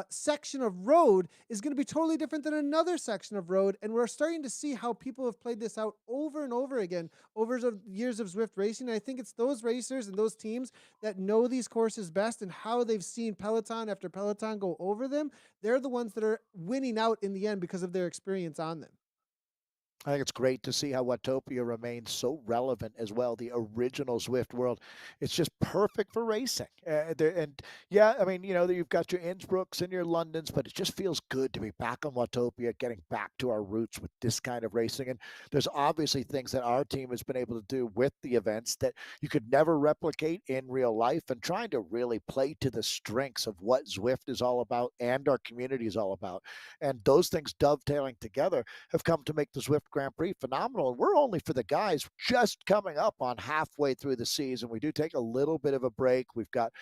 Speaker 1: section of road is going to be totally different than another section of road. And we're starting to see how people have played this out over and over again over the years of Zwift racing. And I think it's those racers and those teams that know these courses best and how they've seen Peloton after Peloton go over them. They're the ones that are winning out in the end because of their experience on them.
Speaker 2: I think it's great to see how Watopia remains so relevant as well. The original Zwift world, it's just perfect for racing. And yeah, I mean, you know, you've got your Innsbrucks and your Londons, but it just feels good to be back on Watopia, getting back to our roots with this kind of racing. And there's obviously things that our team has been able to do with the events that you could never replicate in real life, and trying to really play to the strengths of what Zwift is all about and our community is all about. And those things dovetailing together have come to make the Zwift Zwift Grand Prix. Phenomenal. And we're only for the guys just coming up on halfway through the season. We do take a little bit of a break. We've got,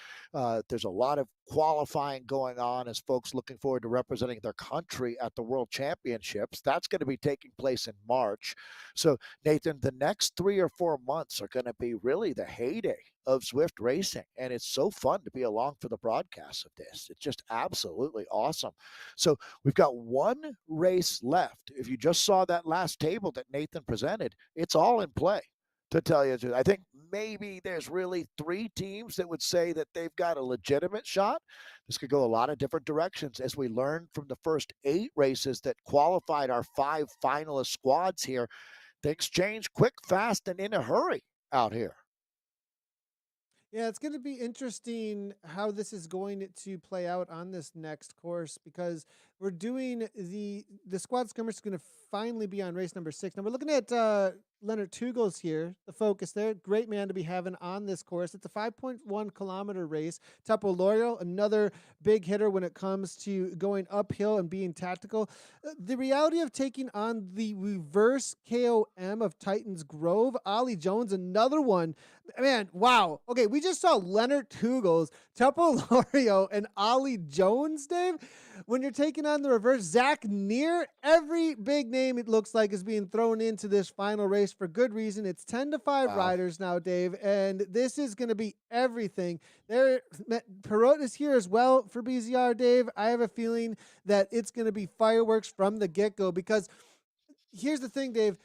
Speaker 2: there's a lot of qualifying going on as folks looking forward to representing their country at the World Championships. That's going to be taking place in March. So, Nathan, the next 3 or 4 months are going to be really the heyday of Zwift racing. And it's so fun to be along for the broadcast of this. It's just absolutely awesome. So we've got one race left. If you just saw that last table that Nathan presented, it's all in play. To tell you the truth, I think maybe there's really 3 teams that would say that they've got a legitimate shot. This could go a lot of different directions, as we learned from the first 8 races that qualified our 5 finalist squads here. Things change quick, fast, and in a hurry out here.
Speaker 1: Yeah, it's going to be interesting how this is going to play out on this next course, because we're doing the squad skirmish is going to finally be on race number 6. Now we're looking at Leonard Tugels here, the focus there. Great man to be having on this course. It's a 5.1 kilometer race. Tepo Loyal, another big hitter when it comes to going uphill and being tactical. The reality of taking on the reverse KOM of Titans Grove, Ollie Jones, another one. Man, wow. Okay, we just saw Leonard Tugels, Tepo Lorio, and Ollie Jones, Dave. When you're taking on the reverse, Zach Neer, every big name it looks like is being thrown into this final race for good reason. It's 10-5 riders now, Dave, and this is going to be everything. Perot is here as well for BZR, Dave. I have a feeling that it's going to be fireworks from the get-go, because here's the thing, Dave.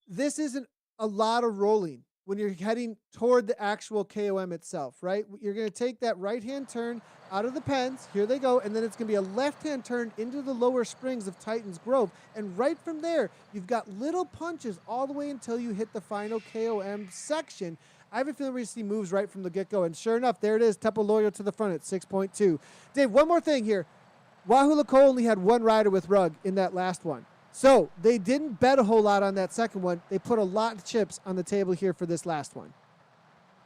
Speaker 1: This isn't a lot of rolling when you're heading toward the actual KOM itself, right? You're going to take that right-hand turn out of the pens. Here they go. And then it's going to be a left-hand turn into the lower springs of Titans Grove. And right from there, you've got little punches all the way until you hit the final KOM section. I have a feeling we're going to see moves right from the get-go. And sure enough, there it is. Tepo Loyo to the front at 6.2. Dave, one more thing here. Wahoo Lako only had one rider with Rug in that last one. So they didn't bet a whole lot on that second one. They put a lot of chips on the table here for this last one.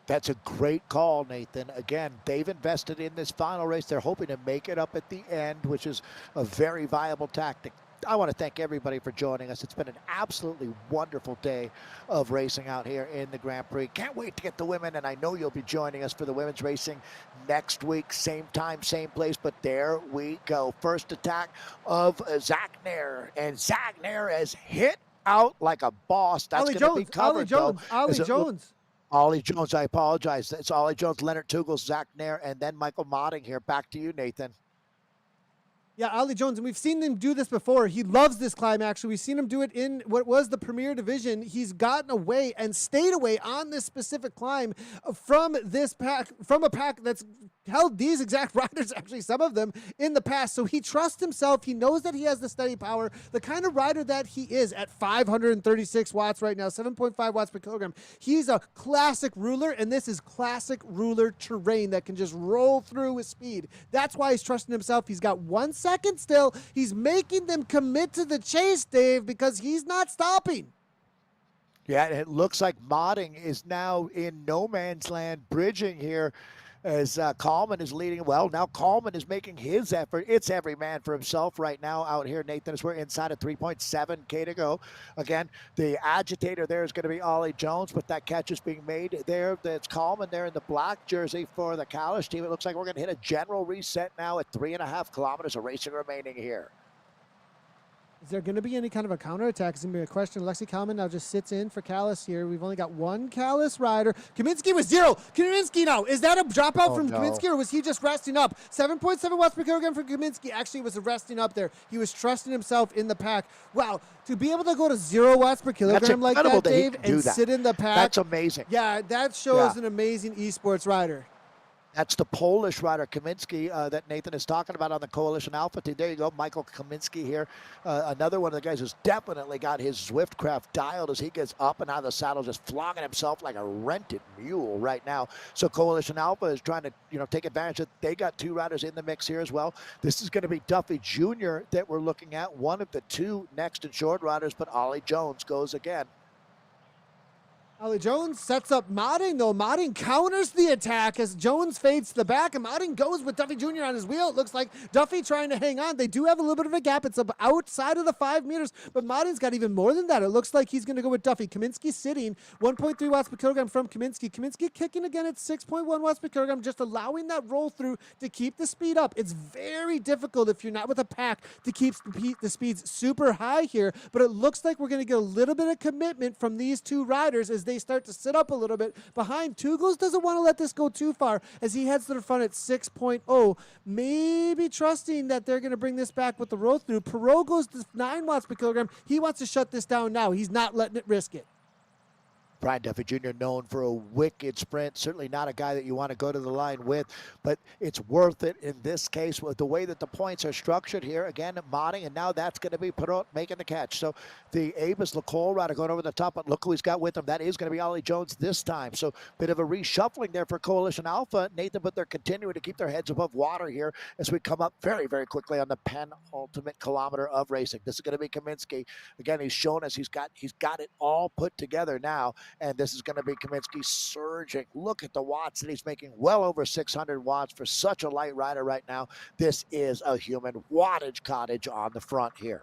Speaker 2: That's a great call, Nathan. Again, they've invested in this final race. They're hoping to make it up at the end, which is a very viable tactic. I want to thank everybody for joining us. It's been an absolutely wonderful day of racing out here in the Grand Prix. Can't wait to get the women, and I know you'll be joining us for the women's racing next week. Same time, same place, but there we go. First attack of Zach Nair, and Zach Nair has hit out like a boss. That's going to be covered,
Speaker 1: Ollie Jones.
Speaker 2: Ollie Jones, I apologize. It's Ollie Jones, Leonard Tugels, Zach Nair, and then Michael Modding here. Back to you, Nathan.
Speaker 1: Yeah, Ollie Jones, and we've seen him do this before. He loves this climb, actually. We've seen him do it in what was the Premier Division. He's gotten away and stayed away on this specific climb from this pack, from a pack that's held these exact riders, actually, some of them, in the past. So he trusts himself. He knows that he has the steady power, the kind of rider that he is at 536 watts right now, 7.5 watts per kilogram. He's a classic ruler, and this is classic ruler terrain that can just roll through with speed. That's why he's trusting himself. He's got 1 second still. He's making them commit to the chase, Dave, because he's not stopping.
Speaker 2: Yeah, it looks like Modding is now in no man's land, bridging here as Coleman is leading. Well, now Coleman is making his effort. It's every man for himself right now out here, Nathan, as we're inside of 3.7K to go. Again, the agitator there is going to be Ollie Jones, but that catch is being made there. That's Coleman there in the black jersey for the Kalish team. It looks like we're going to hit a general reset now at 3.5 kilometers of racing remaining here.
Speaker 1: Is there going to be any kind of a counterattack? It's going to be a question. Lexi Kalman now just sits in for Callis here. We've only got one Callis rider. Kaminsky was 0. Kaminsky now. Is that a dropout from Kaminsky, or was he just resting up? 7.7 watts per kilogram for Kaminsky. Actually, was resting up there. He was trusting himself in the pack. Wow. To be able to go to 0 watts per kilogram like that, Dave, and sit in the pack.
Speaker 2: That's amazing.
Speaker 1: Yeah, that shows an amazing esports rider.
Speaker 2: That's the Polish rider, Kaminsky, that Nathan is talking about on the Coalition Alpha team. There you go, Michael Kaminsky here. Another one of the guys who's definitely got his Zwift craft dialed as he gets up and out of the saddle, just flogging himself like a rented mule right now. So Coalition Alpha is trying to, take advantage of. They got 2 riders in the mix here as well. This is going to be Duffy Jr. that we're looking at, one of the 2 next and short riders, but Ollie Jones goes again.
Speaker 1: Ollie Jones sets up Modding, though. Modding counters the attack as Jones fades to the back, and Modding goes with Duffy Jr. on his wheel. It looks like Duffy trying to hang on. They do have a little bit of a gap. It's up outside of the 5 meters, but Modding's got even more than that. It looks like he's going to go with Duffy. Kaminsky sitting 1.3 watts per kilogram from Kaminsky. Kaminsky kicking again at 6.1 watts per kilogram, just allowing that roll through to keep the speed up. It's very difficult if you're not with a pack to keep the speeds super high here, but it looks like we're going to get a little bit of commitment from these two riders as they start to sit up a little bit behind. Tugles doesn't want to let this go too far as he heads to the front at 6.0, maybe trusting that they're going to bring this back with the roll through. Perot goes to 9 watts per kilogram. He wants to shut this down now. He's not letting it risk it.
Speaker 2: Brian Duffy Jr. known for a wicked sprint, certainly not a guy that you want to go to the line with, but it's worth it in this case with the way that the points are structured here. Again, modding, and now that's going to be Perot making the catch. So the Avis LaCole rider going over the top, but look who he's got with him. That is going to be Ollie Jones this time. So bit of a reshuffling there for Coalition Alpha, Nathan, but they're continuing to keep their heads above water here as we come up very, very quickly on the penultimate kilometer of racing. This is going to be Kaminsky. Again, he's shown us he's got it all put together now. And this is going to be Kaminsky surging. Look at the watts that he's making, well over 600 watts for such a light rider right now. This is a human wattage cottage on the front here.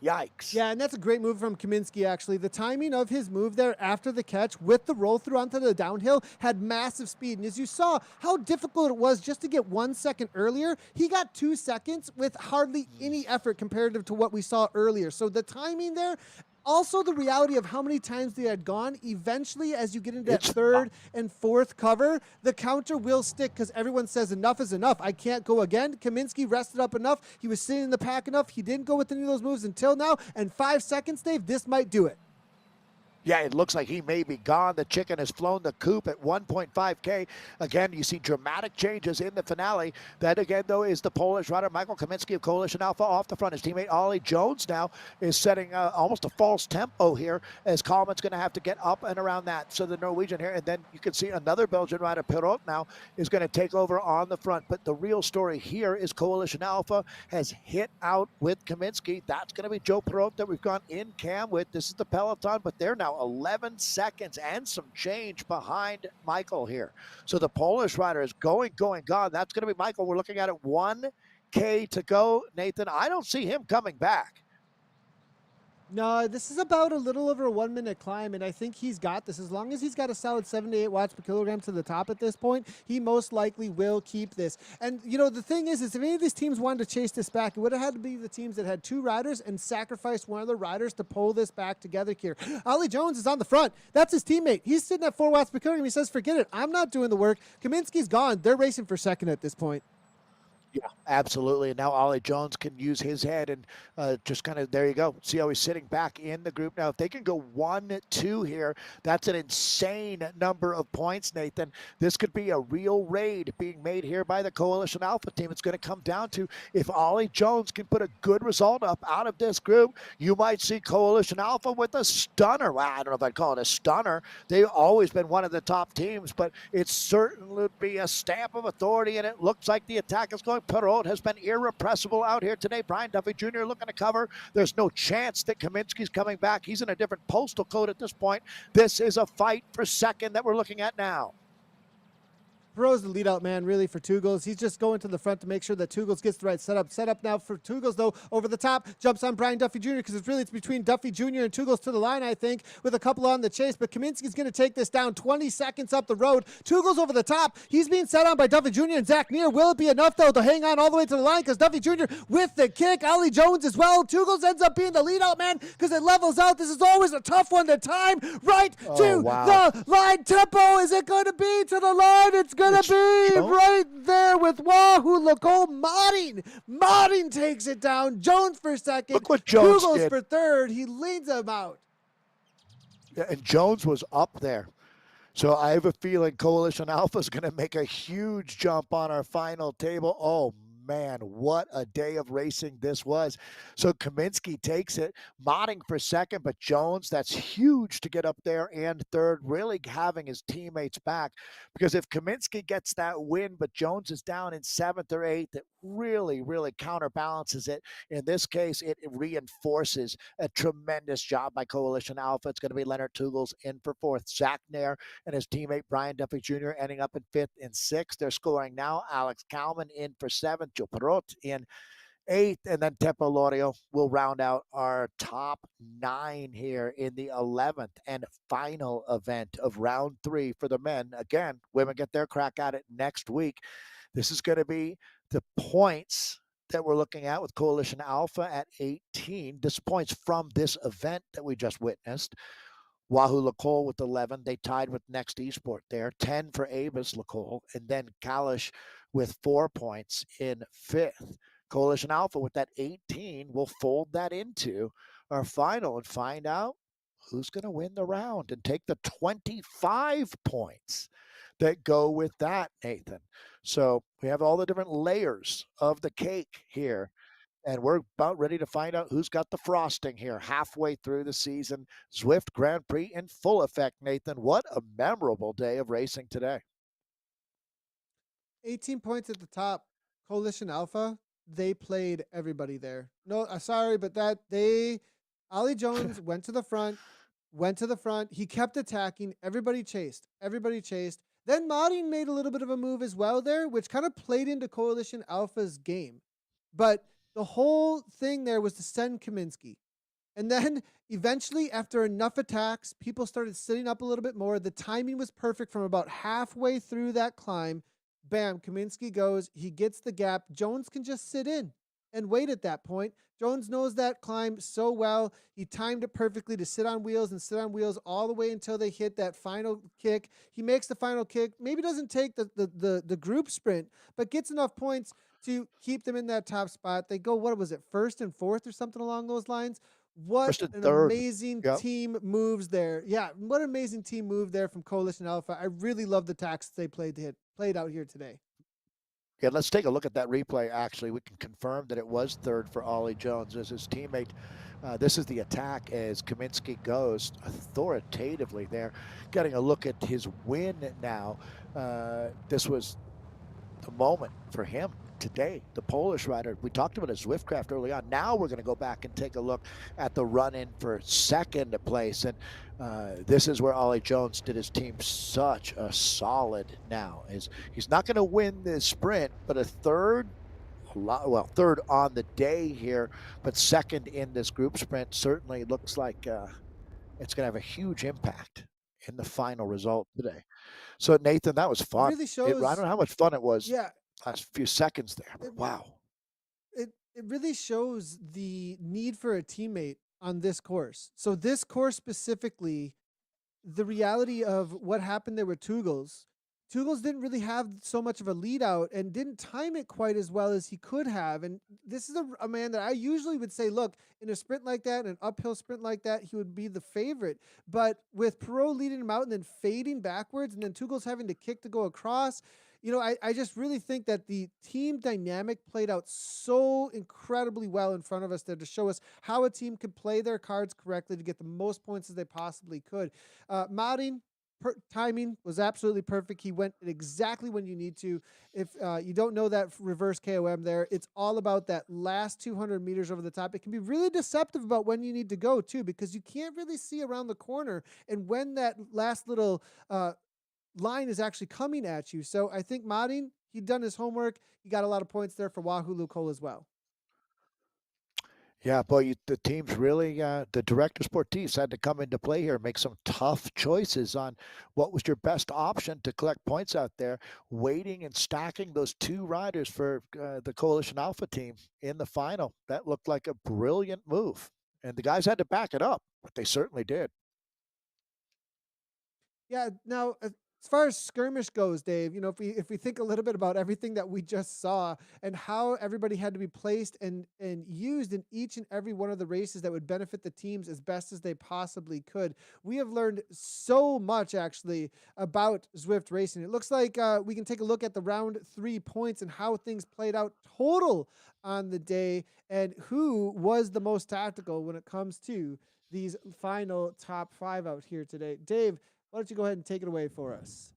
Speaker 2: Yikes.
Speaker 1: Yeah, and that's a great move from Kaminsky, actually. The timing of his move there after the catch with the roll through onto the downhill had massive speed. And as you saw how difficult it was just to get 1 second earlier, he got 2 seconds with hardly any effort comparative to what we saw earlier. So the timing there, also the reality of how many times they had gone, eventually as you get into that third and fourth cover, the counter will stick because everyone says enough is enough. I can't go again. Kaminsky rested up enough. He was sitting in the pack enough. He didn't go with any of those moves until now. And 5 seconds, Dave, this might do it.
Speaker 2: Yeah, it looks like he may be gone. The chicken has flown the coop at 1.5K. Again, you see dramatic changes in the finale. That, again, though, is the Polish rider, Michael Kaminsky of Coalition Alpha off the front. His teammate, Ollie Jones, now is setting almost a false tempo here as Coleman's going to have to get up and around that. So the Norwegian here, and then you can see another Belgian rider, Perot, now is going to take over on the front. But the real story here is Coalition Alpha has hit out with Kaminsky. That's going to be Joe Perot that we've gone in cam with. This is the peloton, but they're now 11 seconds and some change behind Michael here. So the Polish rider is going, gone. That's going to be Michael. We're looking at it 1K to go. Nathan, I don't see him coming back.
Speaker 1: No, this is about a little over a 1 minute climb, and I think he's got this. As long as he's got a solid 7 to 8 watts per kilogram to the top at this point, he most likely will keep this. And, you know, the thing is if any of these teams wanted to chase this back, it would have had to be the teams that had 2 riders and sacrificed one of the riders to pull this back together here. Ollie Jones is on the front. That's his teammate. He's sitting at 4 watts per kilogram. He says, forget it. I'm not doing the work. Kaminsky's gone. They're racing for second at this point.
Speaker 2: Yeah, absolutely. And now Ollie Jones can use his head and just kind of, there you go. See how he's sitting back in the group. Now, if they can go 1-2 here, that's an insane number of points, Nathan. This could be a real raid being made here by the Coalition Alpha team. It's going to come down to if Ollie Jones can put a good result up out of this group, you might see Coalition Alpha with a stunner. Well, I don't know if I'd call it a stunner. They've always been one of the top teams, but it certainly would be a stamp of authority, and it looks like the attack is going. Perot has been irrepressible out here today. Brian Duffy Jr. looking to cover. There's no chance that Kaminsky's coming back. He's in a different postal code at this point. This is a fight for second that we're looking at now.
Speaker 1: Perot's the lead out man, really, for Tugles. He's just going to the front to make sure that Tugles gets the right setup. Setup now for Tugles, though, over the top. Jumps on Brian Duffy Jr. because it's between Duffy Jr. and Tugles to the line, I think, with a couple on the chase. But Kaminsky's going to take this down 20 seconds up the road. Tugles over the top. He's being set on by Duffy Jr. and Zach Neer. Will it be enough, though, to hang on all the way to the line? Because Duffy Jr. with the kick. Ollie Jones as well. Tugles ends up being the lead out man because it levels out. This is always a tough one to time. Right to the line. Tempo. Is it going to be to the line? It's going to be right there with Wahoo LaCole. Modding takes it down. Jones for second.
Speaker 2: Look what Jones did.
Speaker 1: For third. He leads him out.
Speaker 2: Yeah, and Jones was up there. So I have a feeling Coalition Alpha is going to make a huge jump on our final table. Oh, man, what a day of racing this was. So Kaminsky takes it, modding for second, but Jones, that's huge to get up there and third, really having his teammates back. Because if Kaminsky gets that win, but Jones is down in seventh or eighth, it really, really counterbalances it. In this case, it reinforces a tremendous job by Coalition Alpha. It's going to be Leonard Tugels in for fourth. Zach Nair and his teammate Brian Duffy Jr. ending up in fifth and sixth. They're scoring now. Alex Kalman in for seventh. Joe Perot in eighth, and then Tepo Lorio will round out our top nine here in the 11th and final event of round three for the men. Again, women get their crack at it next week. This is going to be the points that we're looking at with Coalition Alpha at 18. This points from this event that we just witnessed. Wahoo Lacole with 11. They tied with Next Esport there. 10 for Avis Lacole. And then Kalish with 4 points in fifth. Coalition Alpha with that 18 will fold that into our final and find out who's going to win the round and take the 25 points that go with that, Nathan. So we have all the different layers of the cake here. And we're about ready to find out who's got the frosting here halfway through the season. Zwift Grand Prix in full effect, Nathan. What a memorable day of racing today.
Speaker 1: 18 points at the top. Coalition Alpha, they played everybody there. No, sorry, but Ollie Jones went to the front, He kept attacking. Everybody chased. Then Marin made a little bit of a move as well there, which kind of played into Coalition Alpha's game. But the whole thing there was to send Kaminsky. And then eventually, after enough attacks, people started sitting up a little bit more. The timing was perfect from about halfway through that climb. Bam, Kaminsky goes. He gets the gap. Jones can just sit in and wait at that point. Jones knows that climb so well. He timed it perfectly to sit on wheels all the way until they hit that final kick. He makes the final kick. Maybe doesn't take the group sprint, but gets enough points to keep them in that top spot. They go, what was it, first and fourth or something along those lines? What
Speaker 2: First and
Speaker 1: an
Speaker 2: third.
Speaker 1: amazing
Speaker 2: Yep.
Speaker 1: team moves there. Yeah, what an amazing team move there from Coalition Alpha. I really love the tactics they played out here today.
Speaker 2: Yeah, let's take a look at that replay. Actually, we can confirm that it was third for Ollie Jones as his teammate. This is the attack as Kaminsky goes authoritatively there. Getting a look at his win now. This was the moment for him today, the Polish rider. We talked about his Zwiftcraft early on. Now we're going to go back and take a look at the run-in for second place. And this is where Ollie Jones did his team such a solid now. He's not going to win this sprint, but a third, third on the day here, but second in this group sprint certainly looks like it's going to have a huge impact in the final result today. So Nathan, that was fun.
Speaker 1: It really
Speaker 2: I don't know how much fun it was.
Speaker 1: Yeah,
Speaker 2: Last few seconds there, but wow.
Speaker 1: it really shows the need for a teammate on this course. So this course specifically, the reality of what happened there with Tugels. Tugels didn't really have so much of a lead out and didn't time it quite as well as he could have. And this is a man that I usually would say, look, in a sprint like that, an uphill sprint like that, he would be the favorite. But with Perot leading him out and then fading backwards and then Tugels having to kick to go across, I just really think that the team dynamic played out so incredibly well in front of us there to show us how a team could play their cards correctly to get the most points as they possibly could. Marin, timing was absolutely perfect. He went exactly when you need to. If you don't know that reverse KOM there, it's all about that last 200 meters over the top. It can be really deceptive about when you need to go too, because you can't really see around the corner and when that last little line is actually coming at you. So I think Marin, he'd done his homework. He got a lot of points there for Wahoo Lukol as well.
Speaker 2: Yeah, boy, the teams really, the director sportifs had to come into play here, make some tough choices on what was your best option to collect points out there, waiting and stacking those two riders for the Coalition Alpha team in the final. That looked like a brilliant move. And the guys had to back it up, but they certainly did.
Speaker 1: Yeah. Now, As far as skirmish goes, Dave, if we think a little bit about everything that we just saw and how everybody had to be placed and used in each and every one of the races that would benefit the teams as best as they possibly could, we have learned so much actually about Zwift racing. It looks like we can take a look at the round 3 points and how things played out total on the day and who was the most tactical when it comes to these final top five out here today. Dave, why don't you go ahead and take it away for us?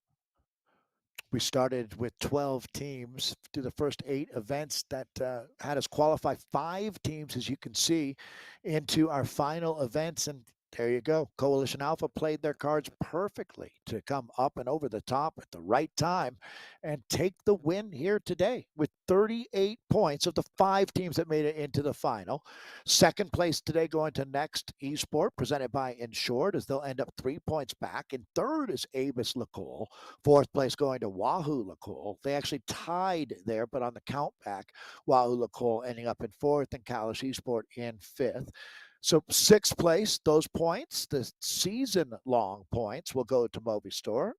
Speaker 2: We started with 12 teams through the first 8 events that had us qualify 5 teams, as you can see, into our final events. And there you go. Coalition Alpha played their cards perfectly to come up and over the top at the right time and take the win here today with 38 points of the 5 teams that made it into the final. Second place today going to Next Esport, presented by Insured, as they'll end up 3 points back. And third is Avis LaCool. Fourth place going to Wahoo LaCool. They actually tied there, but on the count back, Wahoo LaCool ending up in fourth and Kalish Esport in fifth. So sixth place, those points, the season-long points, will go to Movistar,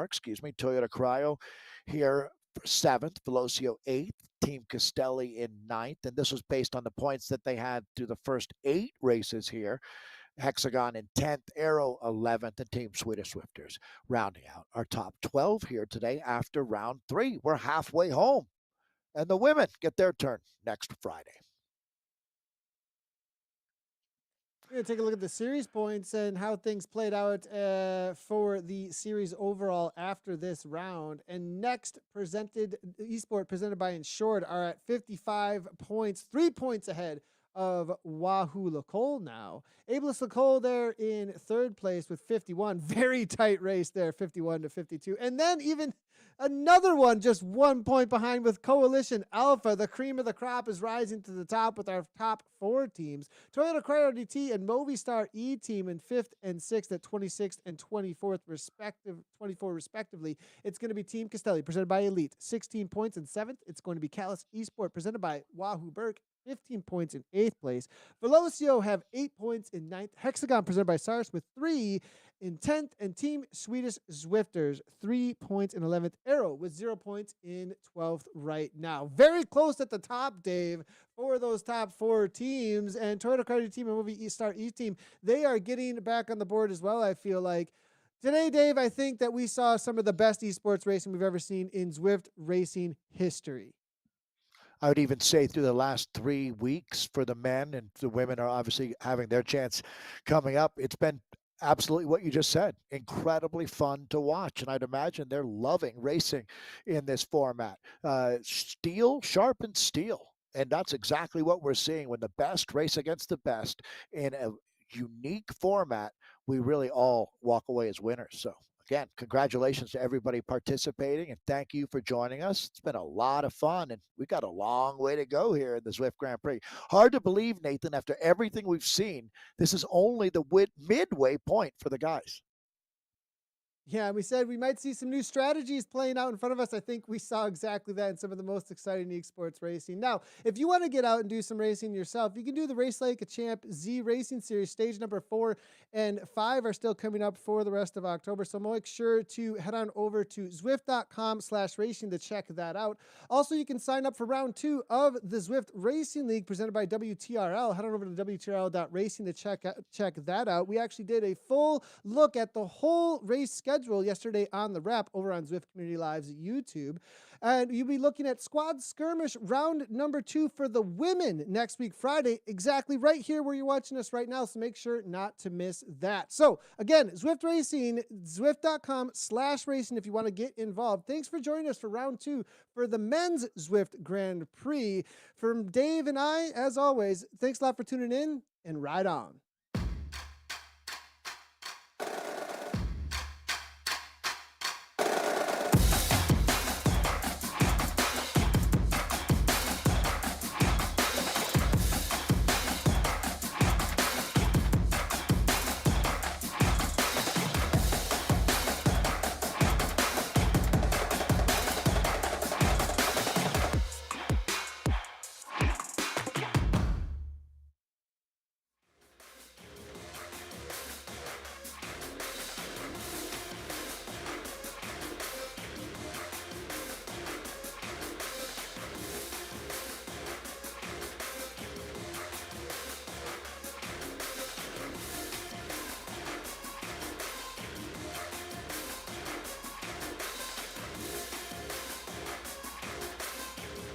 Speaker 2: excuse me, Toyota Cryo here for seventh, Velocio eighth, Team Castelli in ninth, and this was based on the points that they had through the first 8 races here. Hexagon in 10th, Aero 11th, and Team Swedish Swifters rounding out our top 12 here today after round 3. We're halfway home, and the women get their turn next Friday.
Speaker 1: We're going to take a look at the series points and how things played out for the series overall after this round. And next Esport presented by Insured are at 55 points, 3 points ahead of Wahoo LaCool now. Ableist LaCool there in third place with 51. Very tight race there, 51 to 52. And then even another one just 1 point behind with Coalition Alpha. The cream of the crop is rising to the top with our top 4 teams. Toyota Cryo DT and Movistar E team in 5th and 6th at 26th and 24th respectively. It's going to be Team Castelli presented by Elite, 16 points in 7th. It's going to be Kalish Esport presented by Wahoo Burke, 15 points in 8th place. Velocio have 8 points in 9th. Hexagon presented by Sars with 3 in 10th. And Team Swedish Zwifters, 3 points in 11th. Aero with 0 points in 12th right now. Very close at the top, Dave, for those top 4 teams. And Toyota Cryo team and Movistar E team, they are getting back on the board as well, I feel like. Today, Dave, I think that we saw some of the best esports racing we've ever seen in Zwift racing history.
Speaker 2: I would even say through the last 3 weeks for the men, and the women are obviously having their chance coming up. It's been absolutely what you just said. Incredibly fun to watch. And I'd imagine they're loving racing in this format. Steel sharpens steel. And that's exactly what we're seeing when the best race against the best in a unique format. We really all walk away as winners. So again, congratulations to everybody participating, and thank you for joining us. It's been a lot of fun, and we've got a long way to go here in the Zwift Grand Prix. Hard to believe, Nathan, after everything we've seen, this is only the midway point for the guys.
Speaker 1: Yeah, we said we might see some new strategies playing out in front of us. I think we saw exactly that in some of the most exciting esports racing. Now, if you want to get out and do some racing yourself, you can do the Race Like a Champ Z Racing Series. Stage number 4 and 5 are still coming up for the rest of October. So make sure to head on over to Zwift.com/racing to check that out. Also, you can sign up for round 2 of the Zwift Racing League presented by WTRL. Head on over to WTRL.racing to check that out. We actually did a full look at the whole race schedule yesterday on the Wrap over on Zwift Community Live's YouTube. And you'll be looking at Squad Skirmish round number 2 for the women next week, Friday, exactly right here where you're watching us right now. So make sure not to miss that. So again, Zwift Racing, Zwift.com/racing if you want to get involved. Thanks for joining us for round 2 for the men's Zwift Grand Prix. From Dave and I, as always, thanks a lot for tuning in and ride on.